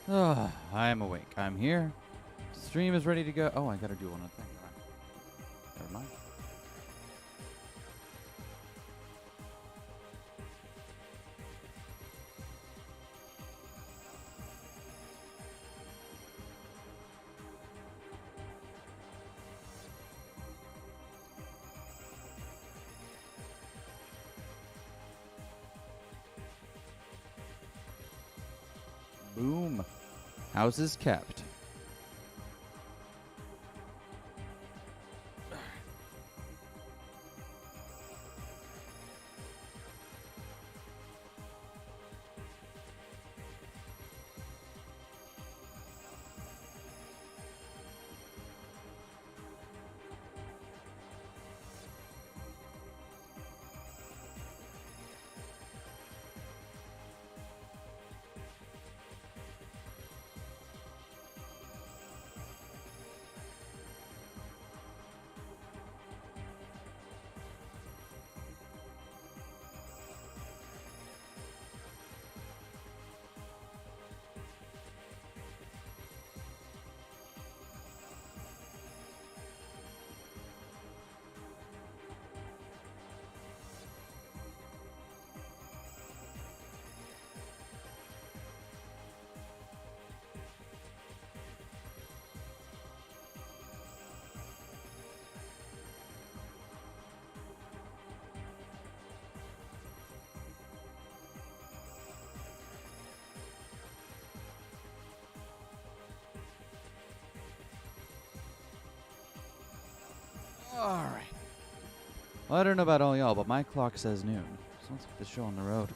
I am awake. I'm here. Stream is ready to go. Oh, I gotta do one other thing. Never mind. Boom. House is kept. Alright. Well, I don't know about all y'all, but my clock says noon. So let's get the show on the road.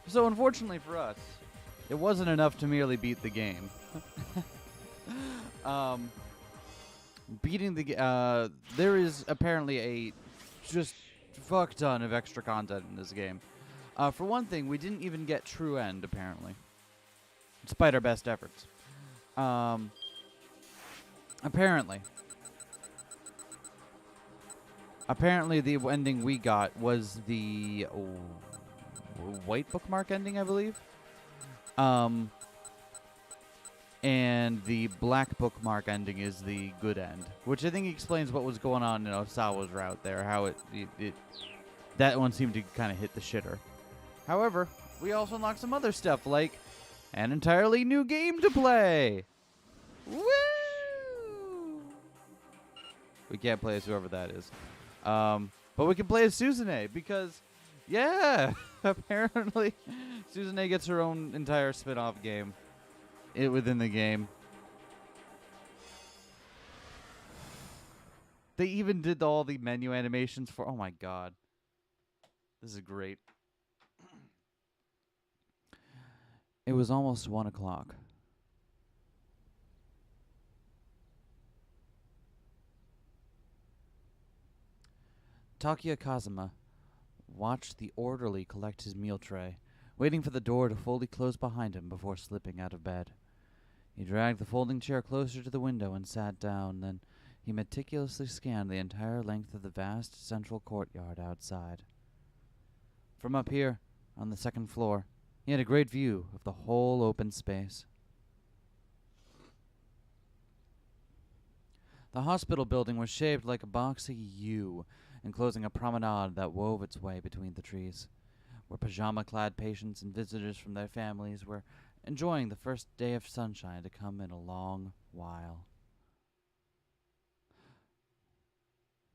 So unfortunately for us, it wasn't enough to merely beat the game. Beating the there is apparently a just fuck ton of extra content in this game. For one thing, we didn't even get true end apparently, despite our best efforts. Apparently the ending we got was the white bookmark ending, I believe. And the black bookmark ending is the good end, which I think explains what was going on in Osawa's route there, how it that one seemed to kind of hit the shitter. However, we also unlocked some other stuff, like an entirely new game to play. Woo! We can't play as whoever that is. But we can play as Suzune because, yeah, apparently Suzune gets her own entire spin-off game within the game. They even did all the menu animations for... Oh, my God. This is great. It was almost 1 o'clock. Takia Kazuma watched the orderly collect his meal tray, waiting for the door to fully close behind him before slipping out of bed. He dragged the folding chair closer to the window and sat down, then he meticulously scanned the entire length of the vast central courtyard outside. From up here, on the second floor, he had a great view of the whole open space. The hospital building was shaped like a boxy U, enclosing a promenade that wove its way between the trees, where pajama-clad patients and visitors from their families were enjoying the first day of sunshine to come in a long while.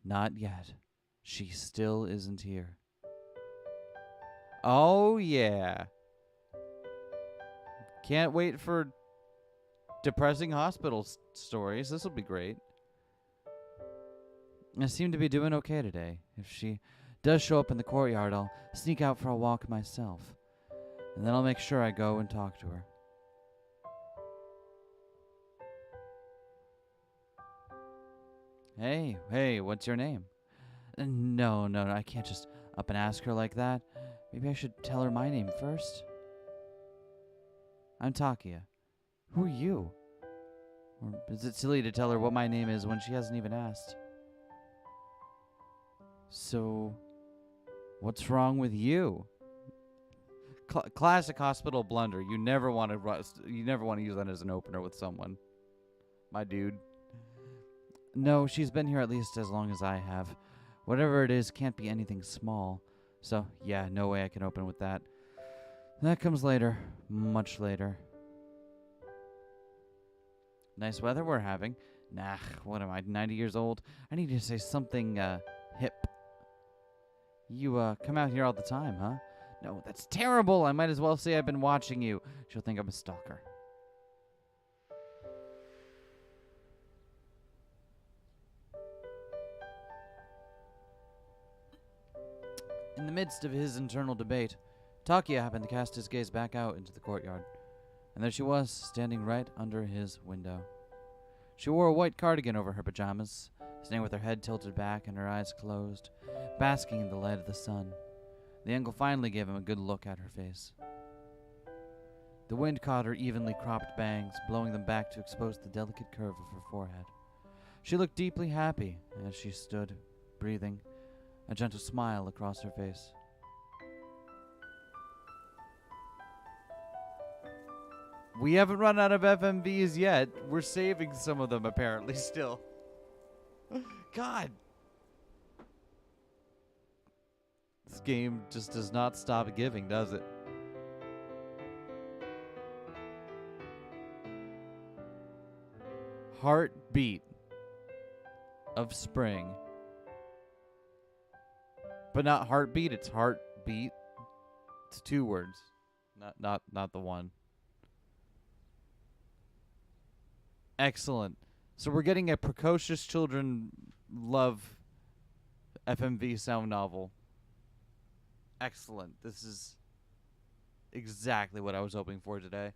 Not yet. She still isn't here. Oh, yeah. Can't wait for depressing hospital stories. This will be great. I seem to be doing okay today. If she does show up in the courtyard, I'll sneak out for a walk myself. And then I'll make sure I go and talk to her. Hey, what's your name? No, I can't just up and ask her like that. Maybe I should tell her my name first. I'm Takia. Who are you? Or is it silly to tell her what my name is when she hasn't even asked? So, What's wrong with you? Classic hospital blunder. You never want to use that as an opener with someone. My dude. No, she's been here at least as long as I have. Whatever it is can't be anything small. So, yeah, no way I can open with that. That comes later. Much later. Nice weather we're having. Nah, what am I, 90 years old? I need to say something, hip. You, come out here all the time, huh? No, that's terrible. I might as well say I've been watching you. She'll think I'm a stalker. In the midst of his internal debate, Takia happened to cast his gaze back out into the courtyard. And there she was, standing right under his window. She wore a white cardigan over her pajamas, standing with her head tilted back and her eyes closed, basking in the light of the sun. The angle finally gave him a good look at her face. The wind caught her evenly cropped bangs, blowing them back to expose the delicate curve of her forehead. She looked deeply happy as she stood, breathing, a gentle smile across her face. We haven't run out of FMVs yet. We're saving some of them, apparently, still. God. This game just does not stop giving, does it? Heartbeat of spring. But not heartbeat, it's heartbeat. It's 2 words. Not the one. Excellent. So we're getting a precocious children love FMV sound novel. Excellent. This is exactly what I was hoping for today.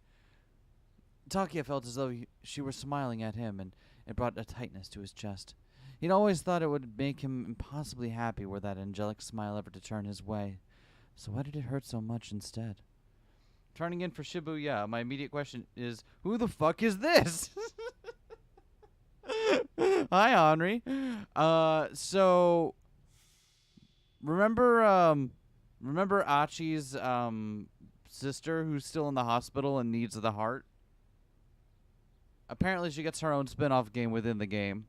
Takia felt as though she were smiling at him, and it brought a tightness to his chest. He'd always thought it would make him impossibly happy were that angelic smile ever to turn his way. So why did it hurt so much instead? Turning in for Shibuya, my immediate question is, who the fuck is this? Hi, Henri. So remember Achi's sister who's still in the hospital and needs the heart? Apparently she gets her own spin-off game within the game.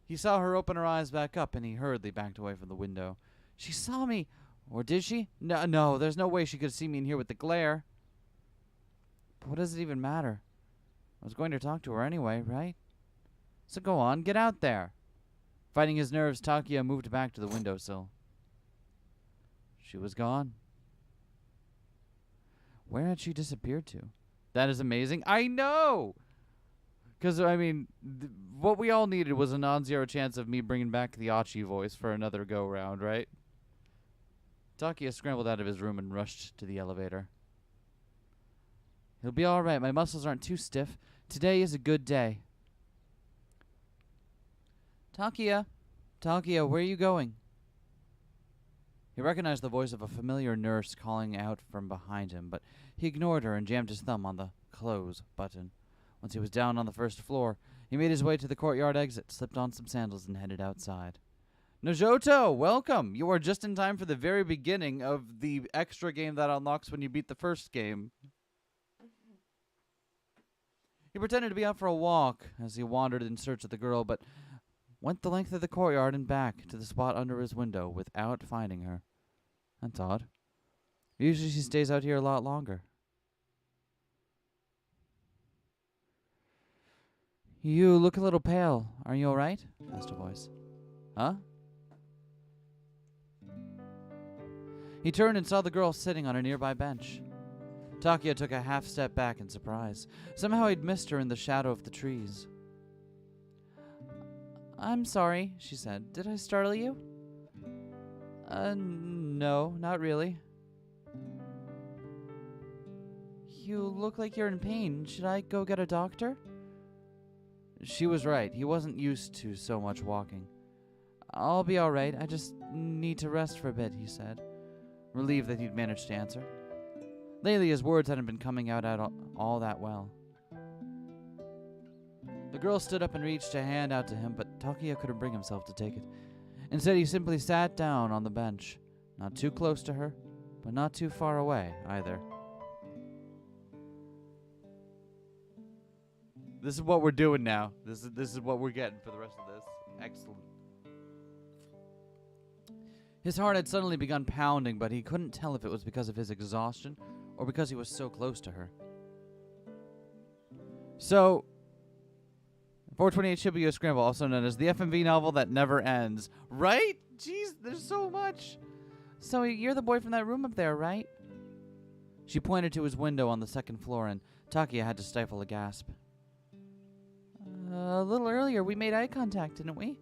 He saw her open her eyes back up, and he hurriedly backed away from the window. She saw me. Or did she? No, there's no way she could see me in here with the glare. But what does it even matter? I was going to talk to her anyway, right? So go on, get out there. Fighting his nerves, Takia moved back to the windowsill. She was gone. Where had she disappeared to? That is amazing. I know! Because, I mean, what we all needed was a non-zero chance of me bringing back the Achi voice for another go-round, right? Takia scrambled out of his room and rushed to the elevator. He'll be all right. My muscles aren't too stiff. Today is a good day. Takia, where are you going? He recognized the voice of a familiar nurse calling out from behind him, but he ignored her and jammed his thumb on the close button. Once he was down on the first floor, he made his way to the courtyard exit, slipped on some sandals, and headed outside. Nojoto, welcome! You are just in time for the very beginning of the extra game that unlocks when you beat the first game. He pretended to be out for a walk as he wandered in search of the girl, but went the length of the courtyard and back to the spot under his window without finding her. That's odd. Usually she stays out here a lot longer. You look a little pale. Are you all right? Asked a voice. Huh? He turned and saw the girl sitting on a nearby bench. Takia took a half step back in surprise. Somehow he'd missed her in the shadow of the trees. I'm sorry, she said. Did I startle you? No, not really. You look like you're in pain. Should I go get a doctor? She was right. He wasn't used to so much walking. I'll be all right. I just need to rest for a bit, he said, relieved that he'd managed to answer. Lately, his words hadn't been coming out at all that well. The girl stood up and reached a hand out to him, but Takia couldn't bring himself to take it. Instead, he simply sat down on the bench, not too close to her, but not too far away either. This is what we're doing now. This is what we're getting for the rest of this. Excellent. His heart had suddenly begun pounding, but he couldn't tell if it was because of his exhaustion or because he was so close to her. So, 428 Shibuya Scramble, also known as the FMV novel that never ends. Right? Jeez, there's so much. So you're the boy from that room up there, right? She pointed to his window on the second floor, and Takia had to stifle a gasp. A little earlier, we made eye contact, didn't we?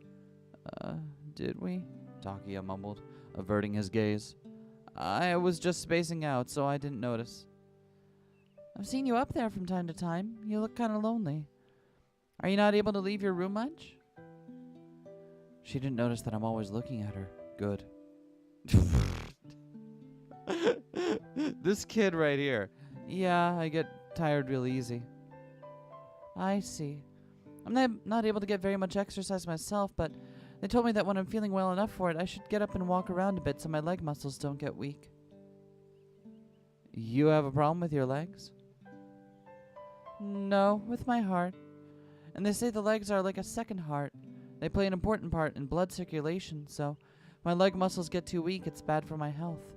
Did we? Takia mumbled, averting his gaze. I was just spacing out, so I didn't notice. I've seen you up there from time to time. You look kind of lonely. Are you not able to leave your room much? She didn't notice that I'm always looking at her. Good. This kid right here. Yeah, I get tired real easy. I see. I'm not able to get very much exercise myself, but they told me that when I'm feeling well enough for it, I should get up and walk around a bit so my leg muscles don't get weak. You have a problem with your legs? No, with my heart. And they say the legs are like a second heart. They play an important part in blood circulation, so if my leg muscles get too weak, it's bad for my health.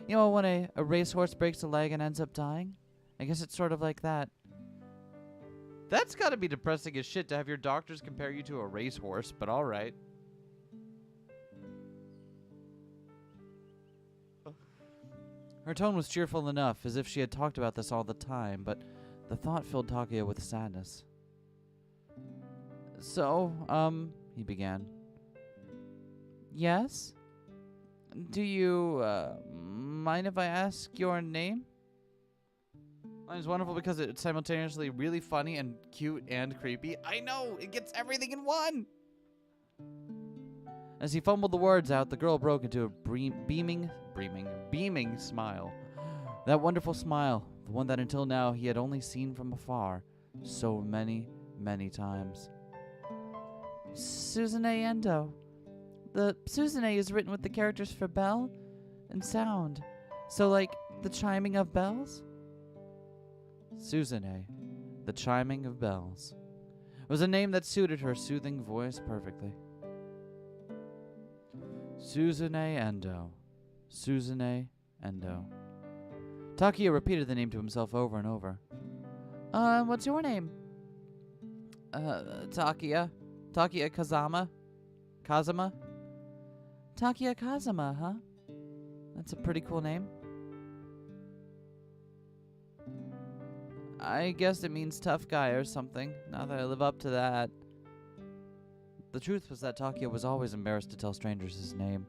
You know, when a racehorse breaks a leg and ends up dying? I guess it's sort of like that. That's gotta be depressing as shit to have your doctors compare you to a racehorse, but alright. Her tone was cheerful enough, as if she had talked about this all the time, but the thought filled Takia with sadness. So, he began. Yes? Do you, mind if I ask your name? Mine's wonderful because it's simultaneously really funny and cute and creepy. I know! It gets everything in one! As he fumbled the words out, the girl broke into a beaming smile. That wonderful smile, the one that until now he had only seen from afar so many, many times. Suzune Endo. The Suzune is written with the characters for bell and sound. So like the chiming of bells? Suzune, the chiming of bells, was a name that suited her soothing voice perfectly. Suzune Endo. Suzune Endo. Takia repeated the name to himself over and over. What's your name? Takia. Takia Kazama? Takia Kazama, huh? That's a pretty cool name. I guess it means tough guy or something. Not that I live up to that. The truth was that Takia was always embarrassed to tell strangers his name.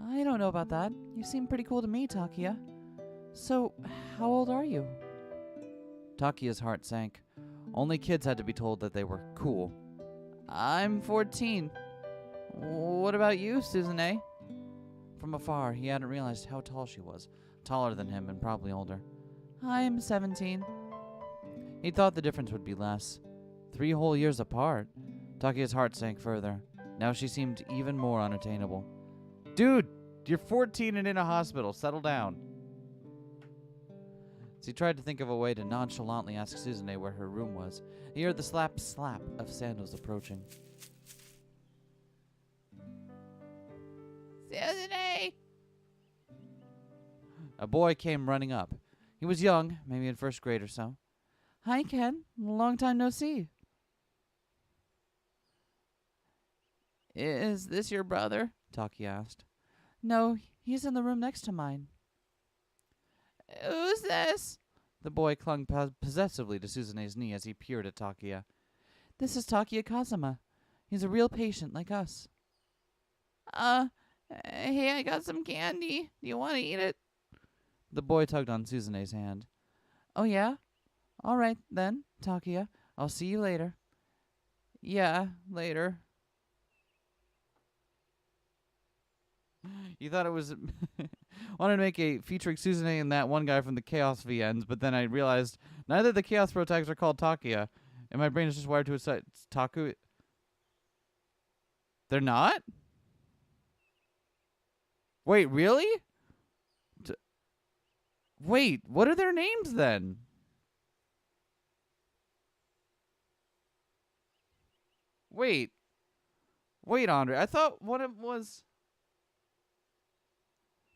I don't know about that. You seem pretty cool to me, Takia. So, how old are you? Takia's heart sank. Only kids had to be told that they were cool. I'm 14. What about you, Suzune? From afar, he hadn't realized how tall she was. Taller than him and probably older. I'm 17. He thought the difference would be less. 3 whole years apart. Takia's heart sank further. Now she seemed even more unattainable. Dude, you're 14 and in a hospital. Settle down. As he tried to think of a way to nonchalantly ask Suzune where her room was, he heard the slap of sandals approaching. Suzune! A boy came running up. He was young, maybe in 1st grade or so. Hi, Ken. Long time no see. Is this your brother? Takia asked. No, he's in the room next to mine. Who's this? The boy clung possessively to Suzune's knee as he peered at Takia. This is Takia Kazama. He's a real patient like us. Hey, I got some candy. Do you want to eat it? The boy tugged on Suzune's hand. Oh, yeah? All right, then, Takia. I'll see you later. Yeah, later. You thought it was... wanted to make a featuring Suzune and that one guy from the Chaos VNs, but then I realized neither the Chaos Pro tags are called Takia, and my brain is just wired to a site. Taku... They're not? Wait, really? D- Wait, what are their names then? Wait. Wait, Andre. I thought one of them was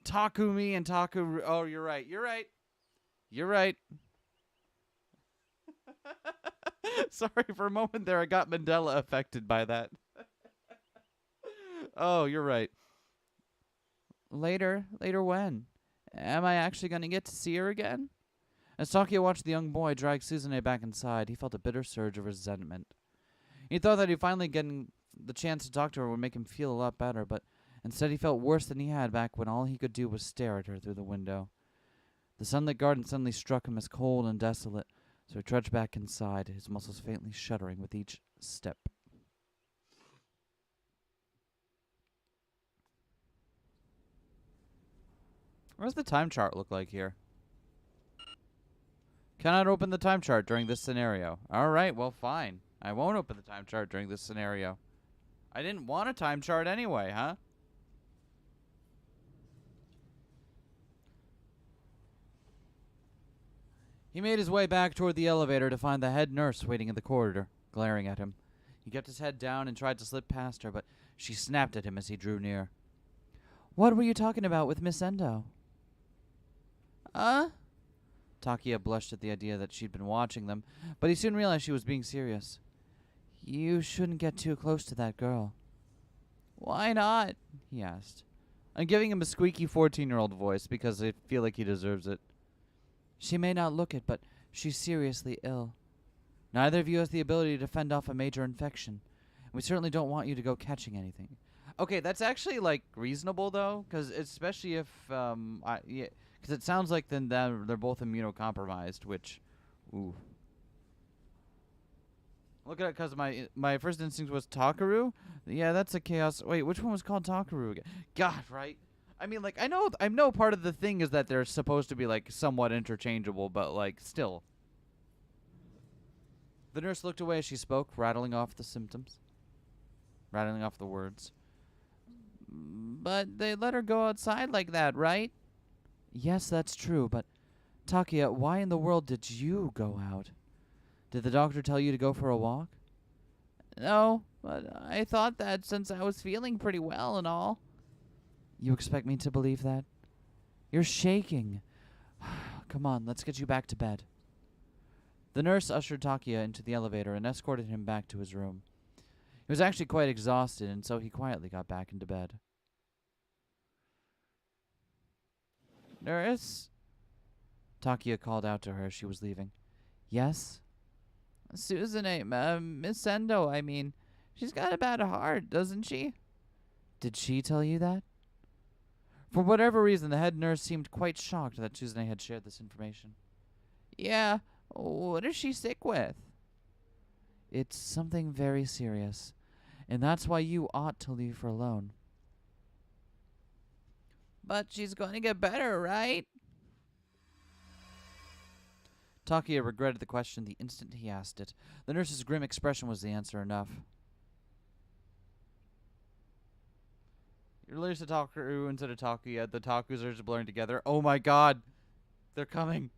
Takumi and Taku. Oh, you're right. You're right. You're right. Sorry, for a moment there, I got Mandela affected by that. Oh, you're right. Later? Later when? Am I actually going to get to see her again? As Takia watched the young boy drag Suzune back inside, he felt a bitter surge of resentment. He thought that he finally getting the chance to talk to her would make him feel a lot better, but instead he felt worse than he had back when all he could do was stare at her through the window. The sunlit garden suddenly struck him as cold and desolate, so he trudged back inside, his muscles faintly shuddering with each step. What does the time chart look like here? Cannot open the time chart during this scenario. Alright, well fine. I won't open the time chart during this scenario. I didn't want a time chart anyway, huh? He made his way back toward the elevator to find the head nurse waiting in the corridor, glaring at him. He kept his head down and tried to slip past her, but she snapped at him as he drew near. What were you talking about with Miss Endo? Takia blushed at the idea that she'd been watching them, but he soon realized she was being serious. You shouldn't get too close to that girl. Why not? He asked. I'm giving him a squeaky 14-year-old voice because I feel like he deserves it. She may not look it, but she's seriously ill. Neither of you has the ability to fend off a major infection. We certainly don't want you to go catching anything. Okay, that's actually, like, reasonable, though, because especially if, because it sounds like then they're both immunocompromised, which, ooh. Look at it, because my first instinct was Takaru. Yeah, that's a chaos. Wait, which one was called Takaru again? God, right? I mean, like, I know part of the thing is that they're supposed to be, like, somewhat interchangeable, but, like, still. The nurse looked away as she spoke, rattling off the symptoms. Rattling off the words. But they let her go outside like that, right? Yes, that's true, but Takia, why in the world did you go out? Did the doctor tell you to go for a walk? No, but I thought that since I was feeling pretty well and all. You expect me to believe that? You're shaking. Come on, let's get you back to bed. The nurse ushered Takia into the elevator and escorted him back to his room. He was actually quite exhausted, and so he quietly got back into bed. Nurse? Takia called out to her as she was leaving. Yes? Suzune, Miss Endo, I mean. She's got a bad heart, doesn't she? Did she tell you that? For whatever reason, the head nurse seemed quite shocked that Suzune had shared this information. Yeah, what is she sick with? It's something very serious, and that's why you ought to leave her alone. But she's going to get better, right? Takia regretted the question the instant he asked it. The nurse's grim expression was the answer enough. You're literally Taku instead of Takia. The Takus are just blurring together. Oh my god! They're coming!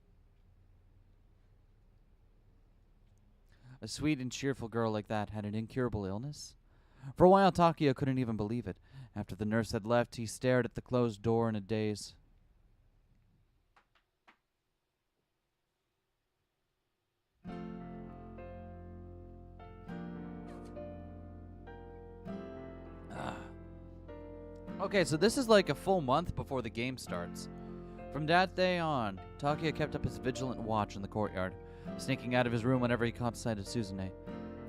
A sweet and cheerful girl like that had an incurable illness? For a while, Takia couldn't even believe it. After the nurse had left, he stared at the closed door in a daze. Okay, so this is like a full month before the game starts. From that day on, Takia kept up his vigilant watch in the courtyard, sneaking out of his room whenever he caught sight of Suzune.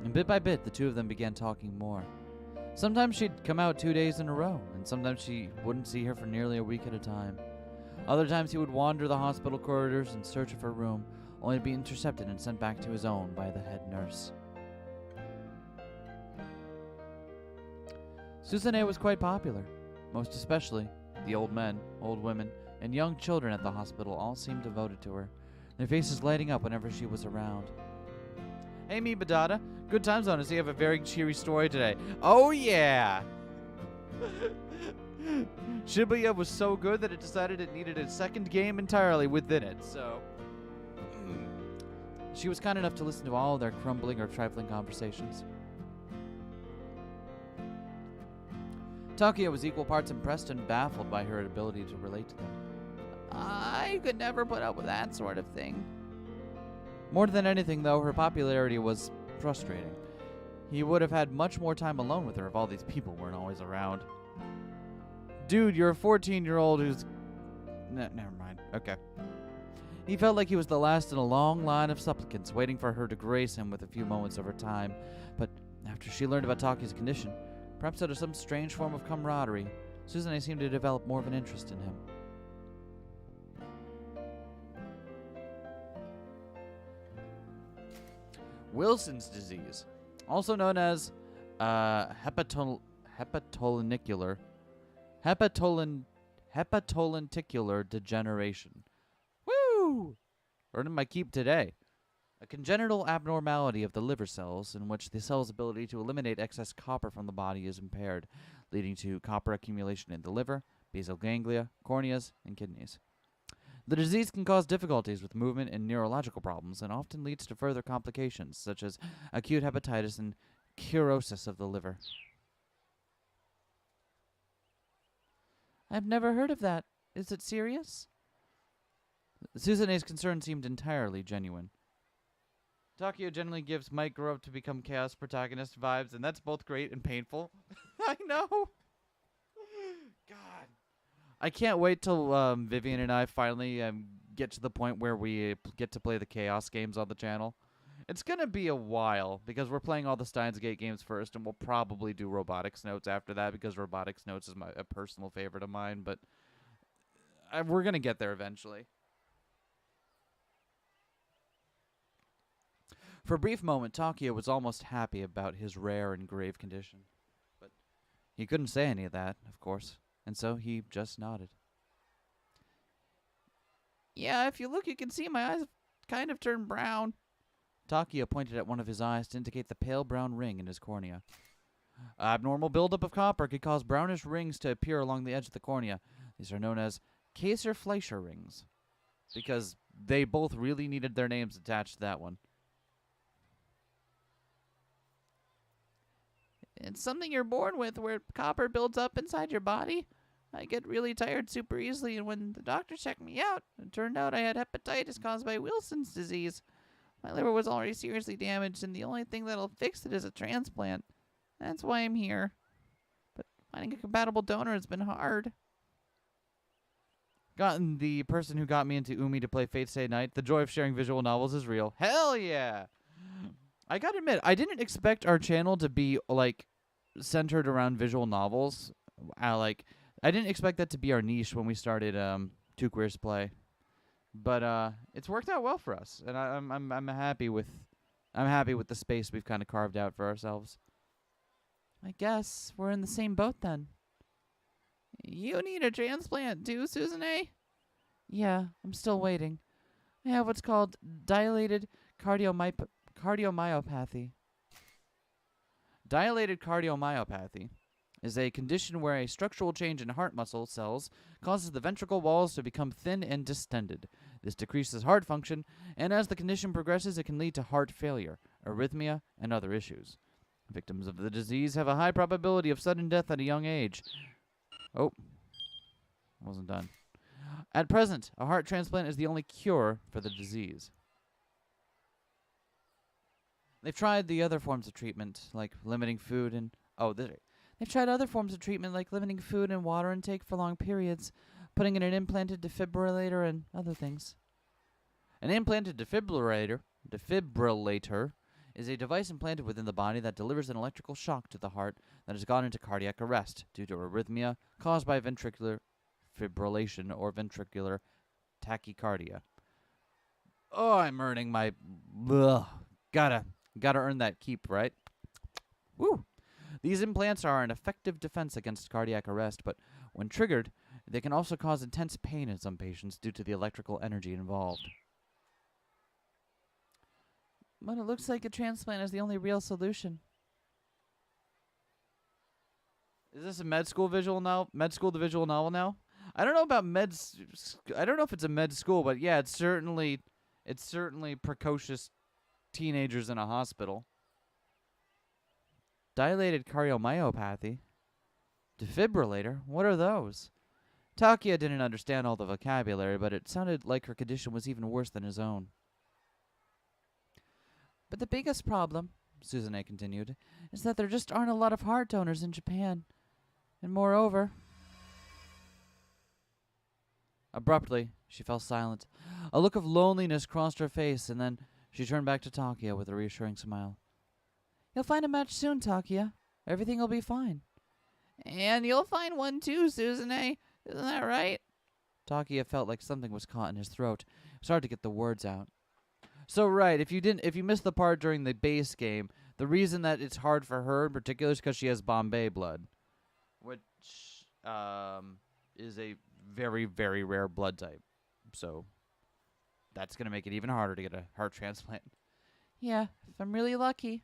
And bit by bit, the two of them began talking more. Sometimes she'd come out 2 days in a row, and sometimes she wouldn't see her for nearly a week at a time. Other times he would wander the hospital corridors in search of her room, only to be intercepted and sent back to his own by the head nurse. Suzune was quite popular. Most especially, the old men, old women, and young children at the hospital all seemed devoted to her, their faces lighting up whenever she was around. Hey, me, Badada. Good times on us. You have a very cheery story today. Oh, yeah! Shibuya was so good that it decided it needed a second game entirely within it, so... She was kind enough to listen to all their crumbling or trifling conversations. Takia was equal parts impressed and baffled by her ability to relate to them. I could never put up with that sort of thing. More than anything, though, her popularity was frustrating. He would have had much more time alone with her if all these people weren't always around. Dude, you're a 14-year-old who's... never mind. Okay. He felt like he was the last in a long line of supplicants, waiting for her to grace him with a few moments of her time. But after she learned about Takia's condition, perhaps out of some strange form of camaraderie, Suzune seemed to develop more of an interest in him. Wilson's disease, also known as hepatolenticular degeneration. Woo! Earning my keep today. A congenital abnormality of the liver cells in which the cell's ability to eliminate excess copper from the body is impaired, leading to copper accumulation in the liver, basal ganglia, corneas, and kidneys. The disease can cause difficulties with movement and neurological problems and often leads to further complications such as acute hepatitis and cirrhosis of the liver. I've never heard of that. Is it serious? Suzune's concern seemed entirely genuine. Takia generally gives might grow up to become chaos protagonist vibes, and that's both great and painful. I know. God. I can't wait till Vivian and I finally get to the point where we get to play the chaos games on the channel. It's going to be a while because we're playing all the Steins Gate games first, and we'll probably do Robotics Notes after that because Robotics Notes is a personal favorite of mine, but we're going to get there eventually. For a brief moment, Takia was almost happy about his rare and grave condition. But he couldn't say any of that, of course, and so he just nodded. Yeah, if you look, you can see my eyes kind of turned brown. Takia pointed at one of his eyes to indicate the pale brown ring in his cornea. Abnormal buildup of copper could cause brownish rings to appear along the edge of the cornea. These are known as Kaiser-Fleischer rings, because they both really needed their names attached to that one. It's something you're born with, where copper builds up inside your body. I get really tired super easily, and when the doctor checked me out, it turned out I had hepatitis caused by Wilson's disease. My liver was already seriously damaged, and the only thing that'll fix it is a transplant. That's why I'm here. But finding a compatible donor has been hard. Gotten the person who got me into Umi to play Fate Stay Night. The joy of sharing visual novels is real. Hell yeah! I gotta admit, I didn't expect our channel to be, like, centered around visual novels. I didn't expect that to be our niche when we started Two Queers Play. But it's worked out well for us, and I'm happy with the space we've kind of carved out for ourselves. I guess we're in the same boat then. You need a transplant too, Suzune? Yeah, I'm still waiting. I have what's called dilated cardiomyopathy. Dilated cardiomyopathy is a condition where a structural change in heart muscle cells causes the ventricle walls to become thin and distended. This decreases heart function, and as the condition progresses, it can lead to heart failure, arrhythmia, and other issues. Victims of the disease have a high probability of sudden death at a young age. Oh, wasn't done. At present, a heart transplant is the only cure for the disease. They've tried the other forms of treatment, like limiting food and... They've tried other forms of treatment, like limiting food and water intake for long periods, putting in an implanted defibrillator, and other things. An implanted defibrillator is a device implanted within the body that delivers an electrical shock to the heart that has gone into cardiac arrest due to arrhythmia caused by ventricular fibrillation or ventricular tachycardia. Oh, I'm earning my... Ugh. Gotta earn that keep, right? Woo! These implants are an effective defense against cardiac arrest, but when triggered, they can also cause intense pain in some patients due to the electrical energy involved. But it looks like a transplant is the only real solution. Is this a med school visual novel? Med school, the visual novel now? I don't know about I don't know if it's a med school, but yeah, it's certainly precocious teenagers in a hospital. Dilated cardiomyopathy. Defibrillator? What are those? Takia didn't understand all the vocabulary, but it sounded like her condition was even worse than his own. But the biggest problem, Suzune continued, is that there just aren't a lot of heart donors in Japan. And moreover... Abruptly, she fell silent. A look of loneliness crossed her face, and then she turned back to Takia with a reassuring smile. You'll find a match soon, Takia. Everything will be fine. And you'll find one too, Suzune. Isn't that right? Takia felt like something was caught in his throat. It was hard to get the words out. So right, if you missed the part during the base game, the reason that it's hard for her in particular is because she has Bombay blood, which is a very, very rare blood type. So that's going to make it even harder to get a heart transplant. Yeah, if I'm really lucky.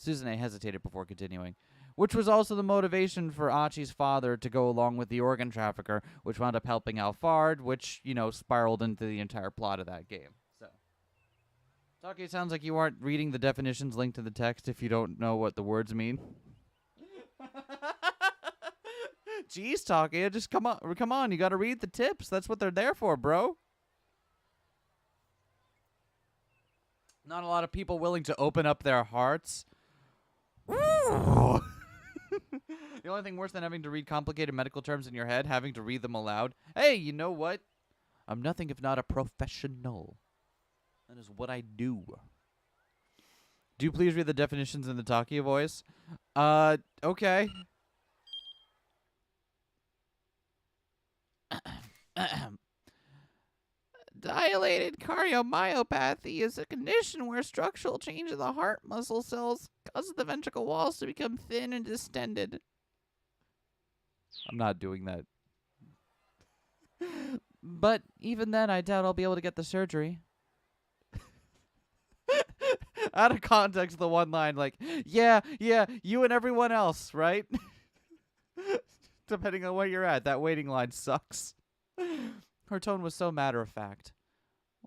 Suzune hesitated before continuing, which was also the motivation for Achi's father to go along with the organ trafficker, which wound up helping Alphard, which, spiraled into the entire plot of that game. So, Taki, it sounds like you aren't reading the definitions linked to the text if you don't know what the words mean. Jeez, Taki, just come on, you gotta read the tips. That's what they're there for, bro. Not a lot of people willing to open up their hearts. The only thing worse than having to read complicated medical terms in your head, having to read them aloud. Hey, you know what? I'm nothing if not a professional. That is what I do. Do you please read the definitions in the Takia voice? Okay. Dilated cardiomyopathy is a condition where structural change in the heart muscle cells causes the ventricle walls to become thin and distended. I'm not doing that. But even then, I doubt I'll be able to get the surgery. Out of context, the one line, like, yeah, you and everyone else, right? Depending on where you're at, that waiting line sucks. Her tone was so matter-of-fact.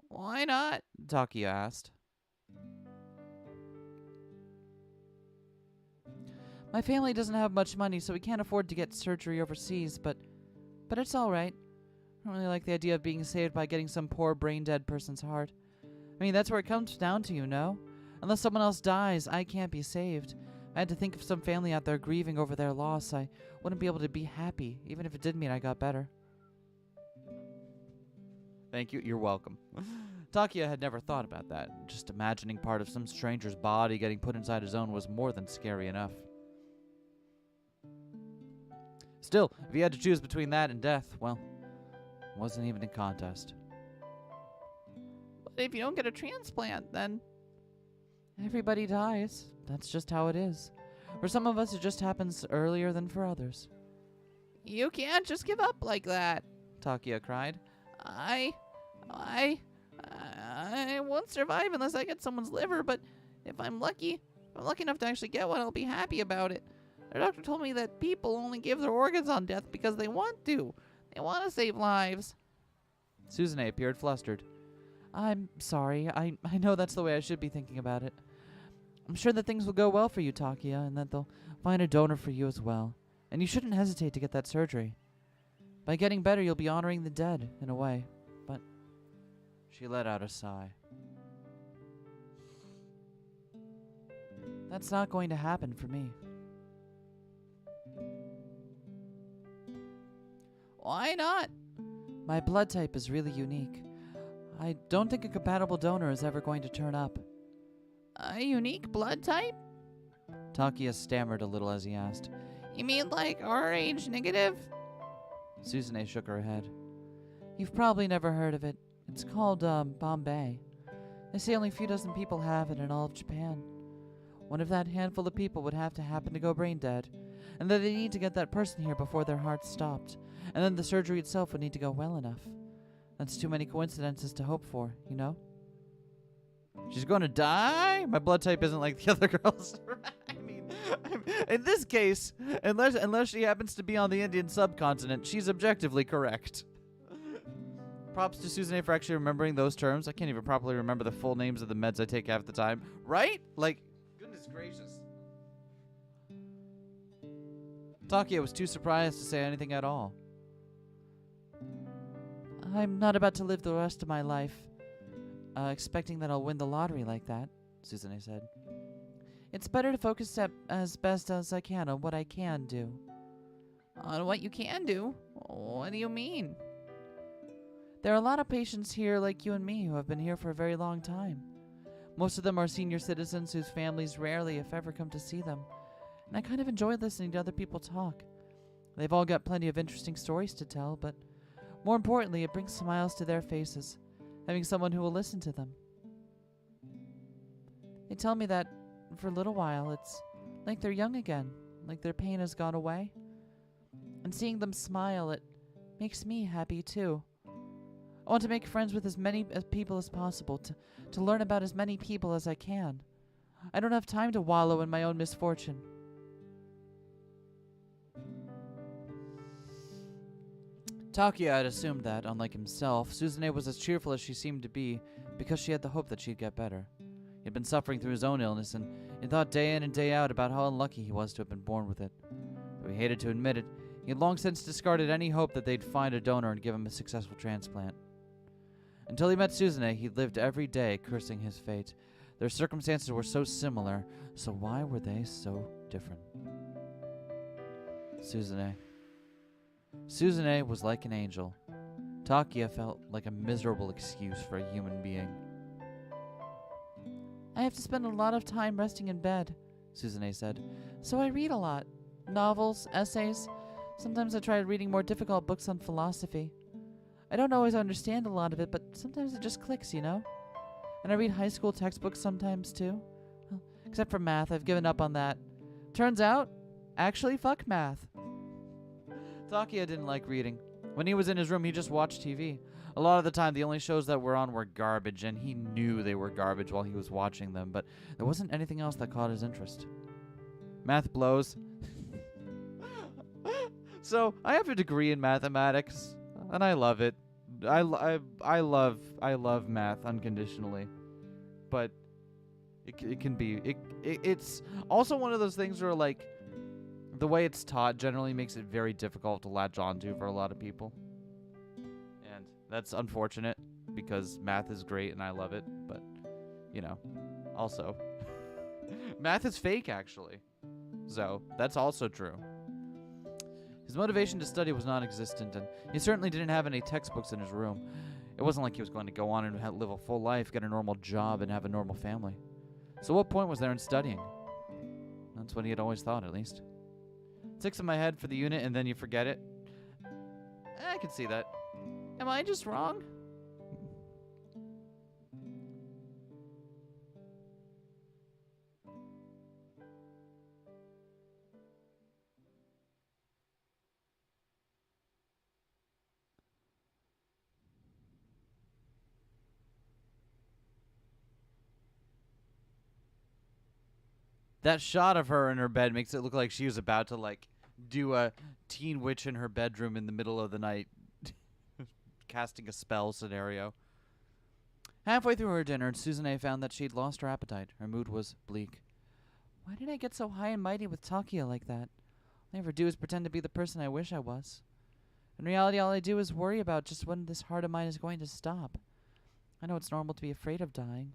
Why not? Takia asked. My family doesn't have much money, so we can't afford to get surgery overseas, but it's all right. I don't really like the idea of being saved by getting some poor brain-dead person's heart. I mean, that's where it comes down to, you know? Unless someone else dies, I can't be saved. I had to think of some family out there grieving over their loss. I wouldn't be able to be happy, even if it did mean I got better. Thank you. You're welcome. Takia had never thought about that. Just imagining part of some stranger's body getting put inside his own was more than scary enough. Still, if he had to choose between that and death, well, it wasn't even a contest. But if you don't get a transplant, then... Everybody dies. That's just how it is. For some of us, it just happens earlier than for others. You can't just give up like that, Takia cried. I won't survive unless I get someone's liver, but if I'm lucky enough to actually get one, I'll be happy about it. The doctor told me that people only give their organs on death because they want to. They want to save lives. Suzune appeared flustered. I'm sorry. I know that's the way I should be thinking about it. I'm sure that things will go well for you, Takia, and that they'll find a donor for you as well. And you shouldn't hesitate to get that surgery. By getting better, you'll be honoring the dead, in a way. But she let out a sigh. That's not going to happen for me. Why not? My blood type is really unique. I don't think a compatible donor is ever going to turn up. A unique blood type? Takia stammered a little as he asked. You mean like RH negative? Suzune shook her head. You've probably never heard of it. It's called, Bombay. They say only a few dozen people have it in all of Japan. One of that handful of people would have to happen to go brain dead, and then they need to get that person here before their heart stopped, and then the surgery itself would need to go well enough. That's too many coincidences to hope for, you know? She's going to die? My blood type isn't like the other girls. I mean, In this case, unless she happens to be on the Indian subcontinent, she's objectively correct. Props to Susan for actually remembering those terms. I can't even properly remember the full names of the meds I take half the time. Right? Like, goodness gracious. Takia was too surprised to say anything at all. I'm not about to live the rest of my life expecting that I'll win the lottery like that, Susan said. It's better to focus as best as I can on what I can do. On what you can do? What do you mean? There are a lot of patients here like you and me who have been here for a very long time. Most of them are senior citizens whose families rarely, if ever, come to see them. And I kind of enjoy listening to other people talk. They've all got plenty of interesting stories to tell, but more importantly, it brings smiles to their faces, having someone who will listen to them. They tell me that for a little while, it's like they're young again, like their pain has gone away. And seeing them smile, it makes me happy too. I want to make friends with as many people as possible, to learn about as many people as I can. I don't have time to wallow in my own misfortune. Takia had assumed that, unlike himself, Susanne was as cheerful as she seemed to be because she had the hope that she'd get better. He had been suffering through his own illness, and he thought day in and day out about how unlucky he was to have been born with it. Though he hated to admit it, he had long since discarded any hope that they'd find a donor and give him a successful transplant. Until he met Susanne, he lived every day cursing his fate. Their circumstances were so similar, so why were they so different? Susanne was like an angel. Takia felt like a miserable excuse for a human being. I have to spend a lot of time resting in bed, Susanne said, so I read a lot. Novels, essays. Sometimes I try reading more difficult books on philosophy. I don't always understand a lot of it, but sometimes it just clicks, you know? And I read high school textbooks sometimes, too. Well, except for math, I've given up on that. Turns out, actually, fuck math. Takia didn't like reading. When he was in his room, he just watched TV. A lot of the time, the only shows that were on were garbage, and he knew they were garbage while he was watching them, but there wasn't anything else that caught his interest. Math blows. So, I have a degree in mathematics, and I love it. I love math unconditionally. But it can be it's also one of those things where, like, the way it's taught generally makes it very difficult to latch onto for a lot of people. And that's unfortunate because math is great and I love it, but you know, also math is fake actually. So, that's also true. His motivation to study was non-existent, and he certainly didn't have any textbooks in his room. It wasn't like he was going to go on and live a full life, get a normal job, and have a normal family. So what point was there in studying? That's what he had always thought, at least. It sticks in my head for the unit, and then you forget it. I can see that. Am I just wrong? That shot of her in her bed makes it look like she was about to, like, do a teen witch in her bedroom in the middle of the night, casting a spell scenario. Halfway through her dinner, Susanne found that she'd lost her appetite. Her mood was bleak. Why did I get so high and mighty with Takia like that? All I ever do is pretend to be the person I wish I was. In reality, all I do is worry about just when this heart of mine is going to stop. I know it's normal to be afraid of dying.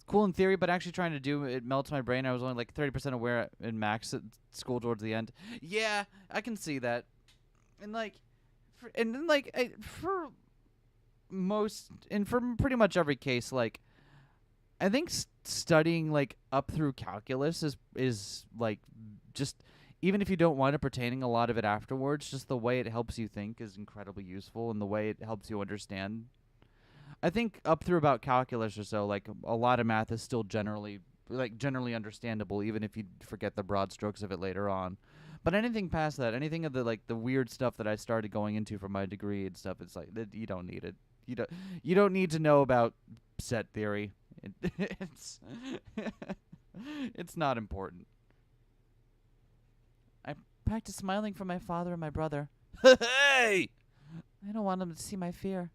Cool in theory, but actually trying to do it melts my brain. I was only like 30% aware in max at school towards the end. Yeah, I can see that. And like, for most, and for pretty much every case, like, I think studying like up through calculus is like just, even if you don't wind up retaining a lot of it afterwards, just the way it helps you think is incredibly useful, and the way it helps you understand. I think up through about calculus or so, like, a lot of math is still generally understandable, even if you forget the broad strokes of it later on. But anything past that, anything of the, like, the weird stuff that I started going into for my degree and stuff, it's like, you don't need it. You don't need to know about set theory. It's It's not important. I practice smiling for my father and my brother. Hey! I don't want them to see my fear.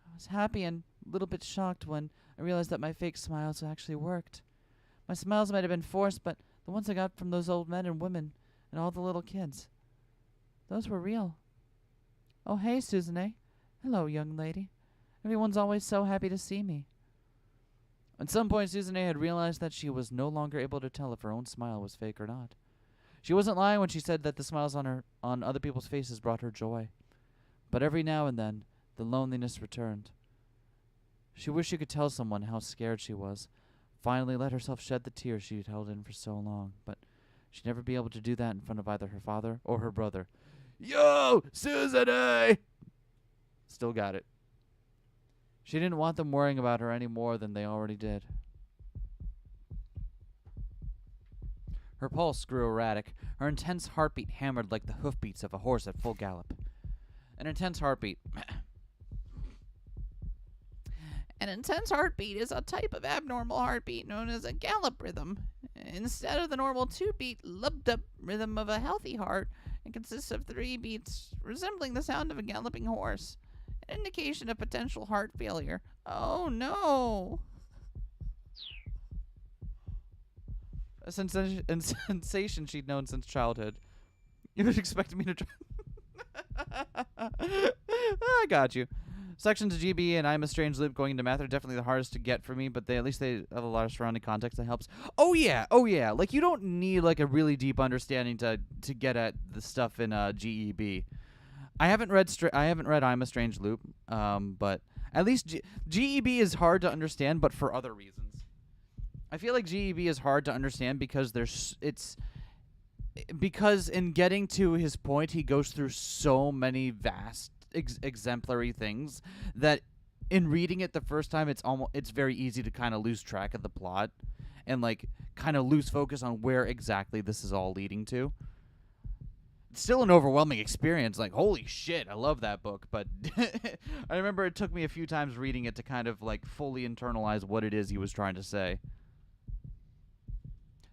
I was happy and a little bit shocked when I realized that my fake smiles actually worked. My smiles might have been forced, but the ones I got from those old men and women and all the little kids, those were real. Oh, hey, Susanne. Hello, young lady. Everyone's always so happy to see me. At some point, Susanne had realized that she was no longer able to tell if her own smile was fake or not. She wasn't lying when she said that the smiles on other people's faces brought her joy. But every now and then, the loneliness returned. She wished she could tell someone how scared she was, finally let herself shed the tears she had held in for so long, but she'd never be able to do that in front of either her father or her brother. Yo, Susanne! Still got it. She didn't want them worrying about her any more than they already did. Her pulse grew erratic. Her intense heartbeat hammered like the hoofbeats of a horse at full gallop. An intense heartbeat. An intense heartbeat is a type of abnormal heartbeat known as a gallop rhythm. Instead of the normal 2-beat lub-dub rhythm of a healthy heart, it consists of 3 beats resembling the sound of a galloping horse. An indication of potential heart failure. Oh no! A sensation she'd known since childhood. You would expect me to try. I got you. Sections of GB and I'm a Strange Loop going into math are definitely the hardest to get for me, but at least they have a lot of surrounding context that helps. Oh yeah. Like, you don't need like a really deep understanding to get at the stuff in GEB. I haven't read I'm a Strange Loop, but at least GEB is hard to understand, but for other reasons. I feel like GEB is hard to understand because because in getting to his point, he goes through so many vast exemplary things that in reading it the first time, it's very easy to kind of lose track of the plot and like kind of lose focus on where exactly this is all leading to. It's still an overwhelming experience. Like, holy shit, I love that book. But I remember it took me a few times reading it to kind of like fully internalize what it is he was trying to say.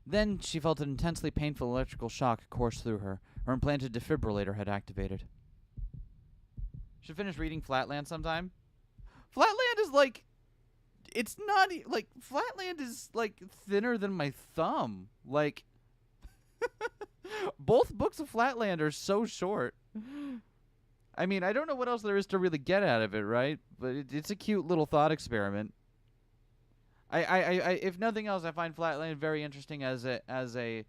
Then she felt an intensely painful electrical shock course through her. Her implanted defibrillator had activated. Should finish reading Flatland sometime. Flatland is like, it's not like, Flatland is like thinner than my thumb. Like, both books of Flatland are so short. I mean, I don't know what else there is to really get out of it, right? But it's a cute little thought experiment. I if nothing else, I find Flatland very interesting as a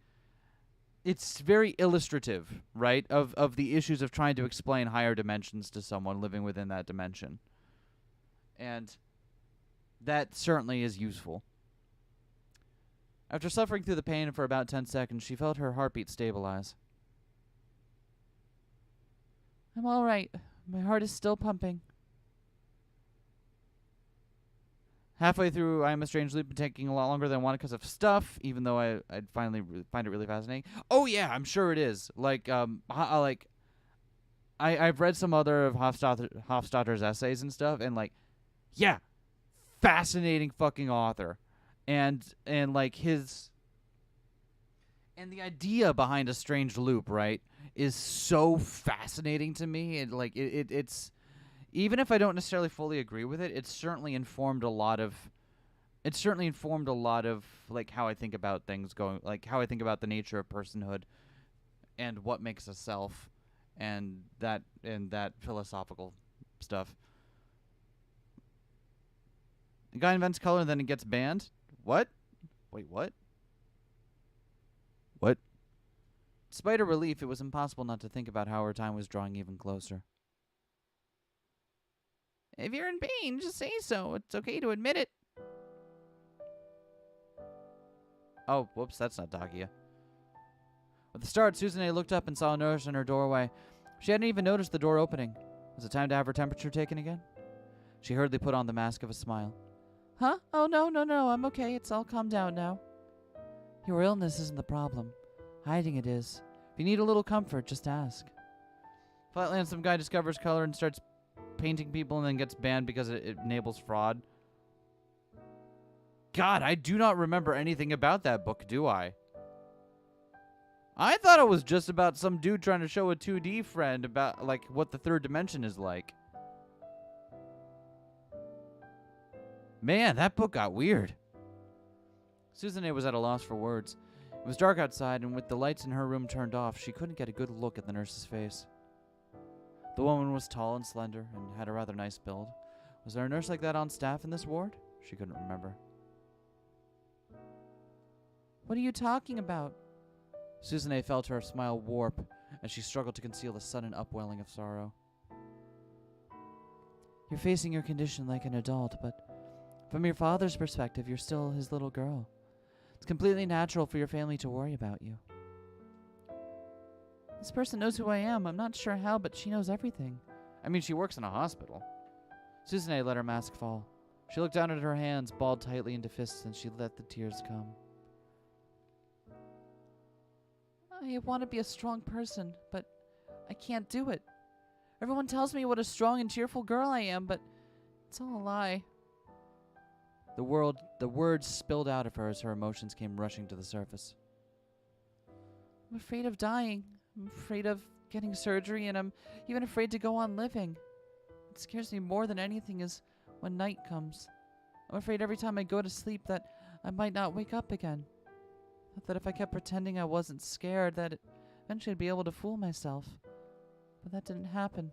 it's very illustrative, right, of the issues of trying to explain higher dimensions to someone living within that dimension. And that certainly is useful. After suffering through the pain for about 10 seconds, she felt her heartbeat stabilize. I'm all right. My heart is still pumping. Halfway through, I'm a Strange Loop, taking a lot longer than I wanted because of stuff, even though I'd finally find it really fascinating. Oh yeah, I'm sure it is. Like, I've read some other of Hofstadter's essays and stuff, and like, yeah, fascinating fucking author, and like his, and the idea behind a Strange Loop, right, is so fascinating to me, and like it's. Even if I don't necessarily fully agree with it, it's certainly informed a lot of like how I think about things going, like how I think about the nature of personhood and what makes a self and that philosophical stuff. The guy invents color and then it gets banned? What? Wait, what? What? Despite her relief, it was impossible not to think about how her time was drawing even closer. If you're in pain, just say so. It's okay to admit it. Oh, whoops, that's not Dakia. At the start, Susanne looked up and saw a nurse in her doorway. She hadn't even noticed the door opening. Was it time to have her temperature taken again? She hurriedly put on the mask of a smile. Huh? Oh, no, I'm okay. It's all calmed down now. Your illness isn't the problem. Hiding it is. If you need a little comfort, just ask. Flatland, some guy discovers color and starts painting people and then gets banned because it enables fraud. God, I do not remember anything about that book, do I? I thought it was just about some dude trying to show a 2D friend about, like, what the third dimension is like. Man, that book got weird. Susanne was at a loss for words. It was dark outside, and with the lights in her room turned off, she couldn't get a good look at the nurse's face. The woman was tall and slender, and had a rather nice build. Was there a nurse like that on staff in this ward? She couldn't remember. What are you talking about? Susanne felt her smile warp as she struggled to conceal a sudden upwelling of sorrow. You're facing your condition like an adult, but from your father's perspective, you're still his little girl. It's completely natural for your family to worry about you. This person knows who I am. I'm not sure how, but she knows everything. I mean, she works in a hospital. Susanne let her mask fall. She looked down at her hands, balled tightly into fists, and she let the tears come. I want to be a strong person, but I can't do it. Everyone tells me what a strong and cheerful girl I am, but it's all a lie. The words spilled out of her as her emotions came rushing to the surface. I'm afraid of dying. I'm afraid of getting surgery, and I'm even afraid to go on living. What scares me more than anything is when night comes. I'm afraid every time I go to sleep that I might not wake up again. That if I kept pretending I wasn't scared, that eventually I'd be able to fool myself. But that didn't happen.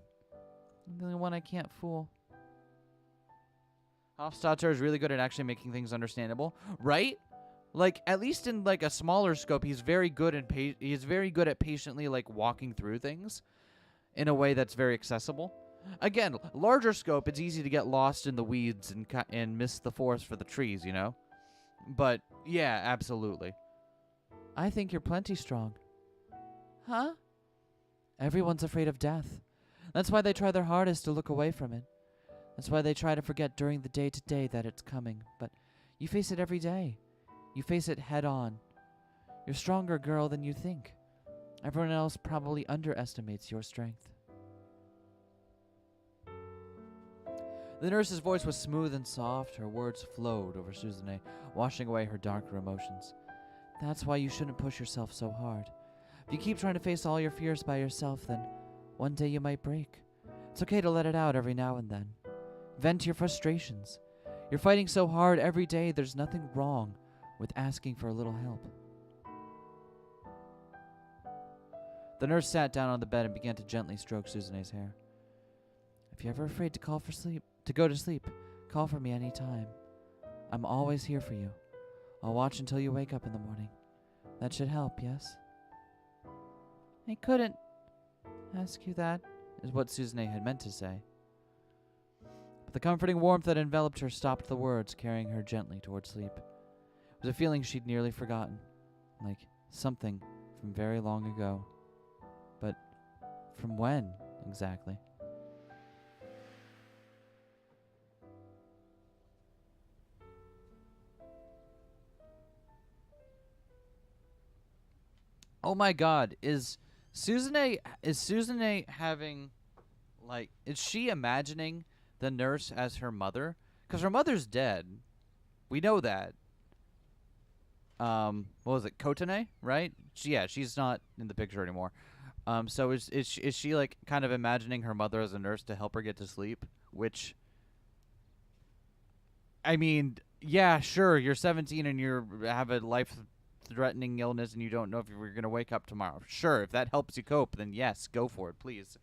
I'm the only one I can't fool. Hofstadter is really good at actually making things understandable, right? Like, at least in like a smaller scope, he's very good at patiently like walking through things in a way that's very accessible. Again, larger scope, it's easy to get lost in the weeds and miss the forest for the trees, you know? But yeah, absolutely. I think you're plenty strong. Huh? Everyone's afraid of death. That's why they try their hardest to look away from it. That's why they try to forget during the day-to-day that it's coming. But you face it every day. You face it head on. You're a stronger girl than you think. Everyone else probably underestimates your strength. The nurse's voice was smooth and soft. Her words flowed over Susanne, washing away her darker emotions. That's why you shouldn't push yourself so hard. If you keep trying to face all your fears by yourself, then one day you might break. It's okay to let it out every now and then. Vent your frustrations. You're fighting so hard every day, there's nothing wrong with asking for a little help. The nurse sat down on the bed and began to gently stroke Susanne's hair. If you're ever afraid to go to sleep, call for me any time. I'm always here for you. I'll watch until you wake up in the morning. That should help, yes? I couldn't ask you that, is what Susanne had meant to say. But the comforting warmth that enveloped her stopped the words, carrying her gently toward sleep. It was a feeling she'd nearly forgotten, like something from very long ago. But from when, exactly? Oh my God, is Susanne having, like, is she imagining the nurse as her mother? Because her mother's dead. We know that. What was it, Kotane, right? She's not in the picture anymore. So is she like kind of imagining her mother as a nurse to help her get to sleep? Which, I mean, yeah, sure, you're 17 and you have a life-threatening illness and you don't know if you're going to wake up tomorrow. Sure, if that helps you cope, then yes, go for it, please.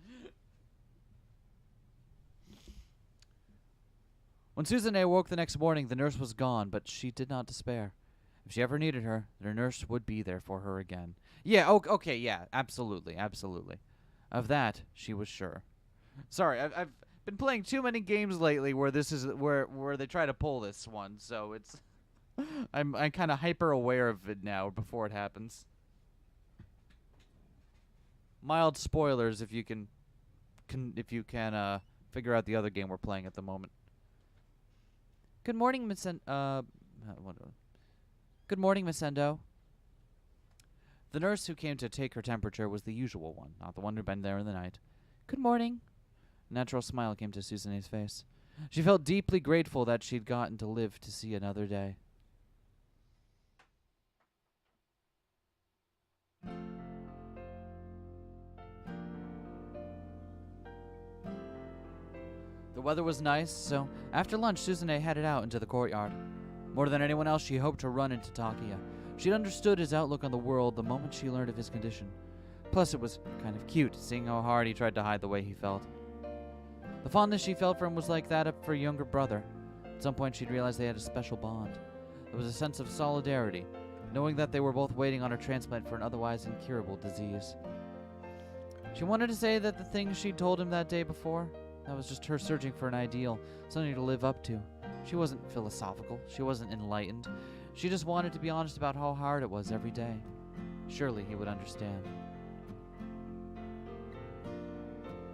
When Susanne awoke the next morning, the nurse was gone, but she did not despair. If she ever needed her, their nurse would be there for her again. Yeah, okay, yeah, absolutely. Of that, she was sure. Sorry, I've been playing too many games lately where this is where they try to pull this one, so it's I'm kind of hyper aware of it now before it happens. Mild spoilers if you can figure out the other game we're playing at the moment. Good morning, Miss Good morning, Miss Endo. The nurse who came to take her temperature was the usual one, not the one who'd been there in the night. Good morning. A natural smile came to Susanne's face. She felt deeply grateful that she'd gotten to live to see another day. weather was nice, so after lunch, Suzune headed out into the courtyard. More than anyone else, she hoped to run into Takia. She'd understood his outlook on the world the moment she learned of his condition. Plus, it was kind of cute, seeing how hard he tried to hide the way he felt. The fondness she felt for him was like that of her younger brother. At some point, she'd realized they had a special bond. There was a sense of solidarity, knowing that they were both waiting on a transplant for an otherwise incurable disease. She wanted to say that the things she'd told him that day before, that was just her searching for an ideal, something to live up to. She wasn't philosophical. She wasn't enlightened. She just wanted to be honest about how hard it was every day. Surely he would understand.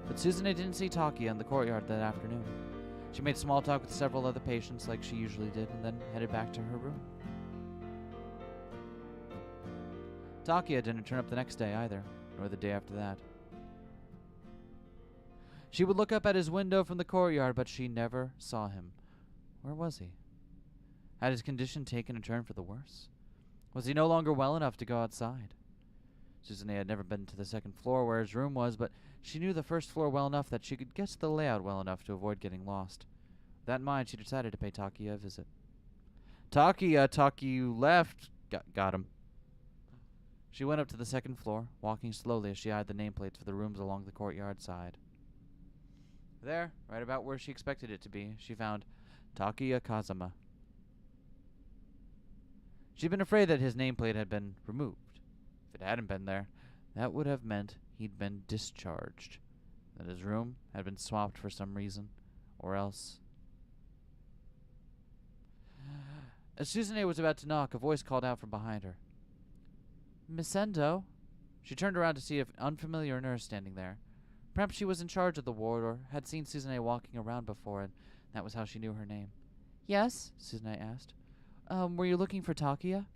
But Suzune didn't see Takia in the courtyard that afternoon. She made small talk with several other patients like she usually did, and then headed back to her room. Takia didn't turn up the next day either, nor the day after that. She would look up at his window from the courtyard, but she never saw him. Where was he? Had his condition taken a turn for the worse? Was he no longer well enough to go outside? Suzune had never been to the second floor where his room was, but she knew the first floor well enough that she could guess the layout well enough to avoid getting lost. With that in mind, she decided to pay Takia a visit. Takia, you left. Got him. She went up to the second floor, walking slowly as she eyed the nameplates for the rooms along the courtyard side. There, right about where she expected it to be, she found Takia Kazama. She'd been afraid that his nameplate had been removed. If it hadn't been there, that would have meant he'd been discharged, that his room had been swapped for some reason, or else. As Suzune was about to knock, a voice called out from behind her. Miss Endo? She turned around to see an unfamiliar nurse standing there. Perhaps she was in charge of the ward or had seen Suzune walking around before, and that was how she knew her name. Yes, Suzune asked. Were you looking for Takia?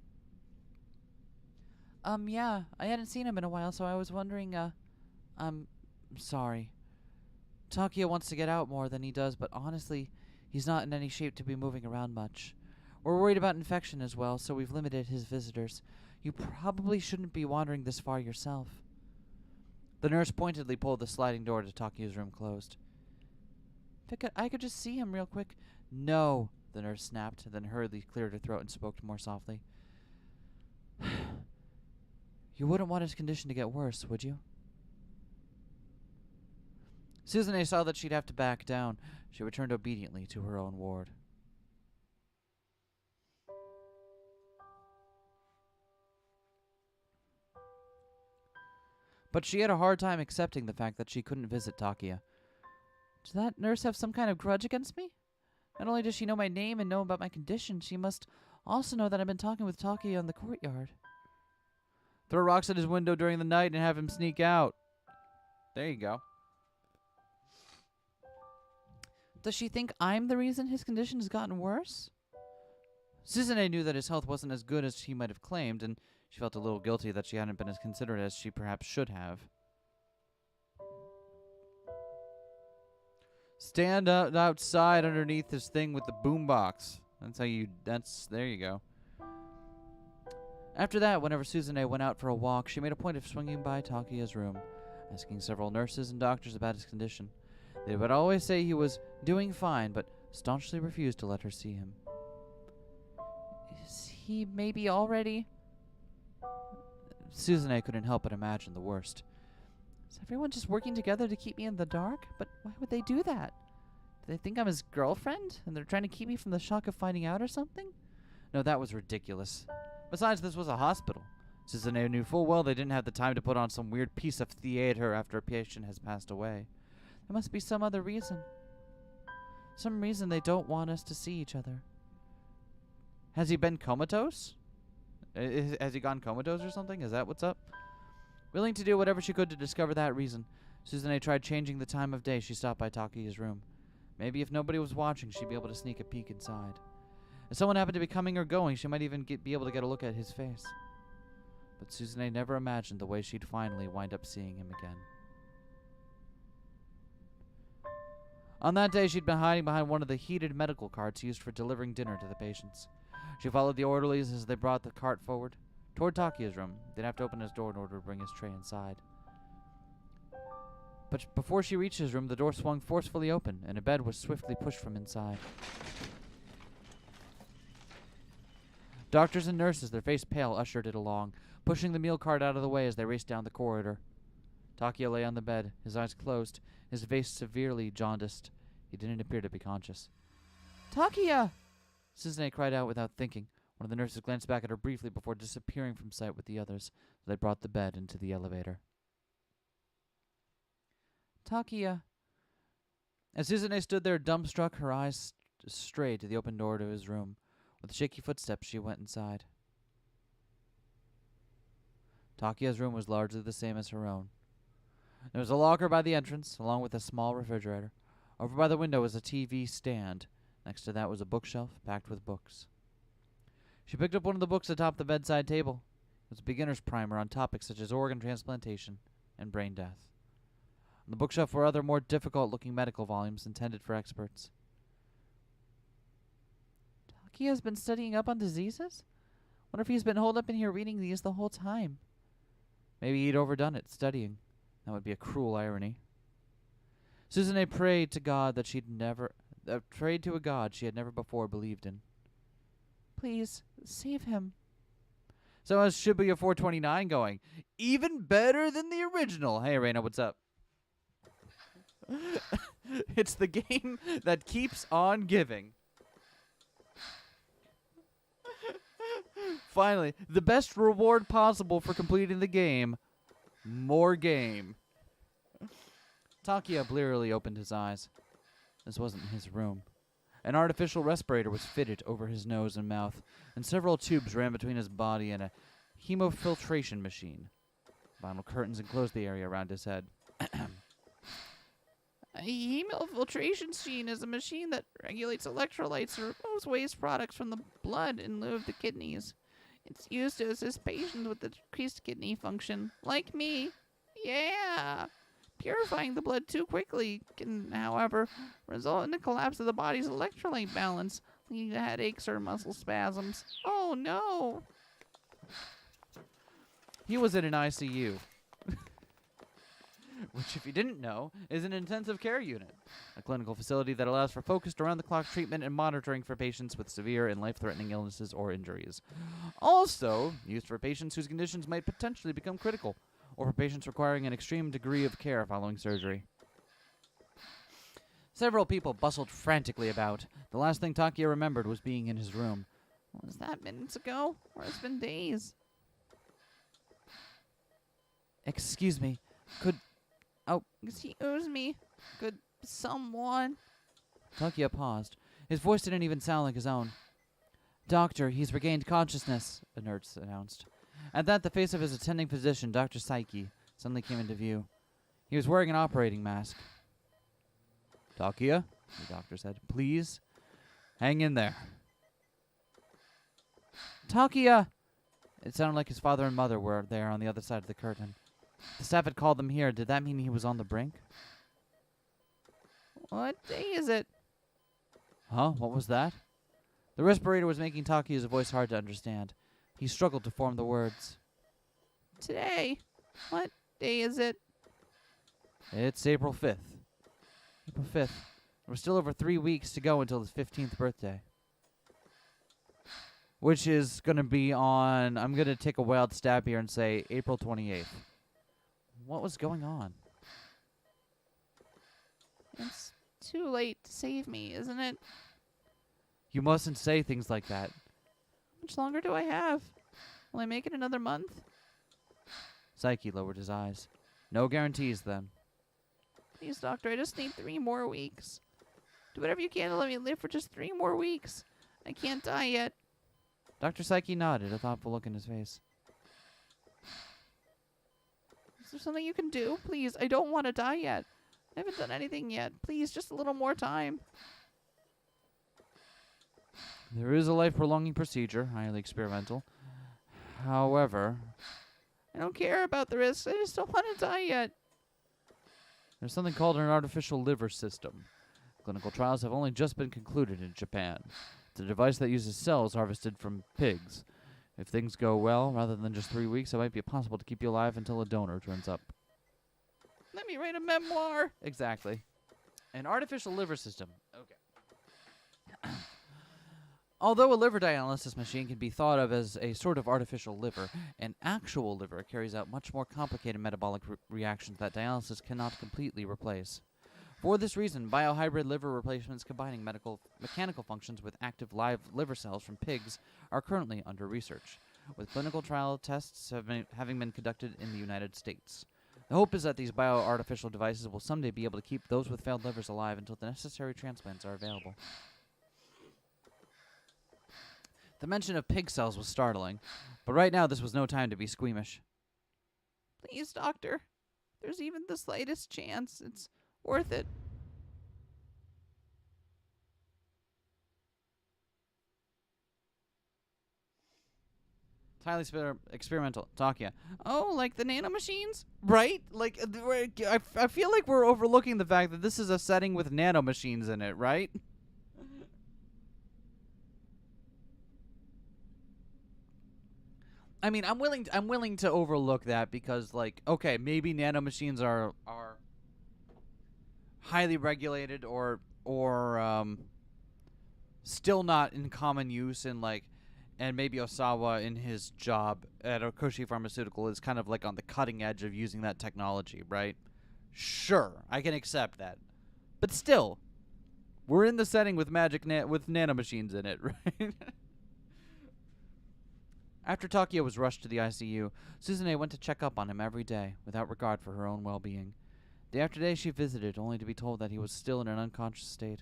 Yeah. I hadn't seen him in a while, so I was wondering, I'm sorry. Takia wants to get out more than he does, but honestly, he's not in any shape to be moving around much. We're worried about infection as well, so we've limited his visitors. You probably shouldn't be wandering this far yourself. The nurse pointedly pulled the sliding door to Takia's room closed. If I could just see him real quick. No, the nurse snapped, then hurriedly cleared her throat and spoke more softly. You wouldn't want his condition to get worse, would you? Suzune saw that she'd have to back down. She returned obediently to her own ward. But she had a hard time accepting the fact that she couldn't visit Takia. Does that nurse have some kind of grudge against me? Not only does she know my name and know about my condition, she must also know that I've been talking with Takia in the courtyard. Throw rocks at his window during the night and have him sneak out. There you go. Does she think I'm the reason his condition has gotten worse? Suzune knew that his health wasn't as good as he might have claimed, and she felt a little guilty that she hadn't been as considerate as she perhaps should have. Stand outside underneath this thing with the boombox. There you go. After that, whenever Suzune went out for a walk, she made a point of swinging by Takia's room, asking several nurses and doctors about his condition. They would always say he was doing fine, but staunchly refused to let her see him. Is he maybe already? Suzune couldn't help but imagine the worst. Is everyone just working together to keep me in the dark? But why would they do that? Do they think I'm his girlfriend, and they're trying to keep me from the shock of finding out or something? No, that was ridiculous. Besides, this was a hospital. Suzune knew full well they didn't have the time to put on some weird piece of theater after a patient has passed away. There must be some other reason. Some reason they don't want us to see each other. Has he been comatose? Has he gone comatose or something? Is that what's up? Willing to do whatever she could to discover that reason, Suzune tried changing the time of day she stopped by Takia's room. Maybe if nobody was watching, she'd be able to sneak a peek inside. If someone happened to be coming or going, she might even be able to get a look at his face. But Suzune never imagined the way she'd finally wind up seeing him again. On that day, she'd been hiding behind one of the heated medical carts used for delivering dinner to the patients. She followed the orderlies as they brought the cart forward, toward Takia's room. They'd have to open his door in order to bring his tray inside. But But before she reached his room, the door swung forcefully open, and a bed was swiftly pushed from inside. Doctors and nurses, their face pale, ushered it along, pushing the meal cart out of the way as they raced down the corridor. Takia lay on the bed, his eyes closed, his face severely jaundiced. He didn't appear to be conscious. "Takia!" Suzume cried out without thinking. One of the nurses glanced back at her briefly before disappearing from sight with the others. They brought the bed into the elevator. "Takia." As Suzume stood there dumbstruck, her eyes strayed to the open door to his room. With shaky footsteps, she went inside. Takia's room was largely the same as her own. There was a locker by the entrance, along with a small refrigerator. Over by the window was a TV stand. Next to that was a bookshelf packed with books. She picked up one of the books atop the bedside table. It was a beginner's primer on topics such as organ transplantation and brain death. On the bookshelf were other more difficult-looking medical volumes intended for experts. Takia's been studying up on diseases? Wonder if he's been holed up in here reading these the whole time. Maybe he'd overdone it, studying. That would be a cruel irony. Suzume prayed to God that prayed to a God she had never before believed in. Please, save him. So how's Shibuya 429 going? Even better than the original. Hey, Reina, what's up? It's the game that keeps on giving. Finally, the best reward possible for completing the game. More game. Takia blearily opened his eyes. This wasn't his room. An artificial respirator was fitted over his nose and mouth, and several tubes ran between his body and a hemofiltration machine. Vinyl curtains enclosed the area around his head. A hemofiltration machine is a machine that regulates electrolytes or removes waste products from the blood in lieu of the kidneys. It's used to assist patients with decreased kidney function, like me. Yeah! Purifying the blood too quickly can, however, result in the collapse of the body's electrolyte balance, leading to headaches or muscle spasms. Oh no! He was in an ICU. Which, if you didn't know, is an intensive care unit, a clinical facility that allows for focused around-the-clock treatment and monitoring for patients with severe and life-threatening illnesses or injuries. Also, used for patients whose conditions might potentially become critical, or for patients requiring an extreme degree of care following surgery. Several people bustled frantically about. The last thing Takia remembered was being in his room. Was that minutes ago? Or it's been days? Excuse me, excuse me. Could someone... Takia paused. His voice didn't even sound like his own. Doctor, he's regained consciousness, a nurse announced. At that, the face of his attending physician, Dr. Saiki, suddenly came into view. He was wearing an operating mask. Takia, the doctor said, please, hang in there. Takia! It sounded like his father and mother were there on the other side of the curtain. The staff had called them here. Did that mean he was on the brink? What day is it? Huh? What was that? The respirator was making Takia's voice hard to understand. He struggled to form the words. Today? What day is it? It's April 5th. April 5th. We're still over 3 weeks to go until his 15th birthday. Which is going to be on, I'm going to take a wild stab here and say April 28th. What was going on? It's too late to save me, isn't it? You mustn't say things like that. How much longer do I have? Will I make it another month? Saiki lowered his eyes. No guarantees, then. Please, doctor, I just need 3 more weeks. Do whatever you can to let me live for just 3 more weeks. I can't die yet. Dr. Saiki nodded, a thoughtful look in his face. Is there something you can do? Please, I don't want to die yet. I haven't done anything yet. Please, just a little more time. There is a life-prolonging procedure, highly experimental. However... I don't care about the risks. I just don't want to die yet. There's something called an artificial liver system. Clinical trials have only just been concluded in Japan. It's a device that uses cells harvested from pigs. If things go well, rather than just 3 weeks, it might be possible to keep you alive until a donor turns up. Let me write a memoir. Exactly. An artificial liver system. Okay. Although a liver dialysis machine can be thought of as a sort of artificial liver, an actual liver carries out much more complicated metabolic reactions that dialysis cannot completely replace. For this reason, biohybrid liver replacements combining mechanical functions with active live liver cells from pigs are currently under research, with clinical trial tests having been conducted in the United States. The hope is that these bioartificial devices will someday be able to keep those with failed livers alive until the necessary transplants are available. The mention of pig cells was startling, but right now this was no time to be squeamish. Please, doctor. There's even the slightest chance. It's worth it. It's highly experimental. Takia. Oh, like the nanomachines? Right? Like, I feel like we're overlooking the fact that this is a setting with nanomachines in it, right? I mean, I'm willing to overlook that because, like, okay, maybe nanomachines are highly regulated or still not in common use, and maybe Osawa in his job at Okoshi Pharmaceutical is kind of like on the cutting edge of using that technology, right? Sure, I can accept that, but still, we're in the setting with with nanomachines in it, right? After Takia was rushed to the ICU, Suzune went to check up on him every day, without regard for her own well-being. Day after day she visited, only to be told that he was still in an unconscious state.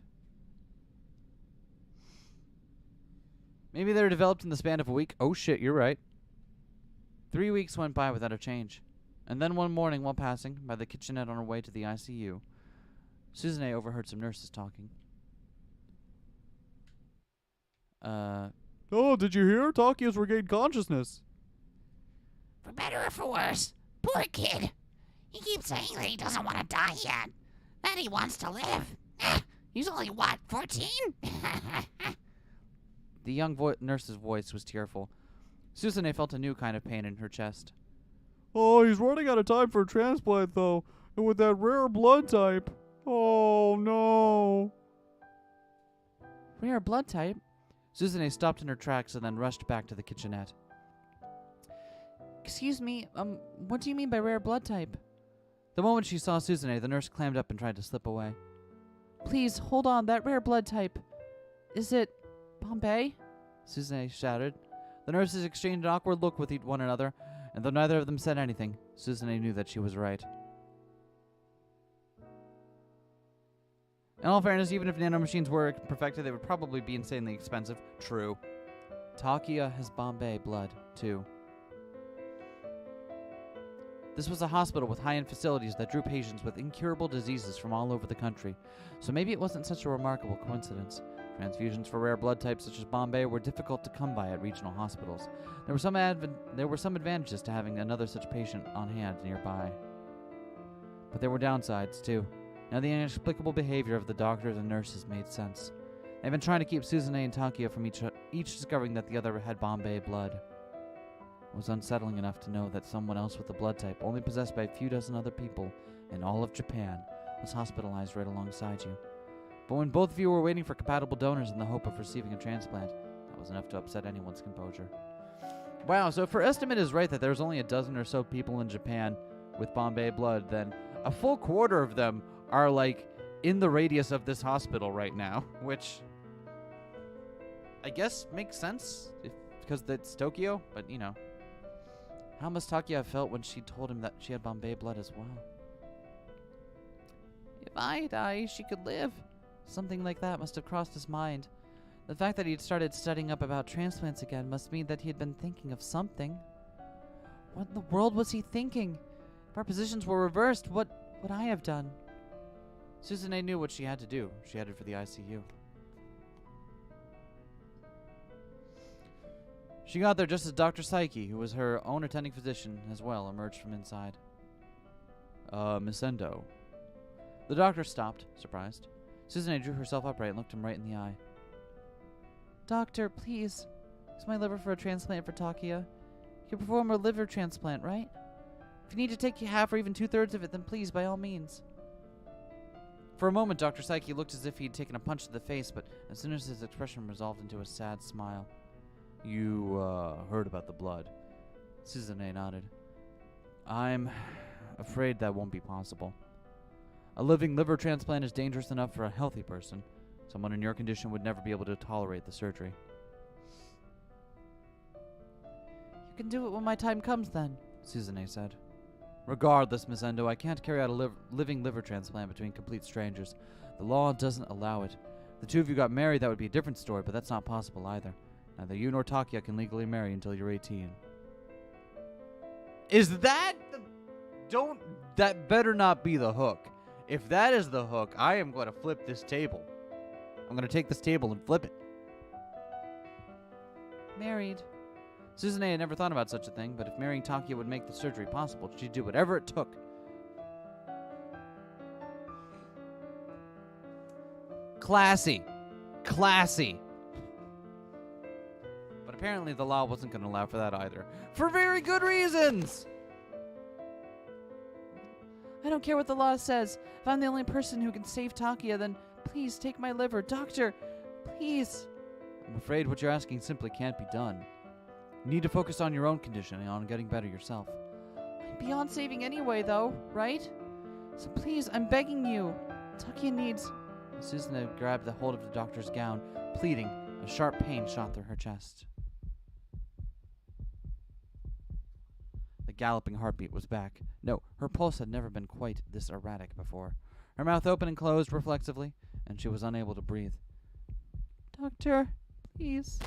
Maybe they were developed in the span of a week. Oh shit, you're right. 3 weeks went by without a change. And then one morning, while passing by the kitchenette on her way to the ICU, Suzune overheard some nurses talking. Oh, did you hear? Takia's regained consciousness. For better or for worse, poor kid. He keeps saying that he doesn't want to die yet, that he wants to live. He's only, what, 14? The young nurse's voice was tearful. Suzune felt a new kind of pain in her chest. Oh, he's running out of time for a transplant, though, and with that rare blood type. Oh, no. Rare blood type? Suzune stopped in her tracks and then rushed back to the kitchenette. Excuse me, what do you mean by rare blood type? The moment she saw Suzune, the nurse clammed up and tried to slip away. Please, hold on, that rare blood type. Is it Bombay? Suzune shouted. The nurses exchanged an awkward look with one another, and though neither of them said anything, Suzune knew that she was right. In all fairness, even if nanomachines were perfected, they would probably be insanely expensive. True. Takia has Bombay blood, too. This was a hospital with high-end facilities that drew patients with incurable diseases from all over the country, so maybe it wasn't such a remarkable coincidence. Transfusions for rare blood types such as Bombay were difficult to come by at regional hospitals. There were some advantages to having another such patient on hand nearby. But there were downsides, too. Now the inexplicable behavior of the doctors and nurses made sense. They'd been trying to keep Suzune and Takia from each discovering that the other had Bombay blood. It was unsettling enough to know that someone else with the blood type, only possessed by a few dozen other people in all of Japan, was hospitalized right alongside you. But when both of you were waiting for compatible donors in the hope of receiving a transplant, that was enough to upset anyone's composure. Wow, so if her estimate is right that there's only a dozen or so people in Japan with Bombay blood, then a full quarter of them are, in the radius of this hospital right now, which I guess makes sense because it's Tokyo, but, How must Takia have felt when she told him that she had Bombay blood as well? If I die, she could live. Something like that must have crossed his mind. The fact that he had started studying up about transplants again must mean that he had been thinking of something. What in the world was he thinking? If our positions were reversed, what would I have done? Suzune knew what she had to do. She headed for the ICU. She got there just as Dr. Saiki, who was her own attending physician as well, emerged from inside. Miss Endo. The doctor stopped, surprised. Suzune drew herself upright and looked him right in the eye. Doctor, please. Is my liver for a transplant for Takia? You can perform a liver transplant, right? If you need to take half or even 2/3 of it, then please, by all means. For a moment, Dr. Psyche looked as if he'd taken a punch to the face, but as soon as his expression resolved into a sad smile. You, heard about the blood. Suzune nodded. I'm afraid that won't be possible. A living liver transplant is dangerous enough for a healthy person. Someone in your condition would never be able to tolerate the surgery. You can do it when my time comes, then, Suzune said. Regardless, Miss Endo, I can't carry out a living liver transplant between complete strangers. The law doesn't allow it. If the two of you got married, that would be a different story, but that's not possible either. Neither you nor Takia can legally marry until you're 18. Is that the... That better not be the hook. If that is the hook, I am going to flip this table. I'm going to take this table and flip it. Married. Suzune had never thought about such a thing, but if marrying Takia would make the surgery possible, she'd do whatever it took. Classy. Classy. But apparently the law wasn't going to allow for that either. For very good reasons! I don't care what the law says. If I'm the only person who can save Takia, then please take my liver. Doctor, please. I'm afraid what you're asking simply can't be done. You need to focus on your own condition and on getting better yourself. I'm beyond saving anyway, though, right? So please, I'm begging you. Takia needs... Suzune grabbed the hold of the doctor's gown, pleading. A sharp pain shot through her chest. The galloping heartbeat was back. No, her pulse had never been quite this erratic before. Her mouth opened and closed reflexively, and she was unable to breathe. Doctor, please.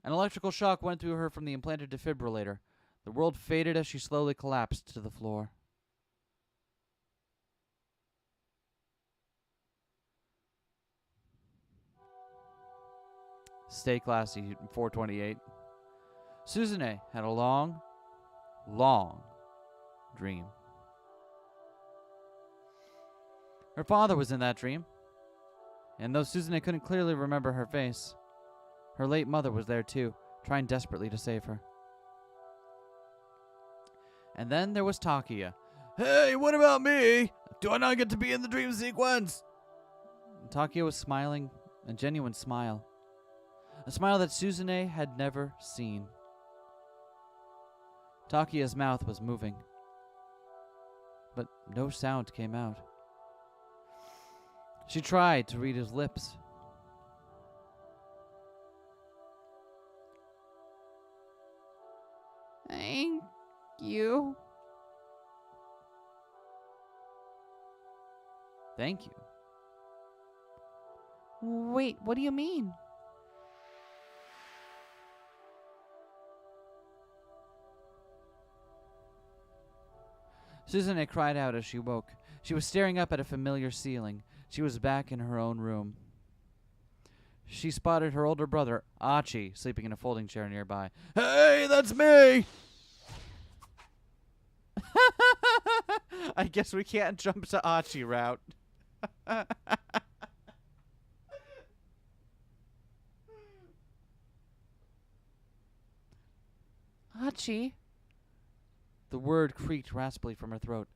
An electrical shock went through her from the implanted defibrillator. The world faded as she slowly collapsed to the floor. Stay classy, 428. Suzune had a long, long dream. Her father was in that dream, and though Suzune couldn't clearly remember her face, her late mother was there too, trying desperately to save her. And then there was Takia. Hey, what about me? Do I not get to be in the dream sequence? And Takia was smiling, a genuine smile. A smile that Suzune had never seen. Takia's mouth was moving, but no sound came out. She tried to read his lips. Thank you. Thank you. Wait, what do you mean? Suzune cried out as she woke. She was staring up at a familiar ceiling. She was back in her own room. She spotted her older brother, Achi, sleeping in a folding chair nearby. Hey, that's me! I guess we can't jump to Achi route. Achi? The word creaked raspily from her throat.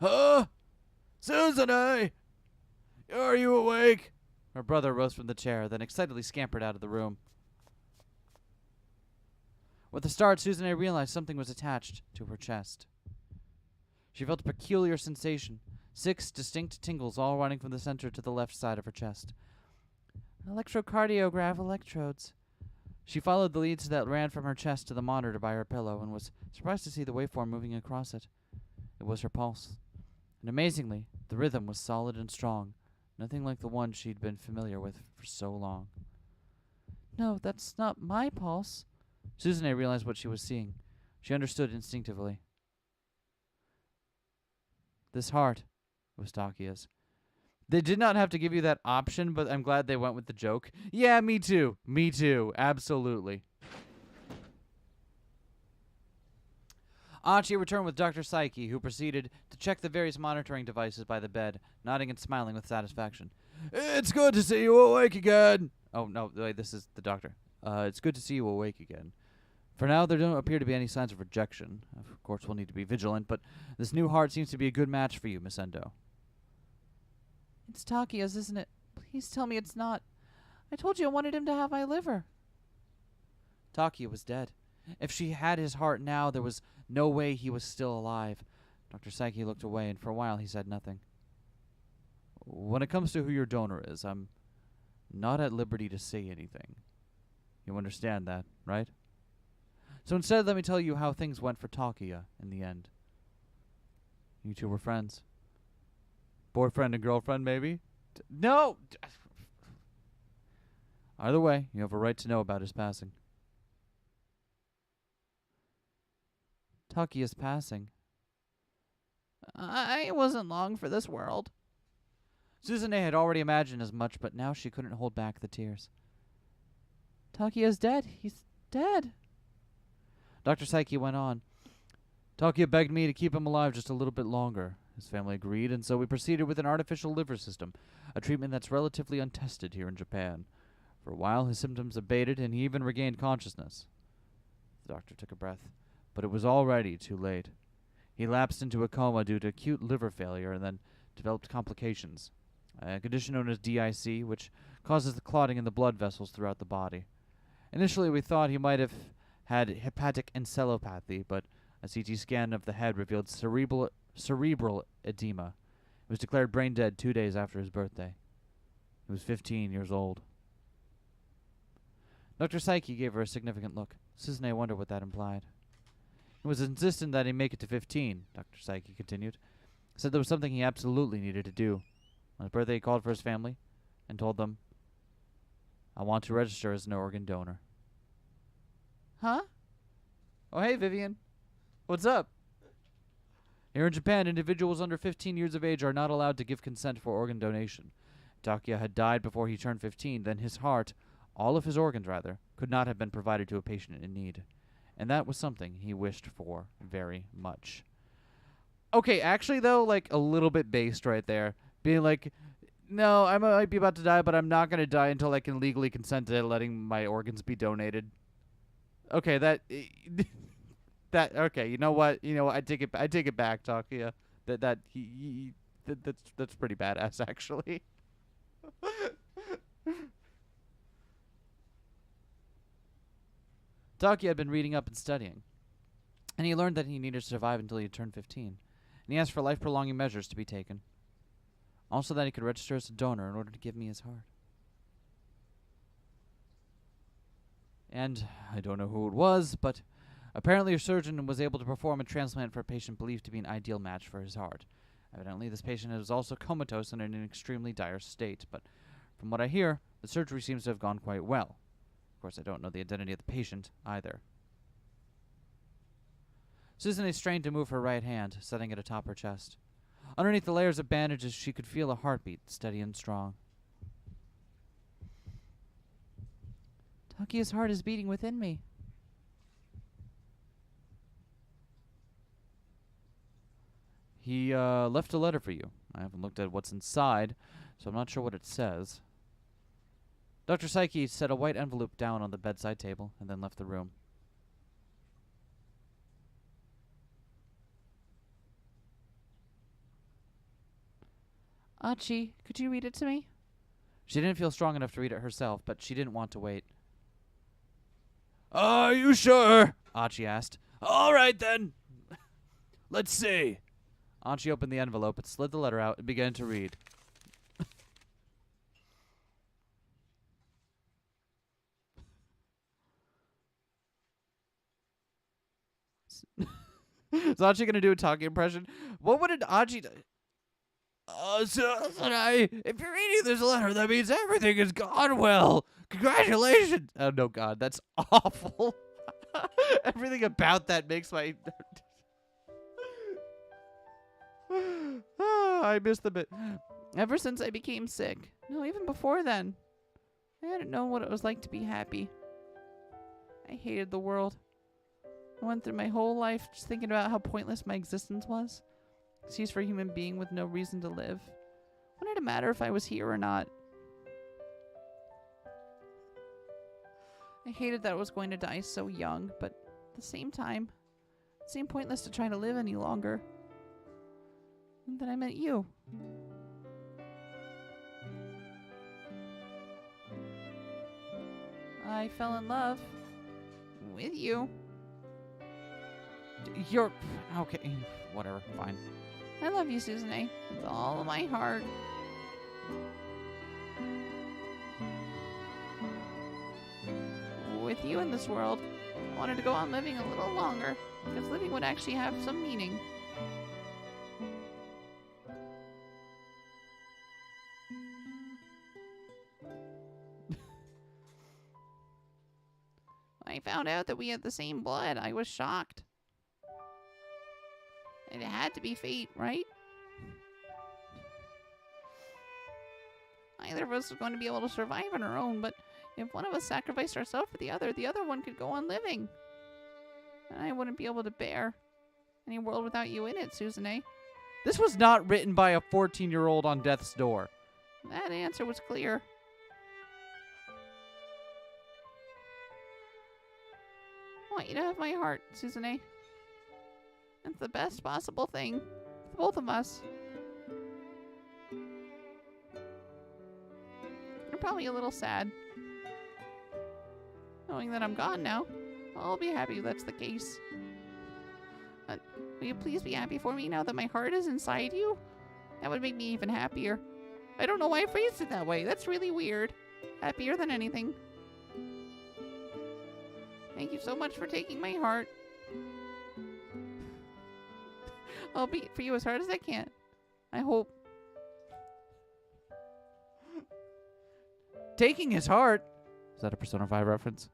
Huh? Suzune! Are you awake? Her brother rose from the chair, then excitedly scampered out of the room. With a start, Suzune realized something was attached to her chest. She felt a peculiar sensation, 6 distinct tingles all running from the center to the left side of her chest. Electrocardiograph electrodes. She followed the leads that ran from her chest to the monitor by her pillow and was surprised to see the waveform moving across it. It was her pulse. And amazingly, the rhythm was solid and strong, nothing like the one she'd been familiar with for so long. No, that's not my pulse. Suzune realized what she was seeing. She understood instinctively. This heart was Takia's. They did not have to give you that option, but I'm glad they went with the joke. Yeah, me too. Me too. Absolutely. Achi returned with Dr. Psyche, who proceeded to check the various monitoring devices by the bed, nodding and smiling with satisfaction. It's good to see you awake again. Oh, no, wait, this is the doctor. It's good to see you awake again. For now, there don't appear to be any signs of rejection. Of course, we'll need to be vigilant, but this new heart seems to be a good match for you, Miss Endo. It's Takia's, isn't it? Please tell me it's not. I told you I wanted him to have my liver. Takia was dead. If she had his heart now, there was no way he was still alive. Dr. Psyche looked away, and for a while he said nothing. When it comes to who your donor is, I'm not at liberty to say anything. You understand that, right? So instead, let me tell you how things went for Takia in the end. You two were friends. Boyfriend and girlfriend, maybe? No! Either way, you have a right to know about his passing. Takia's passing. I wasn't long for this world. Susanne had already imagined as much, but now she couldn't hold back the tears. Takia's dead. He's dead. Dr. Psyche went on. Takia begged me to keep him alive just a little bit longer. His family agreed, and so we proceeded with an artificial liver system, a treatment that's relatively untested here in Japan. For a while, his symptoms abated, and he even regained consciousness. The doctor took a breath, but it was already too late. He lapsed into a coma due to acute liver failure and then developed complications, a condition known as DIC, which causes the clotting in the blood vessels throughout the body. Initially, we thought he might have had hepatic encephalopathy, but a CT scan of the head revealed cerebral edema. He was declared brain dead 2 days after his birthday. He was 15 years old. Dr. Psyche gave her a significant look. Susanne wondered what that implied. He was insistent that he make it to 15, Dr. Psyche continued. Said there was something he absolutely needed to do. On his birthday, he called for his family and told them, I want to register as an organ donor. Huh? Oh, hey, Vivian. What's up? Here in Japan, individuals under 15 years of age are not allowed to give consent for organ donation. Takia had died before he turned 15, then his heart, all of his organs rather, could not have been provided to a patient in need. And that was something he wished for very much. Okay, actually, though, like, a little bit based right there. Being like, no, I might be about to die, but I'm not going to die until I can legally consent to letting my organs be donated. Okay, okay, you know what? I take it back, Takia. That's pretty badass, actually. Takia had been reading up and studying, and he learned that he needed to survive until he had turned 15, and he asked for life-prolonging measures to be taken. Also that he could register as a donor in order to give me his heart. And I don't know who it was, but apparently a surgeon was able to perform a transplant for a patient believed to be an ideal match for his heart. Evidently, this patient was also comatose and in an extremely dire state, but from what I hear, the surgery seems to have gone quite well. Of course, I don't know the identity of the patient either. Susanne strained to move her right hand, setting it atop her chest. Underneath the layers of bandages, she could feel a heartbeat, steady and strong. Takia's heart is beating within me. He left a letter for you. I haven't looked at what's inside, so I'm not sure what it says. Dr. Psyche set a white envelope down on the bedside table and then left the room. Achi, could you read it to me? She didn't feel strong enough to read it herself, but she didn't want to wait. Are you sure? Achi asked. All right, then. Let's see. Achi opened the envelope and slid the letter out and began to read. Is Achi going to do a talking impression? What would an Achi do? So, if you're reading this letter, that means everything has gone well. Congratulations. Oh, no, God, that's awful. Everything about that makes my... I missed the bit. Ever since I became sick. No, even before then. I hadn't known what it was like to be happy. I hated the world. I went through my whole life just thinking about how pointless my existence was. Excuse for a human being with no reason to live. What did it matter if I was here or not? I hated that I was going to die so young, but the same time, it seemed pointless to try to live any longer. And then I met you. I fell in love with you. You're... Okay, whatever, fine. I love you, Susan, with all of my heart. With you in this world, I wanted to go on living a little longer, because living would actually have some meaning. I found out that we had the same blood. I was shocked. And it had to be fate, right? Neither of us was going to be able to survive on our own, but if one of us sacrificed ourselves for the other one could go on living. And I wouldn't be able to bear any world without you in it, Susan. This was not written by a 14-year-old on death's door. That answer was clear. I want you to have my heart, Susan. It's the best possible thing for both of us. You're probably a little sad. Knowing that I'm gone now, I'll be happy that's the case. But will you please be happy for me now that my heart is inside you? That would make me even happier. I don't know why I phrased it that way. That's really weird. Happier than anything. Thank you so much for taking my heart. I'll beat for you as hard as I can. I hope. Taking his heart? Is that a Persona 5 reference?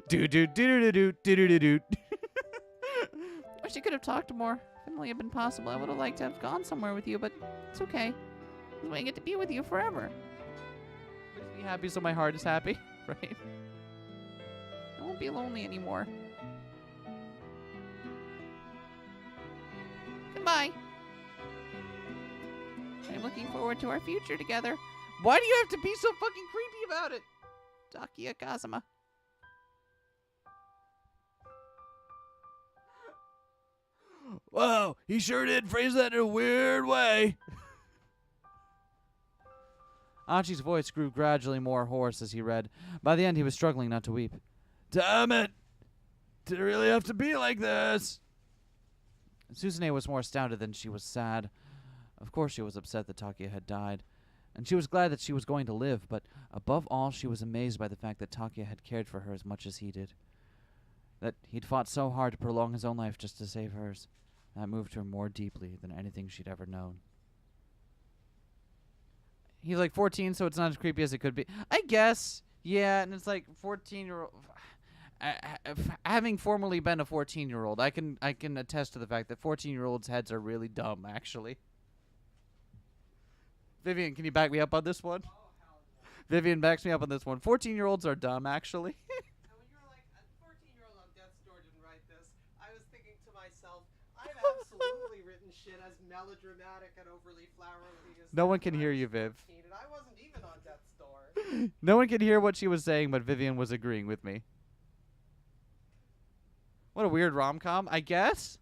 Do-do-do-do-do-do-do-do-do. Wish I could have talked more. If it only had been possible, I would have liked to have gone somewhere with you, but it's okay. I get to be with you forever. Makes me happy so my heart is happy, right? I won't be lonely anymore. Goodbye. I'm looking forward to our future together. Why do you have to be so fucking creepy about it? Takia Kazuma. Wow, he sure did phrase that in a weird way. Achi's voice grew gradually more hoarse as he read. By the end, he was struggling not to weep. Damn it! Did it really have to be like this? Susanne was more astounded than she was sad. Of course she was upset that Takia had died, and she was glad that she was going to live, but above all she was amazed by the fact that Takia had cared for her as much as he did. That he'd fought so hard to prolong his own life just to save hers. That moved her more deeply than anything she'd ever known. He's like 14, so it's not as creepy as it could be. I guess. Yeah, and it's like 14-year-old... having formerly been a 14-year-old, I can attest to the fact that 14-year-olds' heads are really dumb, actually. Vivian, can you back me up on this one? Oh, hell no. Vivian backs me up on this one. 14-year-olds are dumb, actually. And when you're like, a 14-year-old on death's door didn't write this, I was thinking to myself, I've absolutely written shit as melodramatic and overly flowery as No one that can when I hear was you, Viv. 14, and I wasn't even on death's door. No one could hear what she was saying, but Vivian was agreeing with me. What a weird rom-com, I guess.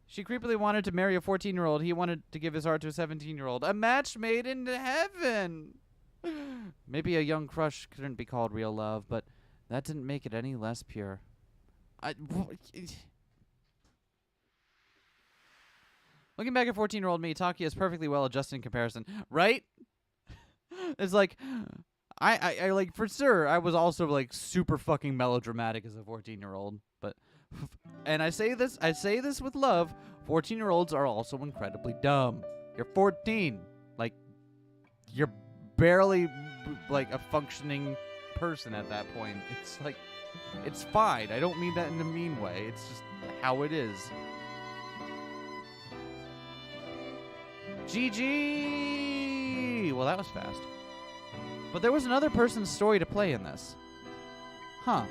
She creepily wanted to marry a 14-year-old. He wanted to give his heart to a 17-year-old. A match made in heaven. Maybe a young crush couldn't be called real love, but that didn't make it any less pure. Looking back at 14-year-old me, Takia is perfectly well adjusted in comparison. Right? It's like... I like, for sure, I was also, like, super fucking melodramatic as a 14-year-old, but, and I say this with love, 14-year-olds are also incredibly dumb. You're 14. Like, you're barely, like, a functioning person at that point. It's, like, it's fine. I don't mean that in a mean way. It's just how it is. GG! Well, that was fast. But there was another person's story to play in this. Huh.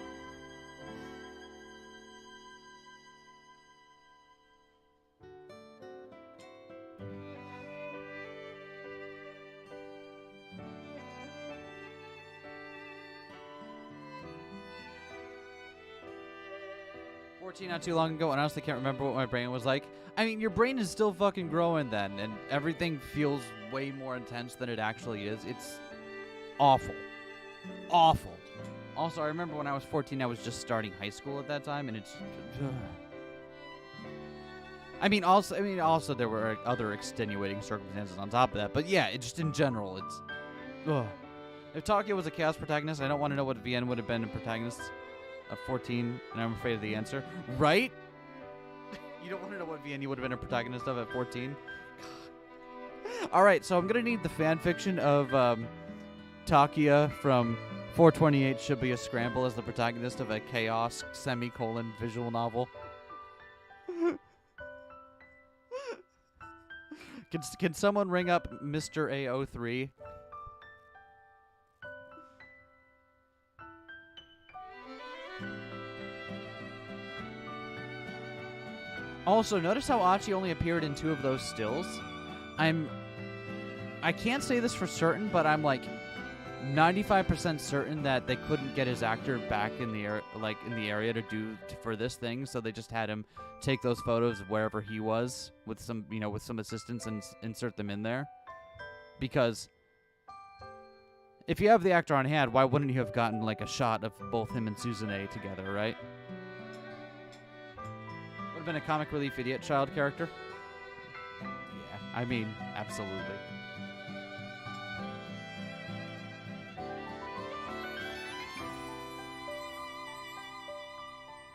14 not too long ago, and I honestly can't remember what my brain was like. I mean, your brain is still fucking growing then, and everything feels way more intense than it actually is. It's awful. Awful. Also, I remember when I was 14, I was just starting high school at that time, and it's... also there were other extenuating circumstances on top of that, but yeah, it just in general, it's... Ugh. If Takia was a chaos protagonist, I don't want to know what Vivian would have been a protagonist of 14, and I'm afraid of the answer. Right? You don't want to know what Vivian you would have been a protagonist of at 14? Alright, so I'm going to need the fanfiction of Takia from 428 Should Be a Scramble as the protagonist of a chaos semicolon visual novel. Can someone ring up Mr. A03? Also, notice how Achi only appeared in 2 of those stills? I can't say this for certain, but I'm like 95% certain that they couldn't get his actor back in the area to do for this thing, so they just had him take those photos of wherever he was with some assistance and insert them in there. Because if you have the actor on hand, why wouldn't you have gotten like a shot of both him and Suzune together, right? Would have been a comic relief idiot child character. Yeah, I mean, absolutely.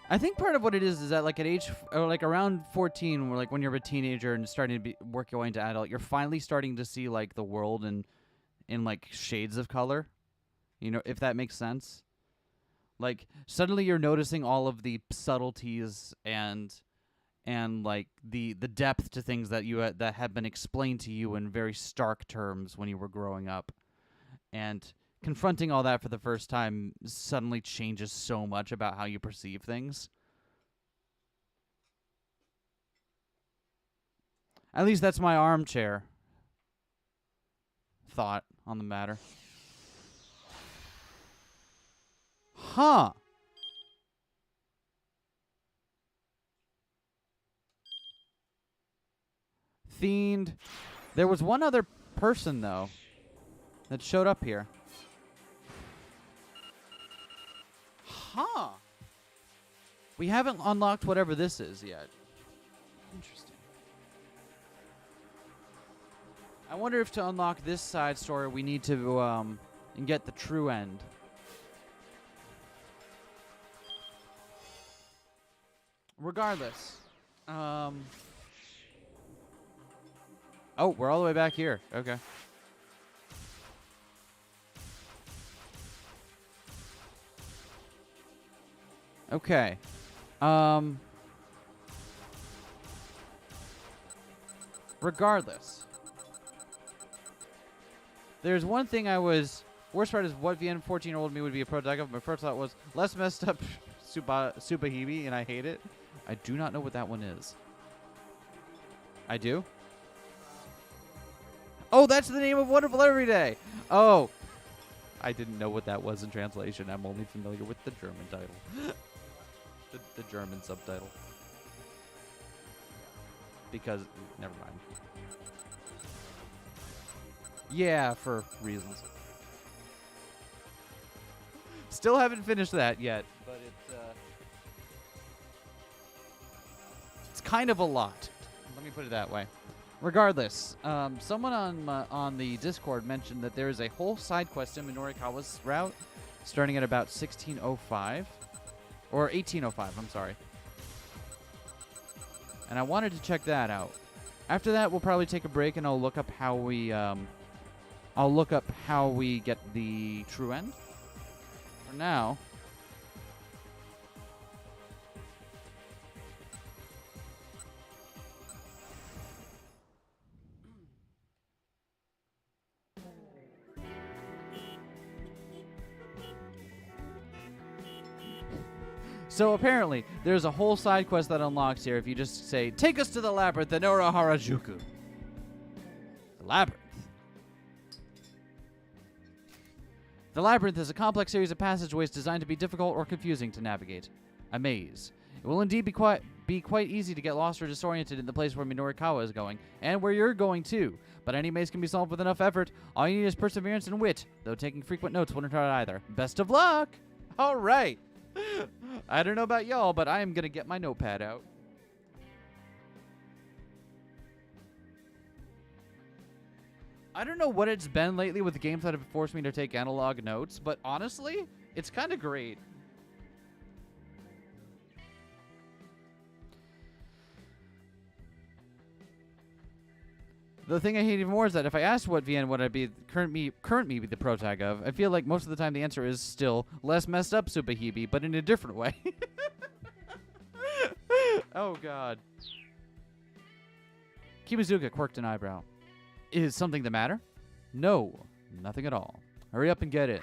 I think part of what it is that like at age or like around 14, where like when you're a teenager and starting to work your way into adult, you're finally starting to see like the world in like shades of color. You know, if that makes sense. Like suddenly you're noticing all of the subtleties and like the depth to things that that have been explained to you in very stark terms when you were growing up, and confronting all that for the first time suddenly changes so much about how you perceive things. At least that's my armchair thought on the matter. Huh. Fiend. There was one other person, though, that showed up here. Huh. We haven't unlocked whatever this is yet. Interesting. I wonder if to unlock this side story we need to and get the true end. Regardless. Oh, we're all the way back here. Okay. Okay. Regardless. There's one thing I was... Worst part is what Vivian 14-year-old me would be a prototype of. My first thought was, less messed up Supahibi, and I hate it. I do not know what that one is. I do? Oh, that's the name of Wonderful Everyday! Oh. I didn't know what that was in translation. I'm only familiar with the German title. the German subtitle. Because, never mind. Yeah, for reasons. Still haven't finished that yet, but it's kind of a lot. Let me put it that way. Regardless, someone on the Discord mentioned that there is a whole side quest in Minorikawa's route, starting at about 1605, or 1805. I'm sorry. And I wanted to check that out. After that, we'll probably take a break, and I'll look up how we get the true end. For now. So apparently, there's a whole side quest that unlocks here if you just say, take us to the labyrinth in Ura Harajuku. The labyrinth. The labyrinth is a complex series of passageways designed to be difficult or confusing to navigate. A maze. It will indeed be quite easy to get lost or disoriented in the place where Minorikawa is going, and where you're going too. But any maze can be solved with enough effort. All you need is perseverance and wit, though taking frequent notes wouldn't hurt either. Best of luck! All right. I don't know about y'all, but I am going to get my notepad out. I don't know what it's been lately with the games that have forced me to take analog notes, but honestly, it's kind of great. The thing I hate even more is that if I asked what VN would I be current me be the protag of, I feel like most of the time the answer is still less messed up Subahibi, but in a different way. Oh god. Kimazuka quirked an eyebrow. Is something the matter? No, nothing at all. Hurry up and get in.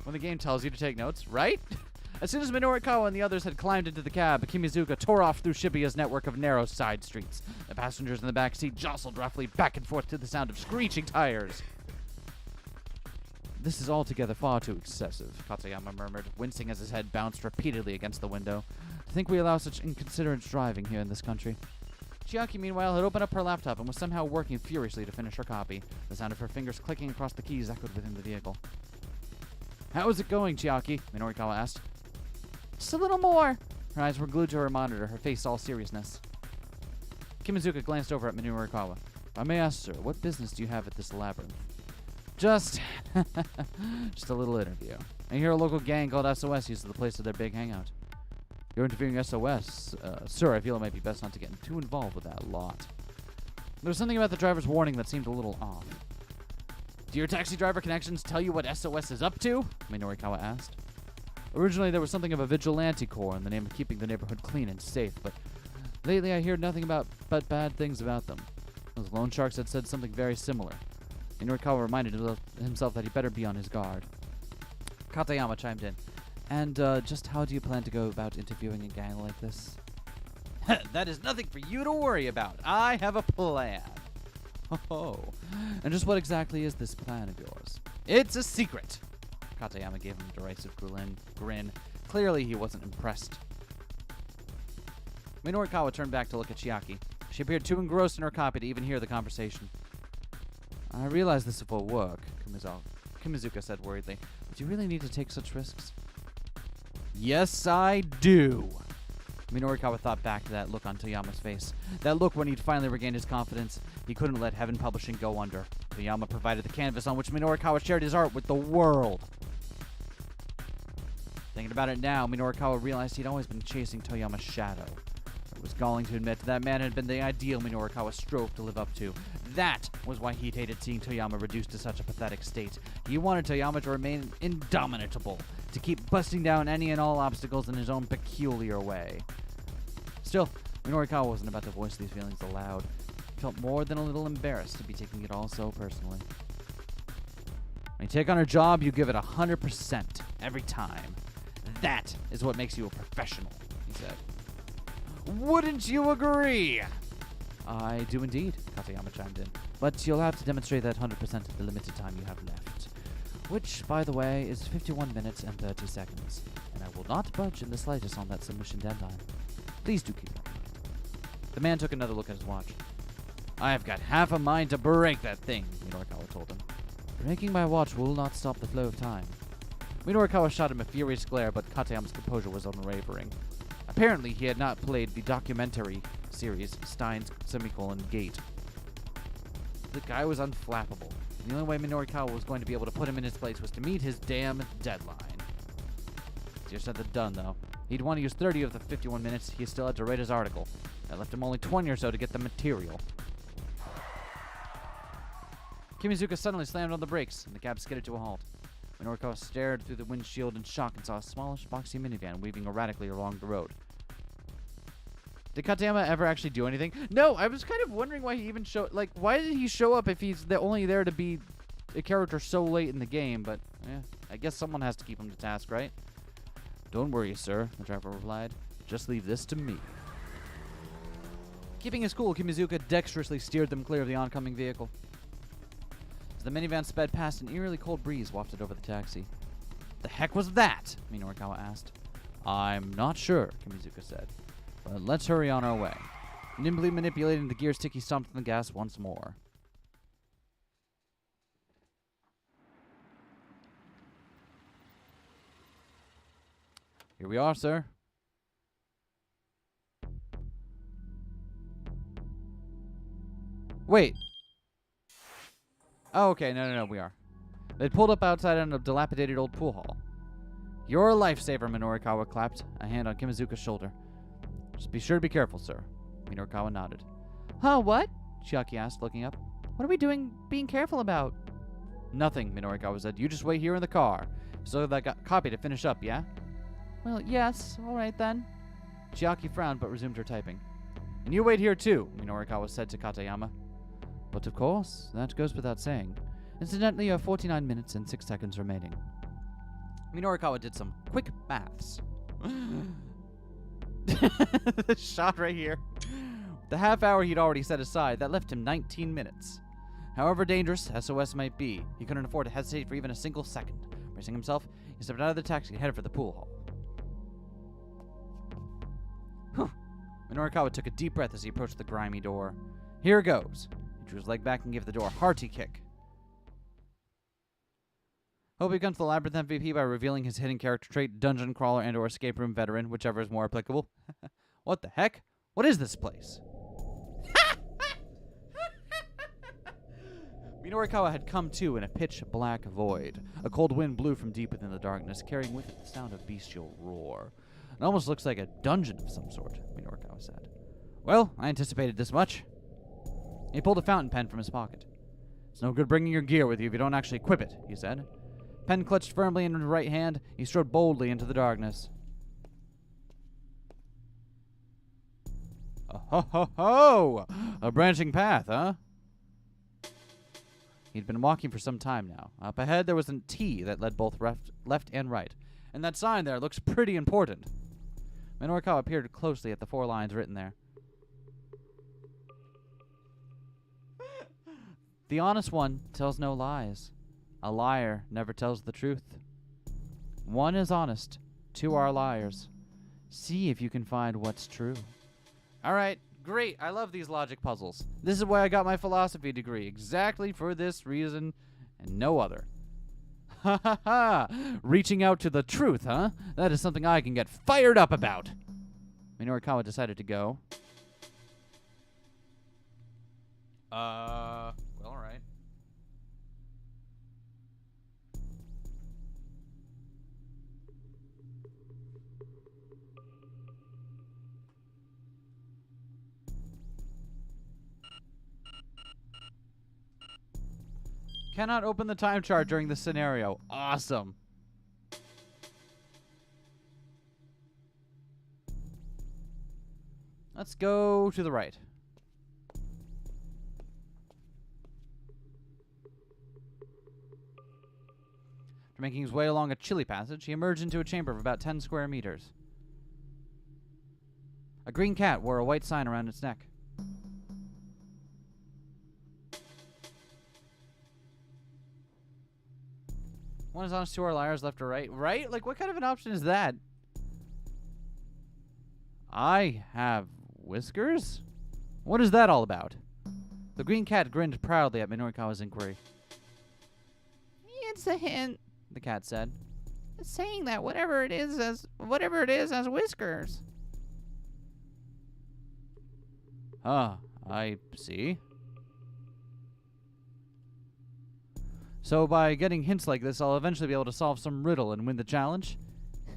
When the game tells you to take notes, right? As soon as Minorikawa and the others had climbed into the cab, Kimizuka tore off through Shibuya's network of narrow side streets. The passengers in the back seat jostled roughly back and forth to the sound of screeching tires. This is altogether far too excessive, Katayama murmured, wincing as his head bounced repeatedly against the window. To think we allow such inconsiderate driving here in this country. Chiaki, meanwhile, had opened up her laptop and was somehow working furiously to finish her copy. The sound of her fingers clicking across the keys echoed within the vehicle. How is it going, Chiaki? Minorikawa asked. Just a little more. Her eyes were glued to her monitor, her face all seriousness. Kimizuka glanced over at Minorikawa. If I may ask, sir, what business do you have at this labyrinth? Just a little interview. I hear a local gang called SOS uses the place of their big hangout. You're interviewing SOS? Sir, I feel it might be best not to get too involved with that lot. There was something about the driver's warning that seemed a little off. Do your taxi driver connections tell you what SOS is up to? Minorikawa asked. Originally, there was something of a vigilante corps in the name of keeping the neighborhood clean and safe, but lately I hear nothing but bad things about them. Those loan sharks had said something very similar. Minorikawa reminded himself that he better be on his guard. Katayama chimed in. And just how do you plan to go about interviewing a gang like this? That is nothing for you to worry about. I have a plan. Oh, and just what exactly is this plan of yours? It's a secret. Katayama gave him a derisive grin. Clearly he wasn't impressed. Minorikawa turned back to look at Chiaki. She appeared too engrossed in her copy to even hear the conversation. I realize this will work, Kimizuka said worriedly. But do you really need to take such risks? Yes, I do. Minorikawa thought back to that look on Toyama's face. That look when he'd finally regained his confidence. He couldn't let Heaven Publishing go under. Toyama provided the canvas on which Minorikawa shared his art with the world. Thinking about it now, Minorikawa realized he'd always been chasing Toyama's shadow. It was galling to admit that man had been the ideal Minorikawa strove to live up to. That was why he'd hated seeing Toyama reduced to such a pathetic state. He wanted Toyama to remain indomitable, to keep busting down any and all obstacles in his own peculiar way. Still, Minorikawa wasn't about to voice these feelings aloud. He felt more than a little embarrassed to be taking it all so personally. When you take on a job, you give it 100% every time. That is what makes you a professional, he said. Wouldn't you agree? I do indeed, Katayama chimed in. But you'll have to demonstrate that 100% of the limited time you have left. Which, by the way, is 51 minutes and 30 seconds. And I will not budge in the slightest on that submission deadline. Please do keep it in mind. The man took another look at his watch. I've got half a mind to break that thing, Minorikawa told him. Breaking my watch will not stop the flow of time. Minorikawa shot him a furious glare, but Katayama's composure was unwavering. Apparently, he had not played the documentary series Steins Gate. The guy was unflappable. The only way Minorikawa was going to be able to put him in his place was to meet his damn deadline. Easier said than done, though. He'd want to use 30 of the 51 minutes. He still had to write his article. That left him only 20 or so to get the material. Kimizuka suddenly slammed on the brakes, and the cab skidded to a halt. Minorikawa stared through the windshield in shock and saw a smallish, boxy minivan weaving erratically along the road. Did Katayama ever actually do anything? No, I was kind of wondering why he even showed... Like, why did he show up if he's only there to be a character so late in the game? But, yeah, I guess someone has to keep him to task, right? Don't worry, sir, the driver replied. Just leave this to me. Keeping his cool, Kimizuka dexterously steered them clear of the oncoming vehicle. As the minivan sped past, an eerily cold breeze wafted over the taxi. The heck was that? Minorikawa asked. I'm not sure, Kimizuka said. But let's hurry on our way. Nimbly manipulating the gears, Tiki stomped on the gas once more. Here we are, sir. Wait. Oh, okay. No, we are. They'd pulled up outside on a dilapidated old pool hall. You're a lifesaver, Minorikawa clapped, a hand on Kimizuka's shoulder. Just be sure to be careful, sir. Minorikawa nodded. Huh, what? Chiaki asked, looking up. What are we being careful about? Nothing, Minorikawa said. You just wait here in the car. So that copy to finish up, yeah? Well, yes. All right, then. Chiaki frowned but resumed her typing. And you wait here, too, Minorikawa said to Katayama. But of course, that goes without saying. Incidentally, you have 49 minutes and 6 seconds remaining. Minorikawa did some quick maths. The shot right here. The half hour he'd already set aside, that left him 19 minutes. However dangerous SOS might be, he couldn't afford to hesitate for even a single second. Bracing himself, he stepped out of the taxi and headed for the pool hall. Whew. Minorikawa took a deep breath as he approached the grimy door. Here goes. He drew his leg back and gave the door a hearty kick. Hope he becomes the Labyrinth MVP by revealing his hidden character trait, Dungeon Crawler and or Escape Room Veteran, whichever is more applicable. What the heck? What is this place? Minorikawa had come to in a pitch-black void. A cold wind blew from deep within the darkness, carrying with it the sound of bestial roar. It almost looks like a dungeon of some sort, Minorikawa said. Well, I anticipated this much. He pulled a fountain pen from his pocket. It's no good bringing your gear with you if you don't actually equip it, he said. Pen clutched firmly in his right hand, he strode boldly into the darkness. Oh, ho, ho, ho! A branching path, huh? He'd been walking for some time now. Up ahead, there was a T that led both left and right. And that sign there looks pretty important. Minorikawa peered closely at the 4 lines written there. The honest one tells no lies. A liar never tells the truth. 1 is honest, 2 are liars. See if you can find what's true. All right, great. I love these logic puzzles. This is why I got my philosophy degree. Exactly for this reason and no other. Ha ha ha! Reaching out to the truth, huh? That is something I can get fired up about. Minorikawa decided to go. Well, all right. Cannot open the time chart during this scenario. Awesome. Let's go to the right. After making his way along a chilly passage, he emerged into a chamber of about 10 square meters. A green cat wore a white sign around its neck. One is honest, 2 are liars, left or right. Right? Like, what kind of an option is that? I have whiskers? What is that all about? The green cat grinned proudly at Minorikawa's inquiry. It's a hint, The cat said. It's saying that whatever it is has whiskers. Ah, I see. So by getting hints like this, I'll eventually be able to solve some riddle and win the challenge?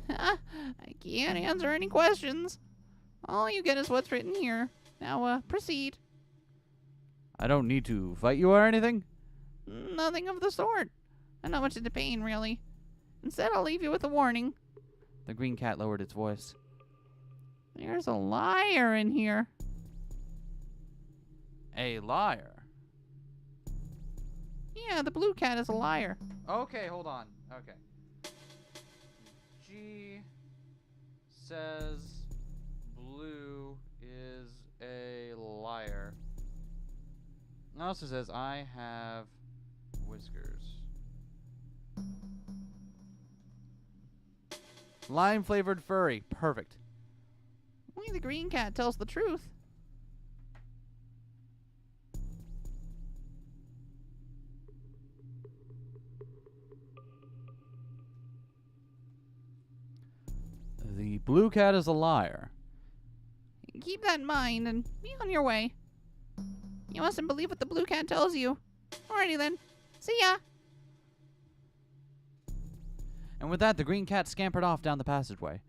I can't answer any questions. All you get is what's written here. Now, proceed. I don't need to fight you or anything? Nothing of the sort. I'm not much into pain, really. Instead, I'll leave you with a warning. The green cat lowered its voice. There's a liar in here. A liar? Yeah, the blue cat is a liar. Okay, hold on. Okay. G says blue is a liar. It also says I have whiskers. Lime-flavored furry. Perfect. Only the green cat tells the truth. The blue cat is a liar. Keep that in mind and be on your way. You mustn't believe what the blue cat tells you. Alrighty then. See ya. And with that, the green cat scampered off down the passageway.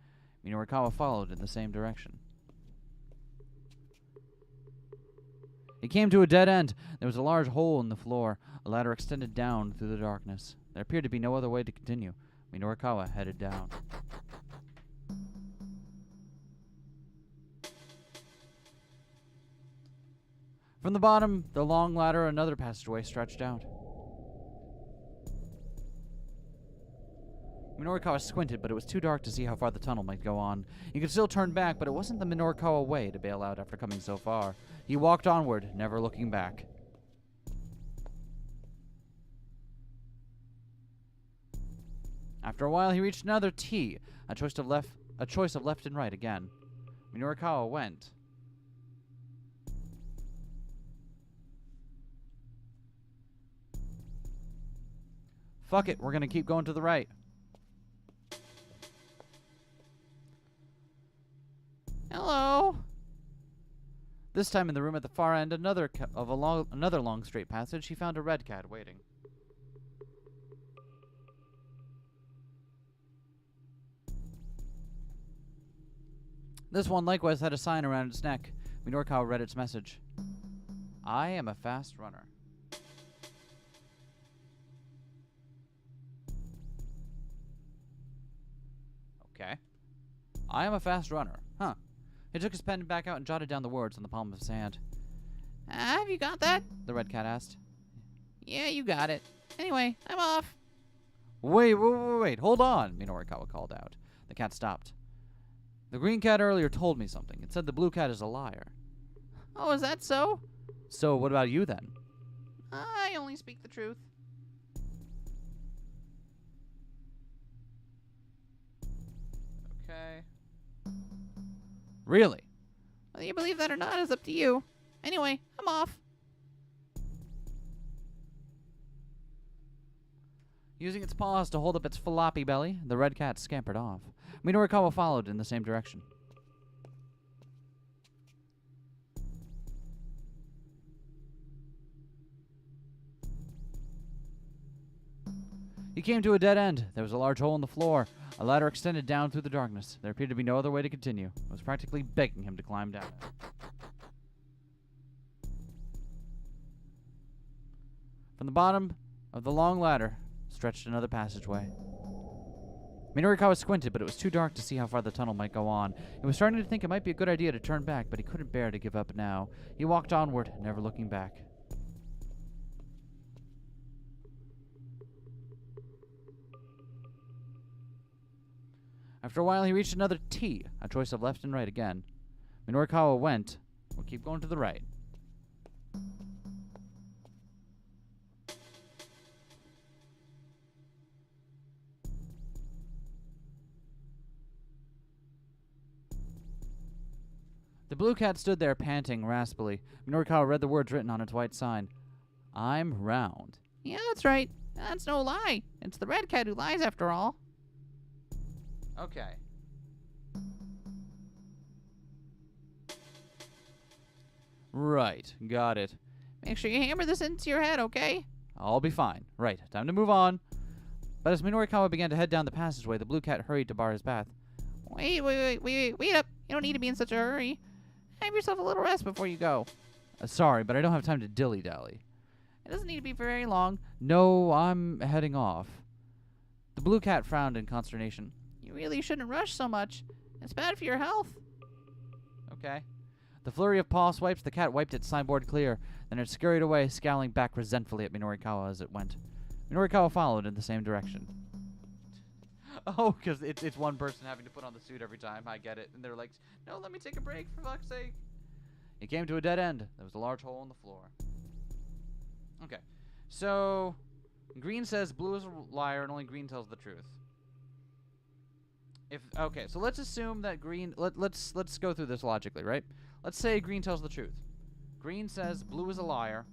Minorikawa followed in the same direction. He came to a dead end. There was a large hole in the floor. A ladder extended down through the darkness. There appeared to be no other way to continue. Minorikawa headed down. From the bottom, the long ladder, another passageway stretched out. Minorikawa squinted, but it was too dark to see how far the tunnel might go on. He could still turn back, but it wasn't the Minorikawa way to bail out after coming so far. He walked onward, never looking back. After a while, he reached another T, a choice of left and right again. Minorikawa went. Fuck it, we're gonna keep going to the right. Hello. This time in the room at the far end, another long straight passage, he found a red cat waiting. This one likewise had a sign around its neck. Minorikawa read its message. I am a fast runner. Okay. I am a fast runner. Huh. He took his pen back out and jotted down the words on the palm of his hand. Have you got that? The red cat asked. Yeah, you got it. Anyway, I'm off. Wait, hold on, Minorikawa called out. The cat stopped. The green cat earlier told me something. It said the blue cat is a liar. Oh, is that so? So what about you then? I only speak the truth. Okay. Really? Whether you believe that or not is up to you. Anyway, I'm off. Using its paws to hold up its floppy belly, the red cat scampered off. Minorikawa followed in the same direction. He came to a dead end. There was a large hole in the floor. A ladder extended down through the darkness. There appeared to be no other way to continue. It was practically begging him to climb down it. From the bottom of the long ladder stretched another passageway. Minorikawa squinted, but it was too dark to see how far the tunnel might go on. He was starting to think it might be a good idea to turn back, but he couldn't bear to give up now. He walked onward, never looking back. After a while, he reached another T, a choice of left and right again. Minorikawa went. We'll keep going to the right. The blue cat stood there, panting raspily. Minorikawa read the words written on its white sign. I'm round. Yeah, that's right. That's no lie. It's the red cat who lies after all. Okay. Right, got it. Make sure you hammer this into your head, okay? I'll be fine. Right, time to move on. But as Minorikawa began to head down the passageway, the blue cat hurried to bar his path. Wait up. You don't need to be in such a hurry. Have yourself a little rest before you go. Sorry, but I don't have time to dilly-dally. It doesn't need to be for very long. No, I'm heading off. The blue cat frowned in consternation. You really shouldn't rush so much. It's bad for your health. Okay. The flurry of paw swipes, the cat wiped its signboard clear. Then it scurried away, scowling back resentfully at Minorikawa as it went. Minorikawa followed in the same direction. Oh, because it's one person having to put on the suit every time. I get it. And they're like, no, let me take a break, for fuck's sake. He came to a dead end. There was a large hole in the floor. Okay. So, green says blue is a liar and only green tells the truth. Okay, so let's assume that green. Let's go through this logically, right? Let's say green tells the truth. Green says blue is a liar.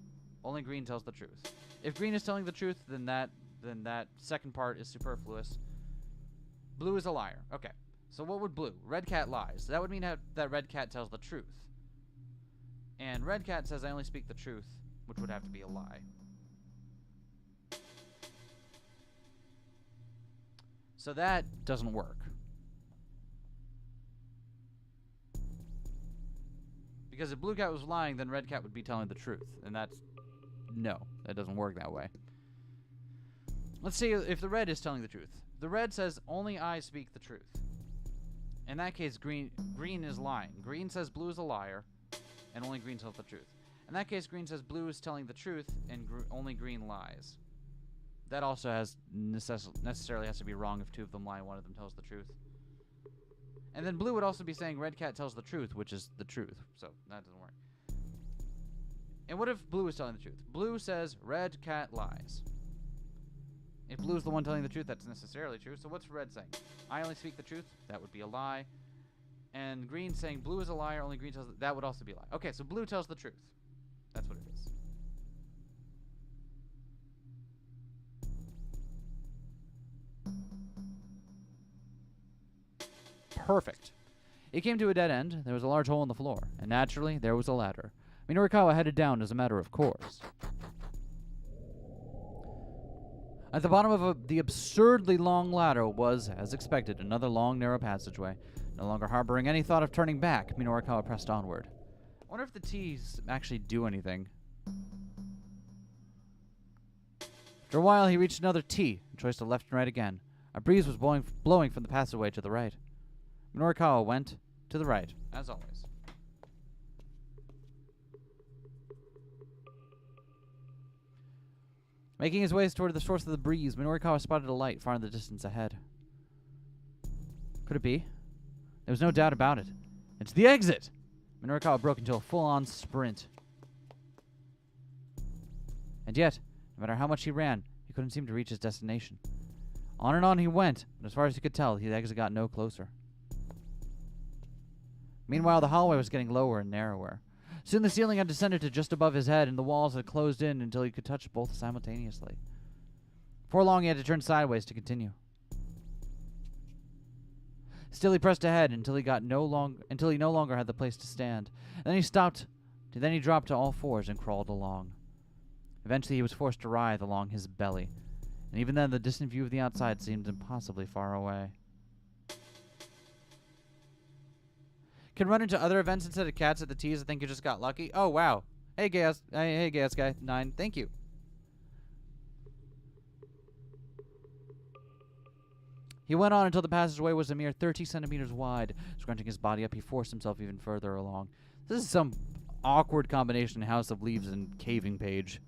Only green tells the truth. If green is telling the truth, then that second part is superfluous. Blue is a liar. Okay. So what would blue? Red cat lies. That would mean that red cat tells the truth. And red cat says I only speak the truth, which would have to be a lie. So that doesn't work. Because if blue cat was lying, then red cat would be telling the truth. And that doesn't work that way. Let's see if the red is telling the truth. The red says only I speak the truth. In that case, green is lying. Green says blue is a liar, and only green tells the truth. In that case, green says blue is telling the truth, and only green lies. That also necessarily has to be wrong if two of them lie and one of them tells the truth. And then blue would also be saying red cat tells the truth, which is the truth. So that doesn't work. And what if blue is telling the truth? Blue says red cat lies. If blue is the one telling the truth, that's necessarily true. So what's red saying? I only speak the truth. That would be a lie. And green saying blue is a liar, only green tells that would also be a lie. Okay, so blue tells the truth. That's what it is. Perfect. It came to a dead end. There was a large hole in the floor, and naturally, there was a ladder. Minorikawa headed down as a matter of course. At the bottom of the absurdly long ladder was, as expected, another long, narrow passageway. No longer harboring any thought of turning back, Minorikawa pressed onward. I wonder if the T's actually do anything. After a while, he reached another T and choiced to left and right again. A breeze was blowing from the passageway to the right. Minorikawa went to the right, as always. Making his way toward the source of the breeze, Minorikawa spotted a light far in the distance ahead. Could it be? There was no doubt about it. It's the exit! Minorikawa broke into a full-on sprint. And yet, no matter how much he ran, he couldn't seem to reach his destination. On and on he went, but as far as he could tell, the exit got no closer. Meanwhile, the hallway was getting lower and narrower. Soon the ceiling had descended to just above his head, and the walls had closed in until he could touch both simultaneously. Before long, he had to turn sideways to continue. Still, he pressed ahead until he no longer had the place to stand. And then he stopped. Then he dropped to all fours and crawled along. Eventually, he was forced to writhe along his belly, and even then, the distant view of the outside seemed impossibly far away. Can run into other events instead of cats at the T's. I think you just got lucky. Oh wow! Hey gas guy 9. Thank you. He went on until the passageway was a mere 30 centimeters wide. Scrunching his body up, he forced himself even further along. This is some awkward combination House of Leaves and Caving Page.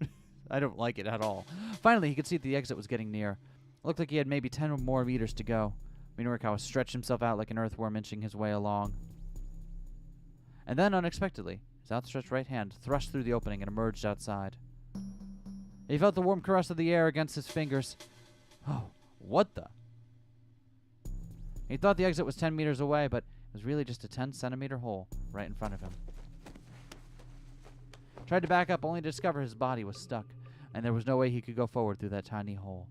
I don't like it at all. Finally, he could see that the exit was getting near. It looked like he had maybe 10 or more meters to go. Minorikawa stretched himself out like an earthworm, inching his way along. And then, unexpectedly, his outstretched right hand thrust through the opening and emerged outside. He felt the warm caress of the air against his fingers. Oh, what the? He thought the exit was 10 meters away, but it was really just a 10-centimeter hole right in front of him. Tried to back up, only to discover his body was stuck, and there was no way he could go forward through that tiny hole.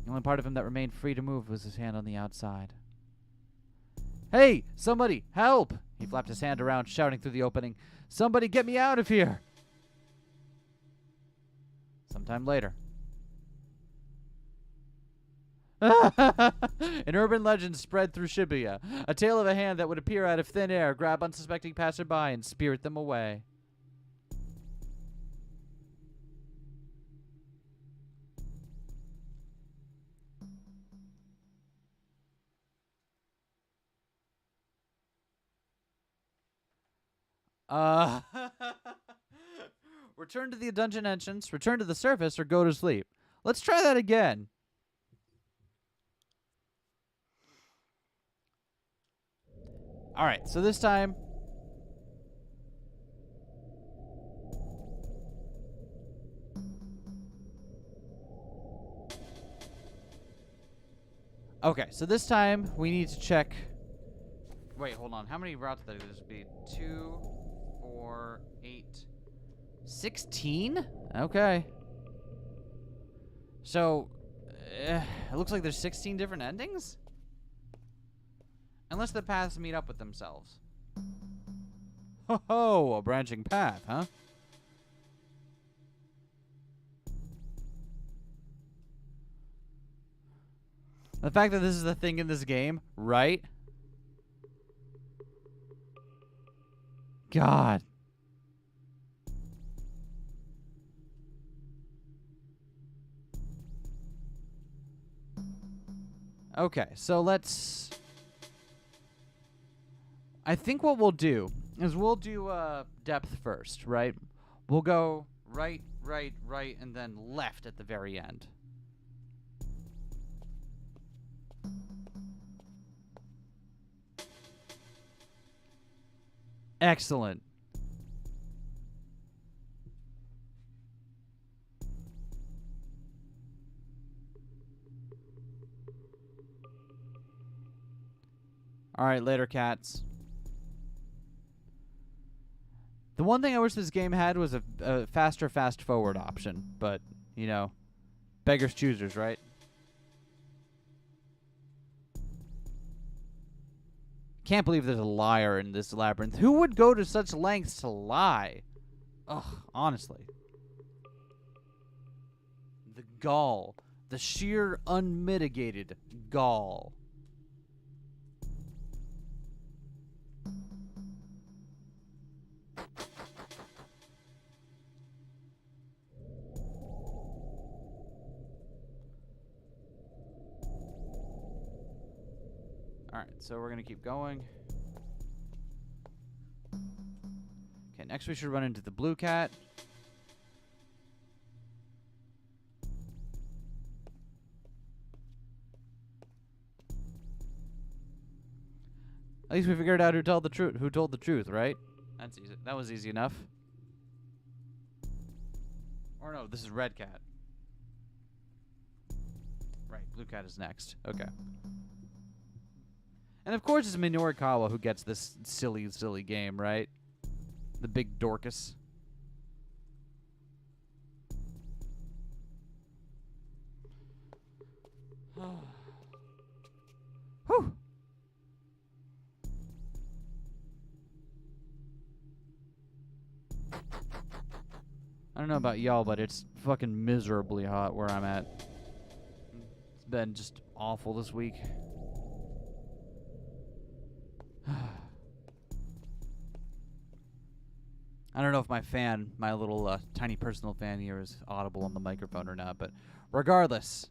The only part of him that remained free to move was his hand on the outside. Hey, somebody, help! He flapped his hand around, shouting through the opening, "Somebody get me out of here!" Sometime later. An urban legend spread through Shibuya, a tale of a hand that would appear out of thin air, grab unsuspecting passerby, and spirit them away. Return to the dungeon entrance, return to the surface, or go to sleep. Let's try that again. Alright, so this time... Okay, so this time we need to check. Wait, hold on. How many routes would this be? 2, 4, 8, 16? Okay. So, it looks like there's 16 different endings? Unless the paths meet up with themselves. Ho ho, a branching path, huh? The fact that this is the thing in this game, right? God. Okay, so let's... I think what we'll do is we'll do depth first, right? We'll go right, right, right, and then left at the very end. Excellent. All right, later, cats. The one thing I wish this game had was a faster fast forward option, but, you know, beggars choosers, right? Can't believe there's a liar in this labyrinth. Who would go to such lengths to lie? Ugh, honestly. The gall. The sheer unmitigated gall. Alright, so we're going to keep going. Okay, next we should run into the blue cat. At least we figured out who told the truth. Who told the truth, right? That's easy. That was easy enough. Or no, this is red cat. Right, blue cat is next. Okay. And of course it's Minorikawa who gets this silly, silly game, right? The big Dorcas. Whew. I don't know about y'all, but it's fucking miserably hot where I'm at. It's been just awful this week. I don't know if my little tiny personal fan here is audible on the microphone or not, but regardless,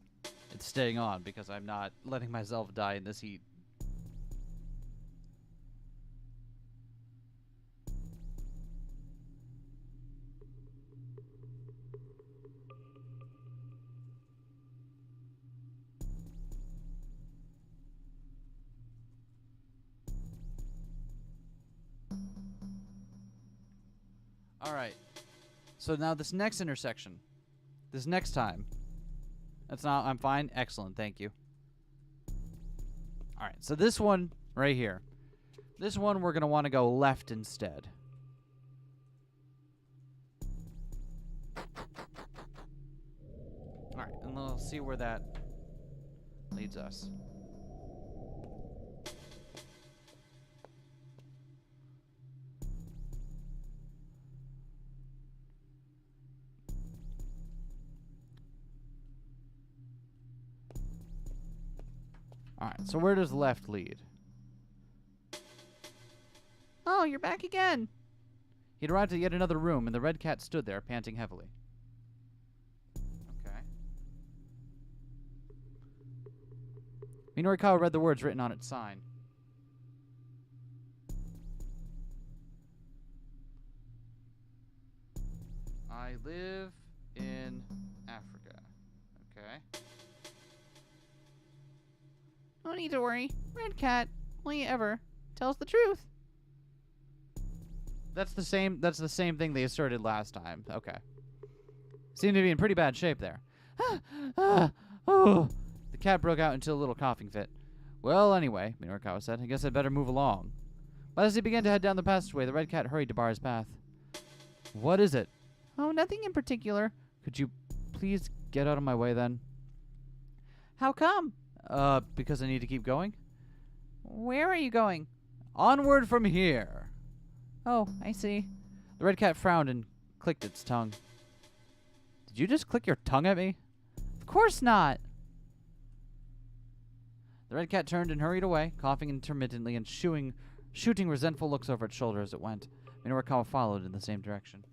it's staying on because I'm not letting myself die in this heat. Alright. So now this next intersection. This next time. That's not... I'm fine. Excellent. Thank you. Alright. So this one right here. This one we're going to want to go left instead. Alright. And we'll see where that leads us. Alright, so where does left lead? Oh, you're back again. He'd arrived at yet another room, and the red cat stood there, panting heavily. Okay. Minorikawa read the words written on its sign. I live in Africa. Okay. No need to worry. Red cat, only ever tells the truth. That's the same thing they asserted last time. Okay. Seem to be in pretty bad shape there. Oh, The cat broke out into a little coughing fit. Well, anyway, Minorikawa said, I guess I'd better move along. But as he began to head down the passageway, the red cat hurried to bar his path. What is it? Oh, nothing in particular. Could you please get out of my way then? How come? Because I need to keep going? Where are you going? Onward from here. Oh, I see. The red cat frowned and clicked its tongue. Did you just click your tongue at me? Of course not. The red cat turned and hurried away, coughing intermittently and shooting resentful looks over its shoulder as it went. Minorikawa followed in the same direction.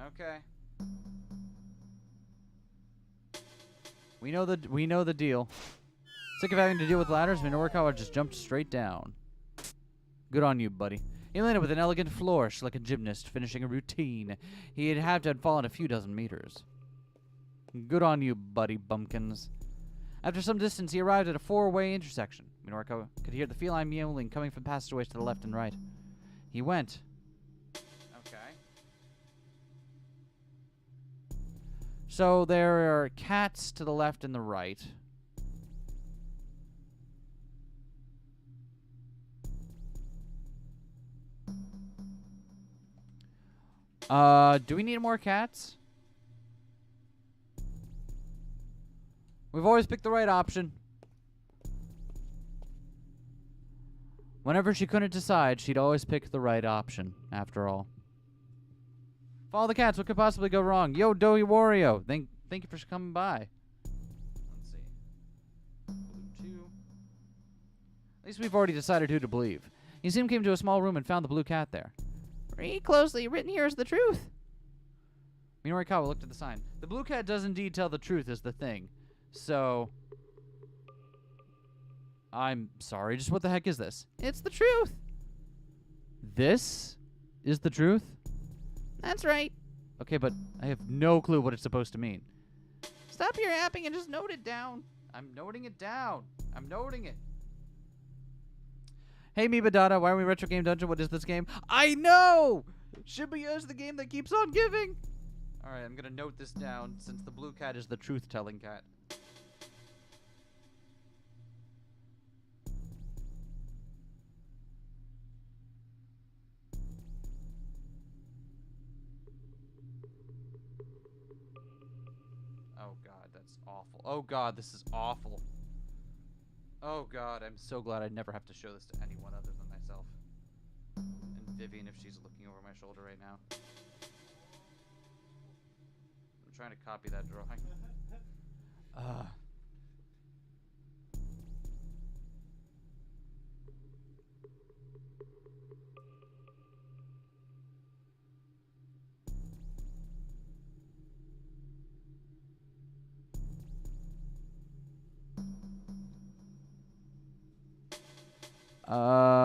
Okay. We know the deal. Sick of having to deal with ladders, Minorikawa just jumped straight down. Good on you, buddy. He landed with an elegant flourish like a gymnast finishing a routine. He'd have to have fallen a few dozen meters. Good on you, buddy bumpkins. After some distance, he arrived at a four-way intersection. Minorikawa could hear the feline meowing coming from passageways to the left and right. He went. Okay. So there are cats to the left and the right. Do we need more cats? We've always picked the right option. Whenever she couldn't decide, she'd always pick the right option, after all. Follow the cats, what could possibly go wrong? Yo, Doey Wario, thank you for coming by. Let's see. Blue 2. At least we've already decided who to believe. He soon came to a small room and found the blue cat there. Read closely. Written here is the truth. Minorikawa looked at the sign. The blue cat does indeed tell the truth is the thing. So, I'm sorry, just what the heck is this? It's the truth. This is the truth? That's right. Okay, but I have no clue what it's supposed to mean. Stop your yapping and just note it down. I'm noting it down. I'm noting it. Hey, Mibadata, why are we Retro Game Dungeon? What is this game? I know! Shibuya is the game that keeps on giving. Alright, I'm going to note this down since the blue cat is the truth-telling cat. Oh god, that's awful. Oh god, this is awful. Oh god, I'm so glad I never have to show this to anyone other than myself. And Vivian if she's looking over my shoulder right now. I'm trying to copy that drawing.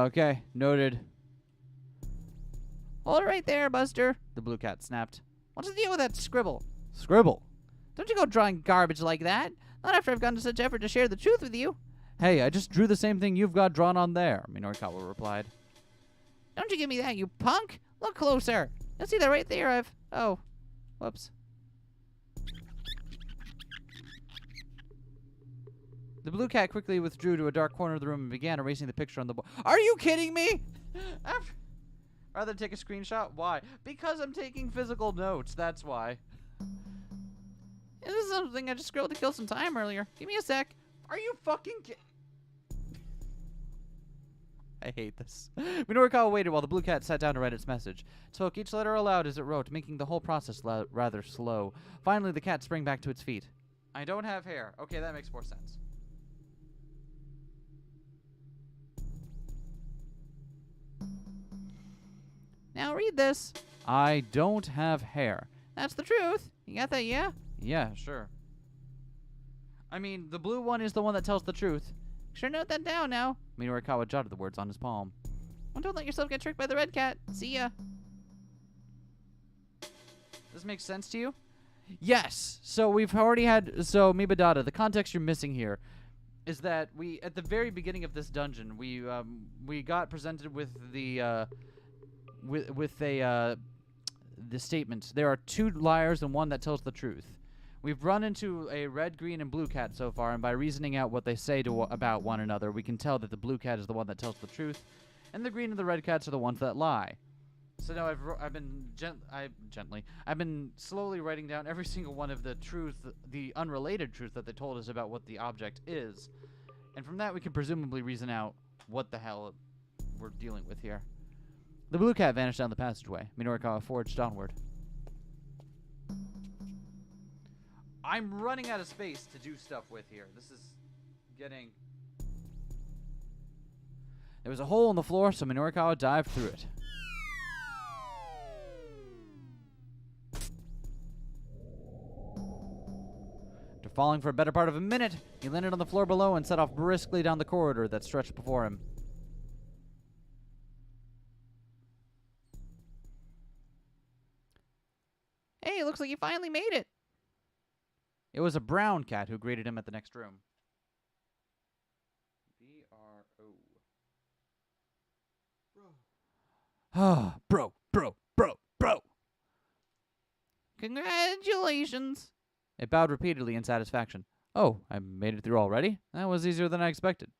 Okay, noted. Hold it right there, Buster. The blue cat snapped. What's the deal with that scribble? Scribble. Don't you go drawing garbage like that. Not after I've gone to such effort to share the truth with you. Hey, I just drew the same thing you've got drawn on there, Minorikawa replied. Don't you give me that, you punk. Look closer. You'll see that right there. Oh. Whoops. The blue cat quickly withdrew to a dark corner of the room and began erasing the picture on the board. Are you kidding me? Rather than take a screenshot? Why? Because I'm taking physical notes, that's why. This is something I just scribbled to kill some time earlier. Give me a sec. Are you fucking kidding? I hate this. Minorikawa waited while the blue cat sat down to write its message. It spoke each letter aloud as it wrote, making the whole process rather slow. Finally, the cat sprang back to its feet. I don't have hair. Okay, that makes more sense. Now read this. I don't have hair. That's the truth. You got that, yeah? Yeah, sure. I mean, the blue one is the one that tells the truth. Sure note that down now. Minorikawa jotted the words on his palm. Well, don't let yourself get tricked by the red cat. See ya. This makes sense to you? Yes. So we've already had... So, Mibadata, the context you're missing here is that we, at the very beginning of this dungeon, we got presented with the... with a the statement, there are 2 liars and 1 that tells the truth. We've run into a red, green, and blue cat so far, and by reasoning out what they say about one another, we can tell that the blue cat is the one that tells the truth, and the green and the red cats are the ones that lie. So now I've been slowly writing down every single one of the truth, the unrelated truth that they told us about what the object is, and from that we can presumably reason out what the hell we're dealing with here. The blue cat vanished down the passageway. Minorikawa forged onward. I'm running out of space to do stuff with here. This is getting... There was a hole in the floor, so Minorikawa dived through it. After falling for a better part of a minute, he landed on the floor below and set off briskly down the corridor that stretched before him. Hey, it looks like you finally made it. It was a brown cat who greeted him at the next room. B-R-O. Ah, bro. Congratulations. It bowed repeatedly in satisfaction. Oh, I made it through already? That was easier than I expected.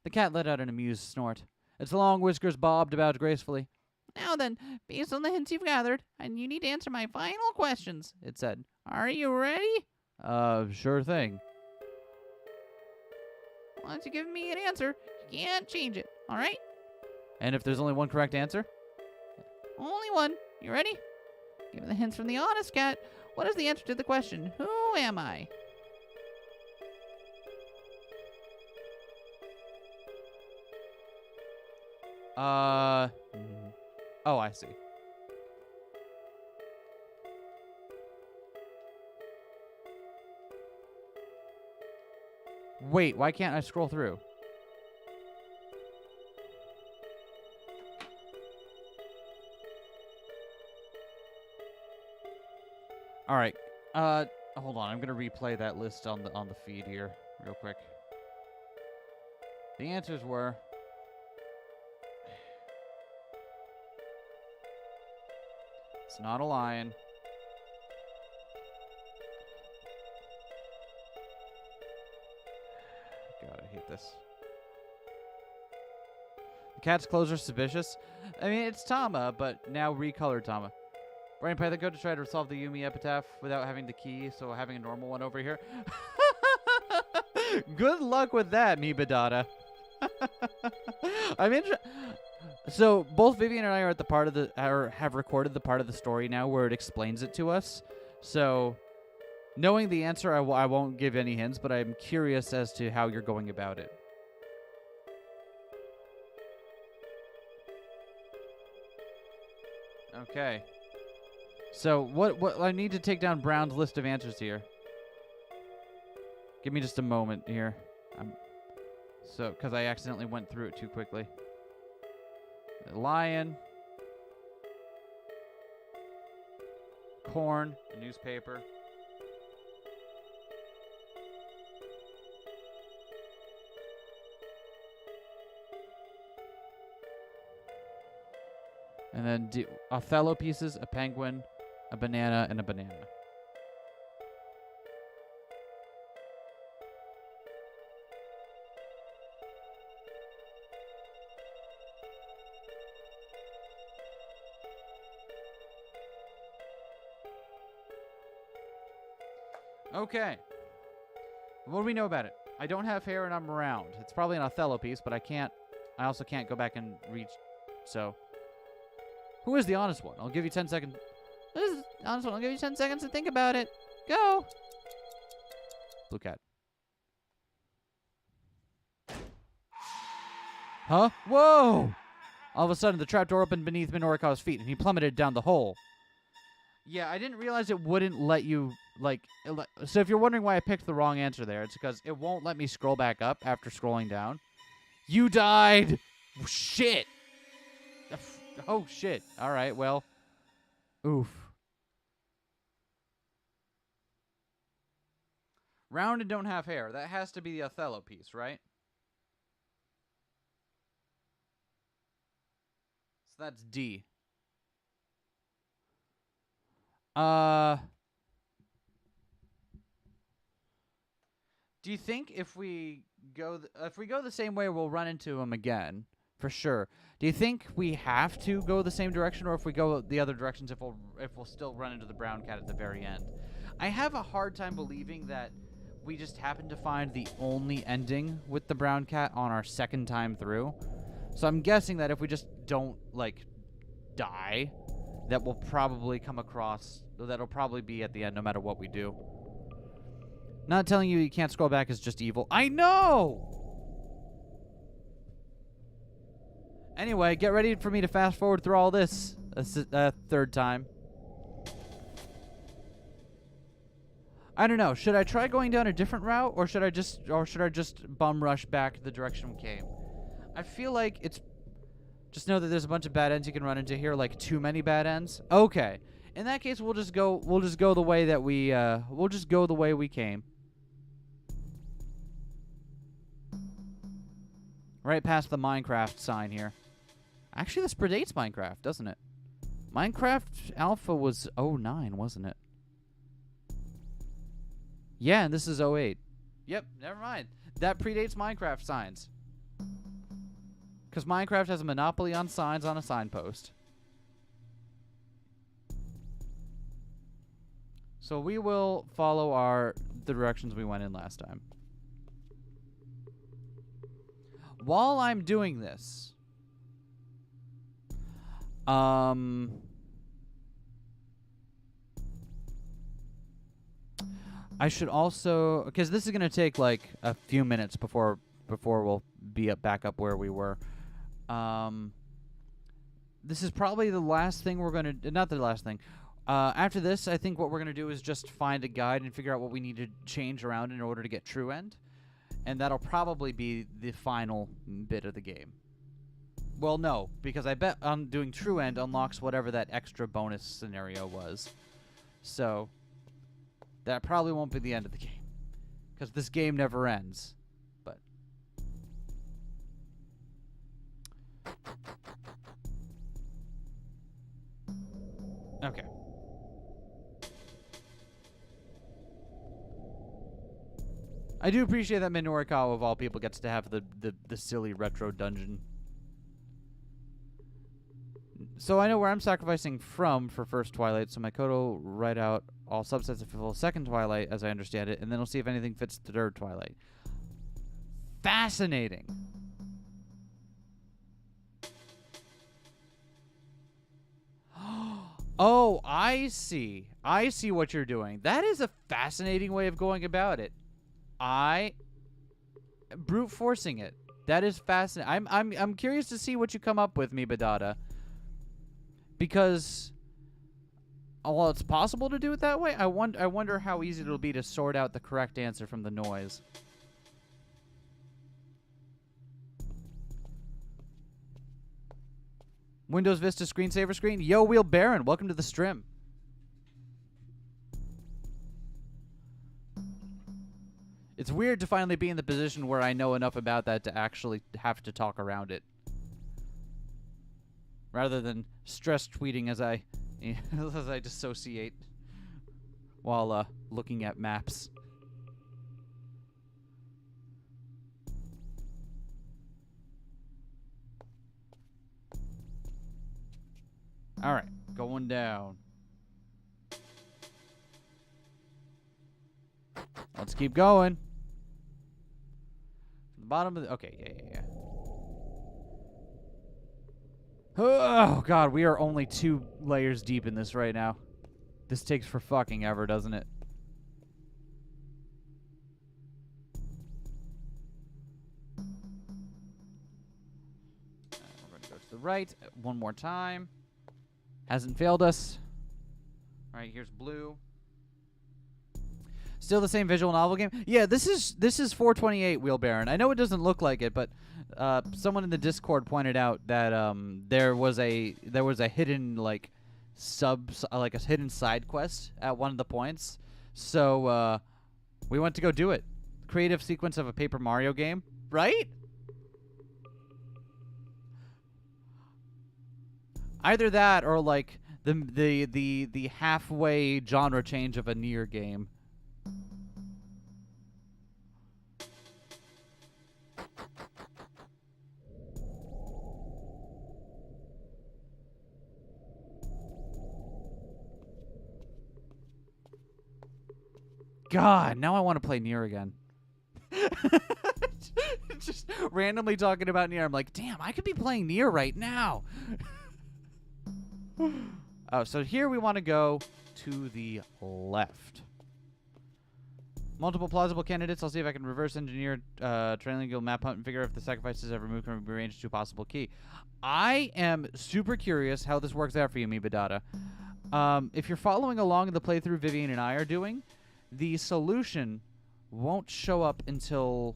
The cat let out an amused snort. Its long whiskers bobbed about gracefully. Now then, based on the hints you've gathered, and you need to answer my final questions, It said. Are you ready? Sure thing. Once you give me an answer, you can't change it, alright? And if there's only one correct answer? Only one. You ready? Given the hints from the honest cat, what is the answer to the question, who am I? Oh, I see. Wait, why can't I scroll through? All right. Hold on. I'm gonna replay that list on the feed here real quick. The answers were it's not a lion. God, I hate this. The cat's clothes are suspicious. I mean, it's Tama, but now recolored Tama. Brain Python code to try to resolve the Yumi epitaph without having the key, so having a normal one over here. Good luck with that, Mibadata. So both Vivian and I are at the part of the have recorded the part of the story now where it explains it to us. So knowing the answer, I won't give any hints, but I'm curious as to how you're going about it. Okay. So what I need to take down Brown's list of answers here. Give me just a moment here. Because I accidentally went through it too quickly. A lion. Corn. A newspaper. And then Othello pieces, a penguin, a banana, and a banana. Okay. What do we know about it? I don't have hair and I'm round. It's probably an Othello piece, but I also can't go back and reach, so. Who is the honest one? I'll give you 10 seconds. This is the honest one. I'll give you 10 seconds to think about it. Go! Blue cat. Huh? Whoa! All of a sudden, the trapdoor opened beneath Minorikawa's feet, and he plummeted down the hole. Yeah, I didn't realize it wouldn't let you, so if you're wondering why I picked the wrong answer there, it's because it won't let me scroll back up after scrolling down. You died! Shit! Oh, shit. All right, well. Oof. Round and don't have hair. That has to be the Othello piece, right? So that's D. Do you think if we go the same way, we'll run into him again for sure? Do you think we have to go the same direction, or if we go the other directions, if we'll still run into the brown cat at the very end? I have a hard time believing that we just happen to find the only ending with the brown cat on our second time through. So I'm guessing that if we just don't like die, that we'll probably come across. That'll probably be at the end, no matter what we do. Not telling you can't scroll back is just evil. I know! Anyway, get ready for me to fast forward through all this a third time. I don't know. Should I try going down a different route, or should I just bum rush back the direction we came? I feel like it's just know that there's a bunch of bad ends you can run into here, like too many bad ends. Okay. In that case, we'll just go the way that we'll just go the way we came. Right past the Minecraft sign here. Actually, this predates Minecraft, doesn't it? Minecraft Alpha was 09, wasn't it? Yeah, and this is 08. Yep, never mind. That predates Minecraft signs. Because Minecraft has a monopoly on signs on a signpost. So we will follow the directions we went in last time. While I'm doing this, I should also, because this is gonna take like a few minutes before we'll be back up where we were. This is probably the last thing we're gonna, not the last thing. After this, I think what we're gonna do is just find a guide and figure out what we need to change around in order to get true end. And that'll probably be the final bit of the game. Well, no, because I bet doing true end unlocks whatever that extra bonus scenario was. So, that probably won't be the end of the game. Because this game never ends. But. Okay. I do appreciate that Minorikawa, of all people, gets to have the silly retro dungeon. So I know where I'm sacrificing from for first Twilight, so my code will write out all subsets to fulfill second Twilight, as I understand it, and then we'll see if anything fits the third Twilight. Fascinating. Oh, I see. I see what you're doing. That is a fascinating way of going about it. Brute forcing it. That is fascinating. I'm curious to see what you come up with, Mibadata. Because while it's possible to do it that way, I wonder how easy it'll be to sort out the correct answer from the noise. Windows Vista screensaver screen. Yo, Wheel Baron, welcome to the stream. It's weird to finally be in the position where I know enough about that to actually have to talk around it. Rather than stress tweeting as I dissociate while looking at maps. All right, going down. Let's keep going. The bottom of the... Okay, yeah. Oh, God, we are only 2 layers deep in this right now. This takes for fucking ever, doesn't it? We're going to go to the right one more time. Hasn't failed us. All right, here's blue. Still the same visual novel game? Yeah, this is 428 Wheel Baron. I know it doesn't look like it, but someone in the Discord pointed out that there was a hidden like a hidden side quest at one of the points. So we went to go do it. Creative sequence of a Paper Mario game, right? Either that or like the halfway genre change of a Nier game. God, now I want to play Nier again. Just randomly talking about Nier. I'm like, damn, I could be playing Nier right now. Oh, so here we want to go to the left. Multiple plausible candidates. I'll see if I can reverse engineer trailing guild map hunt and figure out if the sacrifices I've removed can be arranged to a possible key. I am super curious how this works out for you, Mibadata. If you're following along in the playthrough Vivian and I are doing, the solution won't show up until...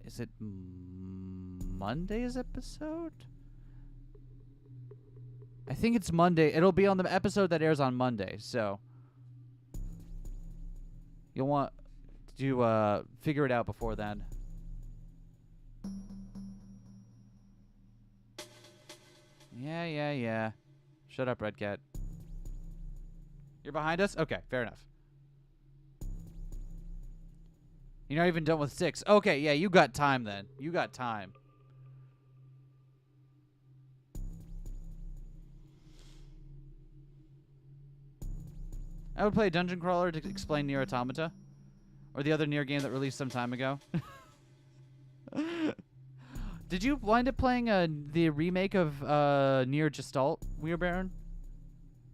Is it Monday's episode? I think it's Monday. It'll be on the episode that airs on Monday, so... You'll want to figure it out before then. Yeah. Shut up, Red Cat. You're behind us? Okay, fair enough. You're not even done with 6. Okay, yeah, you got time then. You got time. I would play a dungeon crawler to explain Nier Automata, or the other Nier game that released some time ago. Did you wind up playing the remake of Nier Gestalt, Weirbaron?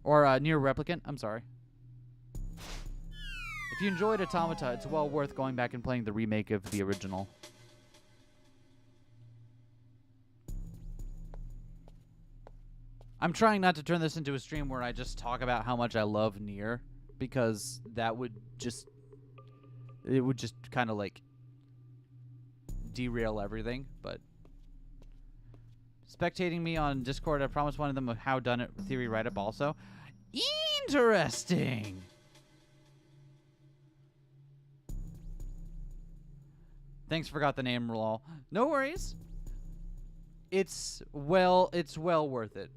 Or Nier Replicant? I'm sorry. If you enjoyed Automata, it's well worth going back and playing the remake of the original. I'm trying not to turn this into a stream where I just talk about how much I love Nier, because that would just... It would just kind of, like, derail everything, but... Spectating me on Discord, I promised one of them a How Done It theory write-up also. Interesting! Thanks, forgot the name, lol. No worries. It's well worth it.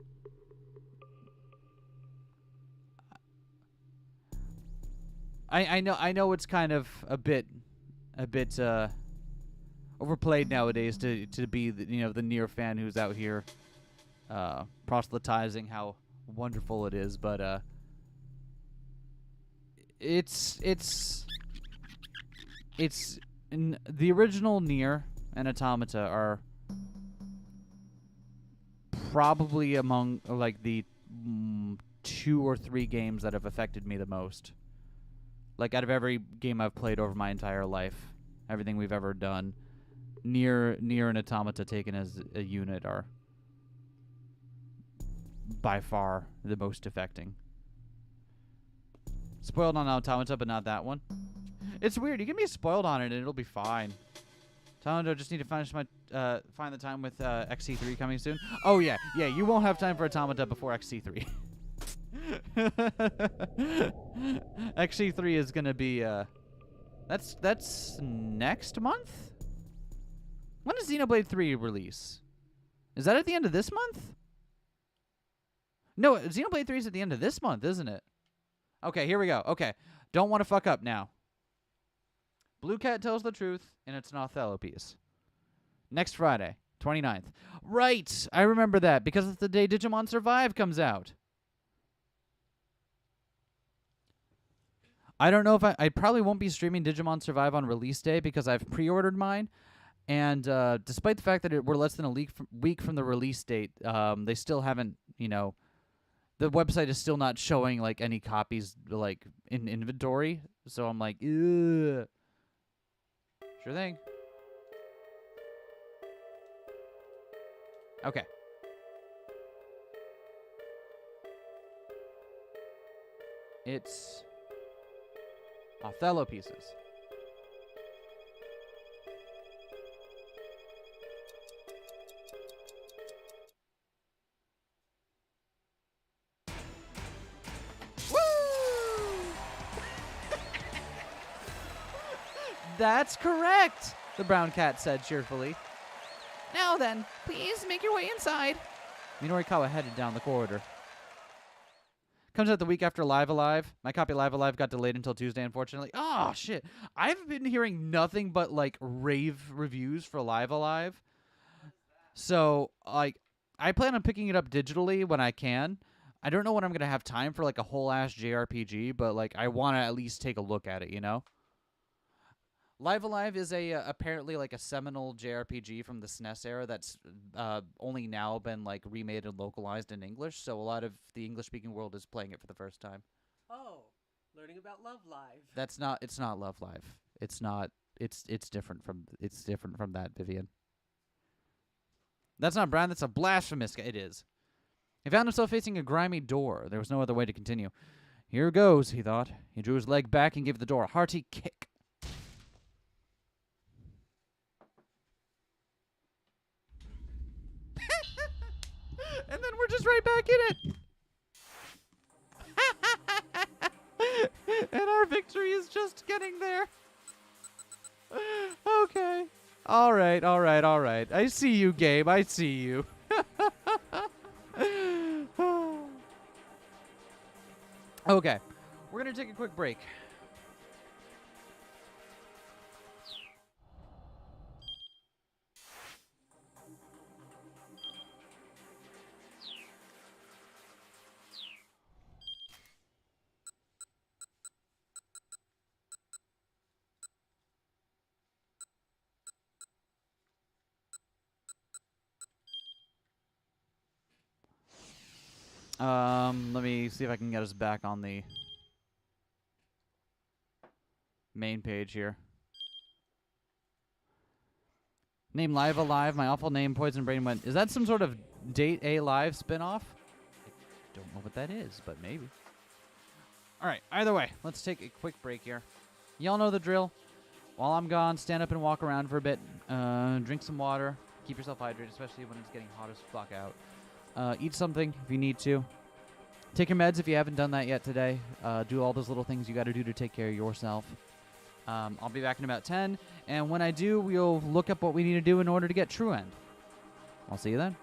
I know it's kind of a bit overplayed nowadays to be the Nier fan who's out here proselytizing how wonderful it is, but it's the original Nier and Automata are probably among like the 2 or 3 games that have affected me the most. Like, out of every game I've played over my entire life, everything we've ever done, Nier and Automata taken as a unit are by far the most affecting. Spoiled on Automata, but not that one. It's weird. You can be spoiled on it and it'll be fine. Automata, just need to finish my find the time with XC3 coming soon. Oh yeah, you won't have time for Automata before XC3. XC3 is gonna be that's next month? When does Xenoblade 3 release? Is that at the end of this month? No, Xenoblade 3 is at the end of this month, isn't it? Okay, here we go. Okay, don't want to fuck up now. Blue Cat Tells the Truth, and it's an Othello piece. Next Friday, 29th. Right, I remember that, because it's the day Digimon Survive comes out. I don't know if I probably won't be streaming Digimon Survive on release day because I've pre-ordered mine. And despite the fact that we're less than a week from the release date, they still haven't, the website is still not showing, like, any copies, like, in inventory. So I'm like, ugh. Sure thing. Okay. It's Othello pieces. That's correct, the brown cat said cheerfully. Now then, please make your way inside. Minorikawa headed down the corridor. Comes out the week after Live Alive. My copy of Live Alive got delayed until Tuesday, unfortunately. Oh, shit. I've been hearing nothing but, like, rave reviews for Live Alive. So, like, I plan on picking it up digitally when I can. I don't know when I'm going to have time for, like, a whole-ass JRPG, but, like, I want to at least take a look at it, you know? Live Alive is apparently like a seminal JRPG from the SNES era that's only now been like remade and localized in English. So a lot of the English-speaking world is playing it for the first time. Oh, learning about Love Live. That's not. It's not Love Live. It's not. It's different from. It's different from that, Vivian. That's not Brian. That's a blasphemous. It is. He found himself facing a grimy door. There was no other way to continue. Here goes, he thought. He drew his leg back and gave the door a hearty kick. And then we're just right back in it. And our victory is just getting there. Okay. All right. I see you, Gabe. I see you. Okay. We're going to take a quick break. Let me see if I can get us back on the main page here. Name Live Alive, my awful name, Poison Brain went. Is that some sort of Date A Live spinoff? I don't know what that is, but maybe. Alright, either way, let's take a quick break here. Y'all know the drill. While I'm gone, stand up and walk around for a bit. Drink some water. Keep yourself hydrated, especially when it's getting hot as fuck out. Eat something if you need to. Take your meds if you haven't done that yet today. Do all those little things you got to do to take care of yourself. I'll be back in about 10, and when I do, we'll look up what we need to do in order to get True End. I'll see you then.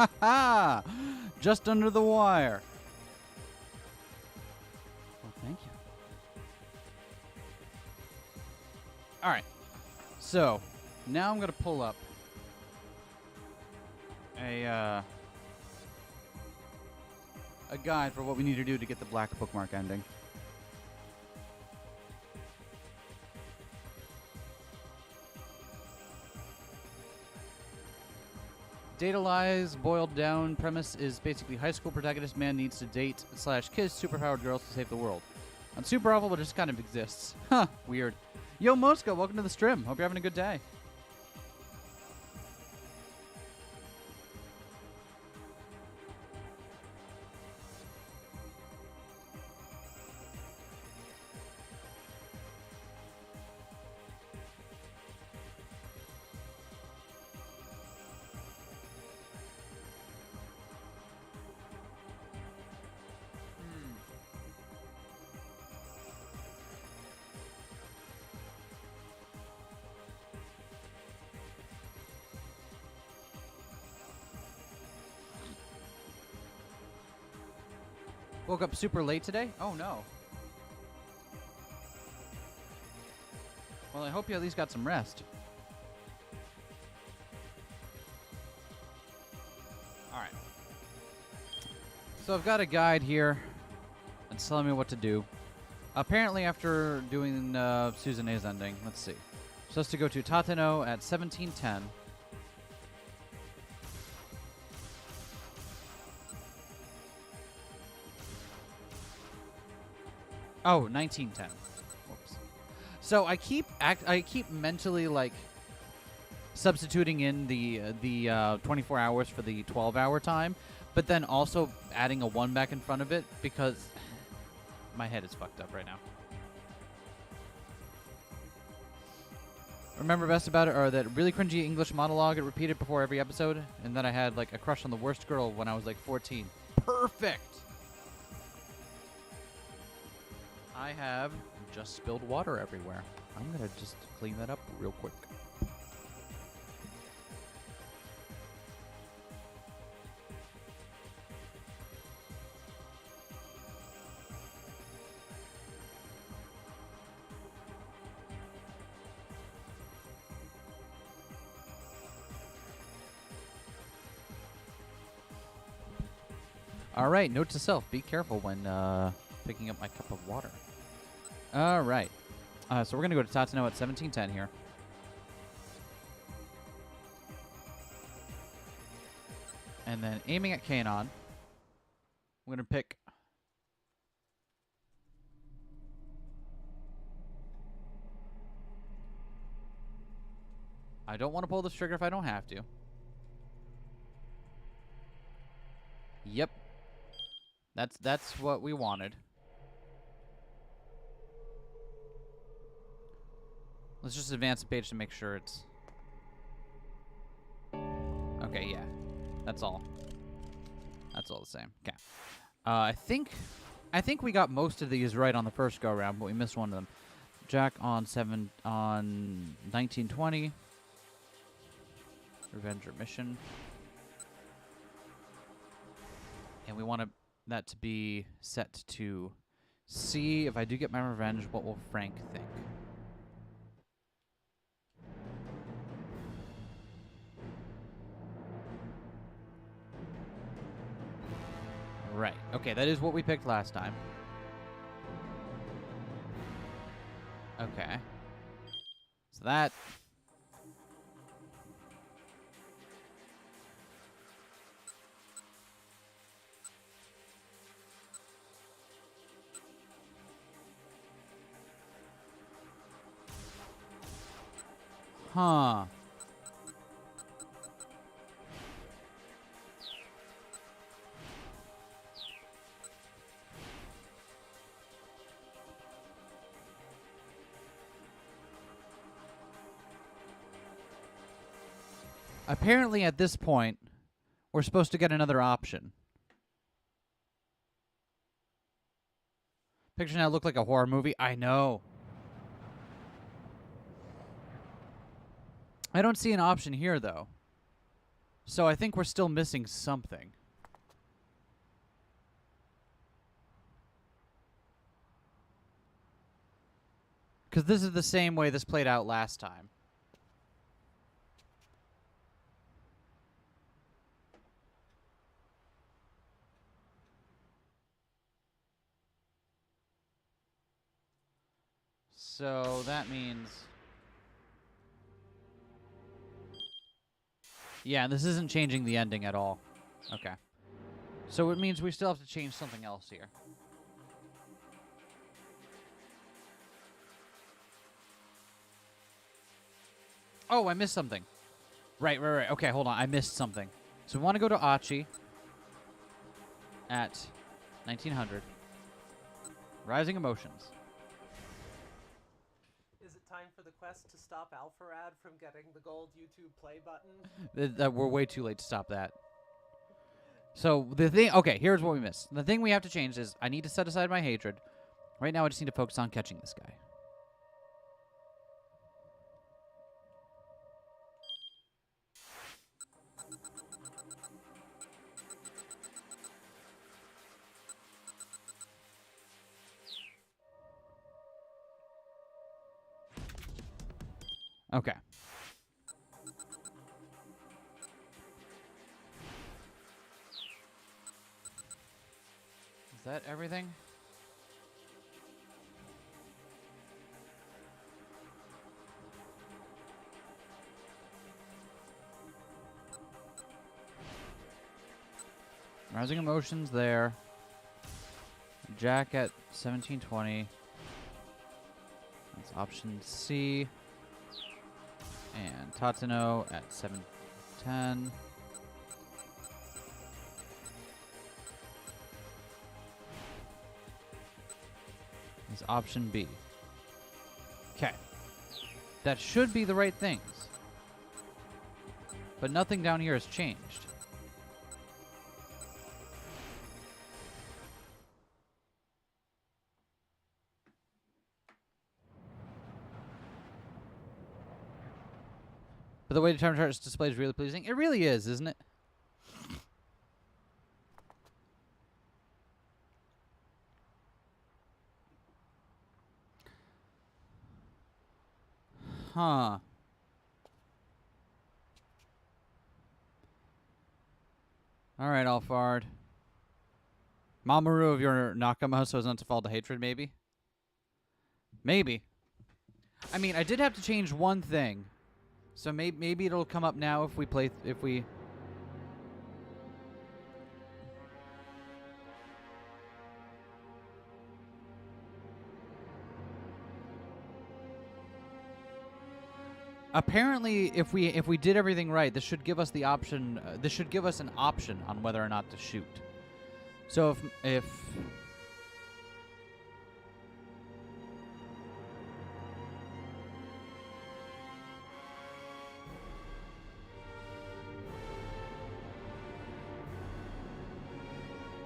Ha ha! Just under the wire. Well, thank you. All right. So, now I'm going to pull up a guide for what we need to do to get the black bookmark ending. Data Lies boiled down premise is basically high school protagonist man needs to date / kiss superpowered girls to save the world. On Super Awful, but it just kind of exists. Huh, weird. Yo, Mosca, welcome to the stream. Hope you're having a good day. Woke up super late today? Oh, no. Well, I hope you at least got some rest. Alright. So I've got a guide here that's telling me what to do. Apparently after doing Susan A's ending, let's see. Supposed to go to Tateno at 1710. Oh, 1910. Whoops. So I keep mentally like substituting in the 24 hours for the 12-hour time, but then also adding a 1 back in front of it because my head is fucked up right now. Remember best about it are that really cringy English monologue it repeated before every episode, and then I had like a crush on the worst girl when I was like 14. Perfect. I have just spilled water everywhere. I'm going to just clean that up real quick. All right, note to self, be careful when picking up my cup of water. All right. So we're going to go to Tateno at 1710 here. And then aiming at Kanon, I'm going to pick... I don't want to pull this trigger if I don't have to. Yep. That's what we wanted. Let's just advance the page to make sure it's... Okay, yeah. That's all. That's all the same. Okay. I think we got most of these right on the first go-around, but we missed one of them. Jack on 1920. Revenger mission. And we want that to be set to C. If I do get my revenge, what will Frank think? Right. Okay, that is what we picked last time. Okay. So that... Huh. Apparently, at this point, we're supposed to get another option. Picture now look like a horror movie. I know. I don't see an option here, though. So I think we're still missing something. Because this is the same way this played out last time. So that means... Yeah, this isn't changing the ending at all. Okay. So it means we still have to change something else here. Oh, I missed something. Right. Okay, hold on. I missed something. So we want to go to Achi at 1900. Rising Emotions. Is it time for the quest to stop Alpharad from getting the gold YouTube play button? We're way too late to stop that. So the thing... Okay, here's what we missed. The thing we have to change is I need to set aside my hatred. Right now I just need to focus on catching this guy. Okay. Is that everything? Rising Emotions there. Jack at 1720. That's option C. And Tatsuno at 710. Is option B. Okay. That should be the right things. But nothing down here has changed. But the way the term chart is displayed is really pleasing. It really is, isn't it? Huh. Alright, Alphard. Mamoru of your Nakama so as not to fall to hatred, maybe? Maybe. I mean, I did have to change one thing. So maybe it'll come up now if we play... Apparently, if we did everything right, this should give us the option. This should give us an option on whether or not to shoot. So if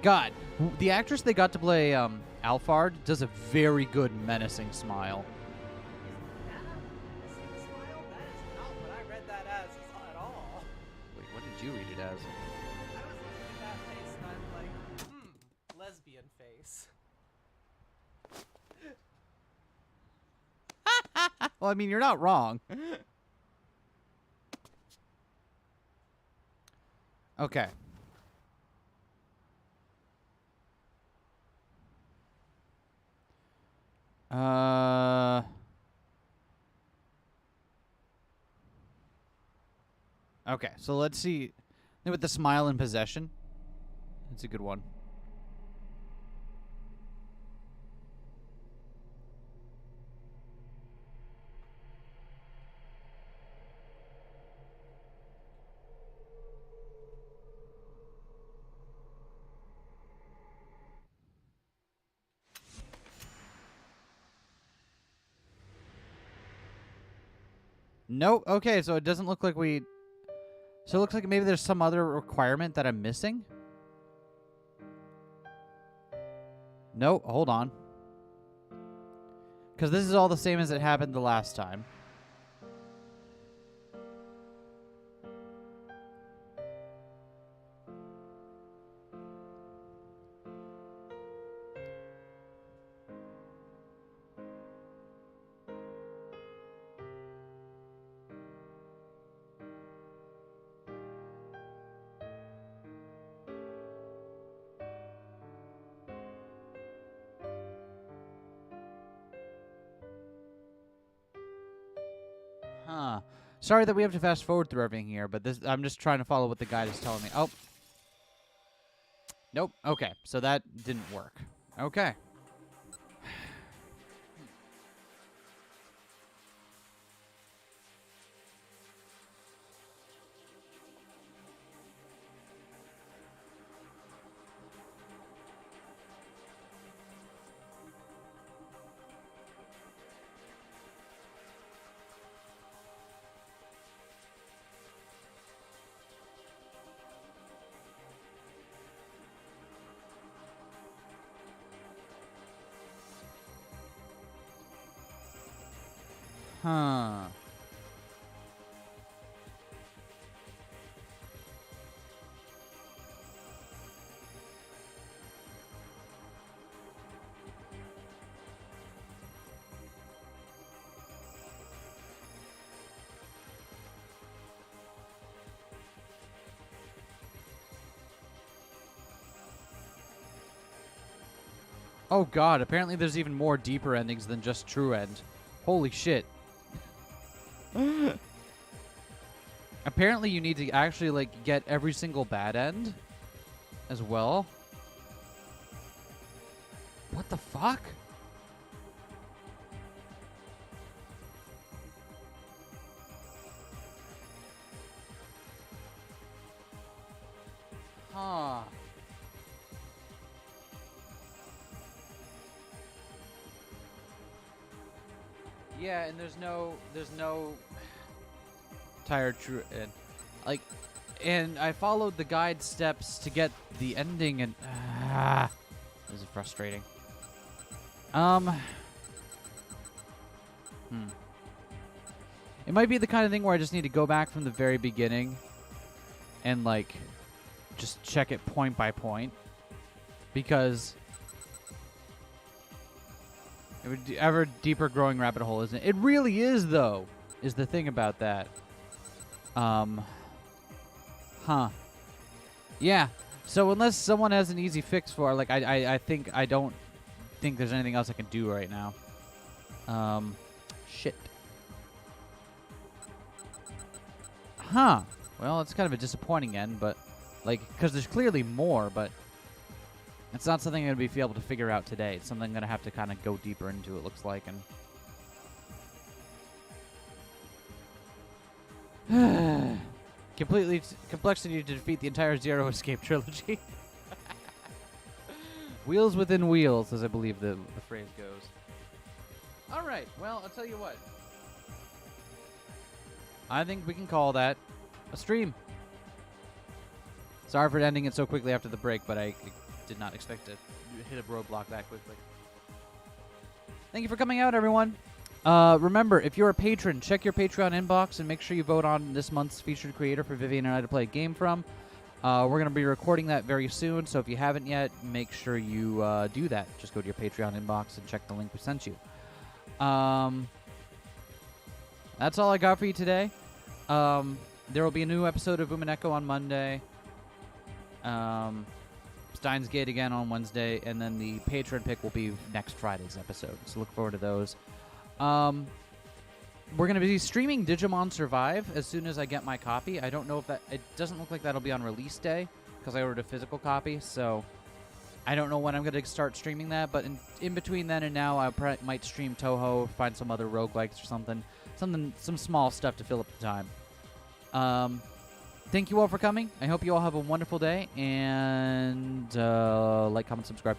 God, the actress they got to play Alphard does a very good menacing smile. You read it as. I was looking at that face and I'm like, lesbian face. Well, I mean, you're not wrong. Okay. Okay, so let's see. With the smile in possession. That's a good one. Nope. Okay, so it doesn't look like we... So it looks like maybe there's some other requirement that I'm missing. No, hold on. Because this is all the same as it happened the last time. Sorry that we have to fast forward through everything here, but I'm just trying to follow what the guide is telling me. Oh. Nope. Okay, so that didn't work. Okay. Huh. Oh god, apparently there's even more deeper endings than just true end. Holy shit. Apparently you need to actually, like, get every single bad end as well. What the fuck? Huh. Yeah, and there's no tired true end. Like, and I followed the guide steps to get the ending, and this is frustrating. It might be the kind of thing where I just need to go back from the very beginning and, like, just check it point by point, because it would ever deeper growing rabbit hole, isn't it? It really is, though, is the thing about that. Yeah. So unless someone has an easy fix for it, like, I don't think there's anything else I can do right now. Shit. Huh. Well, it's kind of a disappointing end, but, like, because there's clearly more, but it's not something I'm going to be able to figure out today. It's something I'm going to have to kind of go deeper into, it looks like, and complexity to defeat the entire Zero Escape trilogy. Wheels within wheels, as I believe the phrase goes. All right, well, I'll tell you what. I think we can call that a stream. Sorry for ending it so quickly after the break, but I did not expect to hit a roadblock that quickly. Thank you for coming out, everyone. Remember, if you're a patron, check your Patreon inbox and make sure you vote on this month's featured creator for Vivian and I to play a game from. We're going to be recording that very soon, so if you haven't yet, make sure you do that. Just go to your Patreon inbox and check the link we sent you. That's all I got for you today. There will be a new episode of Umaneko on Monday. Steins Gate again on Wednesday, and then the patron pick will be next Friday's episode. So look forward to those. We're going to be streaming Digimon Survive as soon as I get my copy. I don't know if that... It doesn't look like that'll be on release day, because I ordered a physical copy, so I don't know when I'm going to start streaming that, but in between then and now, I might stream Toho, find some other roguelikes or something. Some small stuff to fill up the time. Thank you all for coming. I hope you all have a wonderful day, and like, comment, subscribe.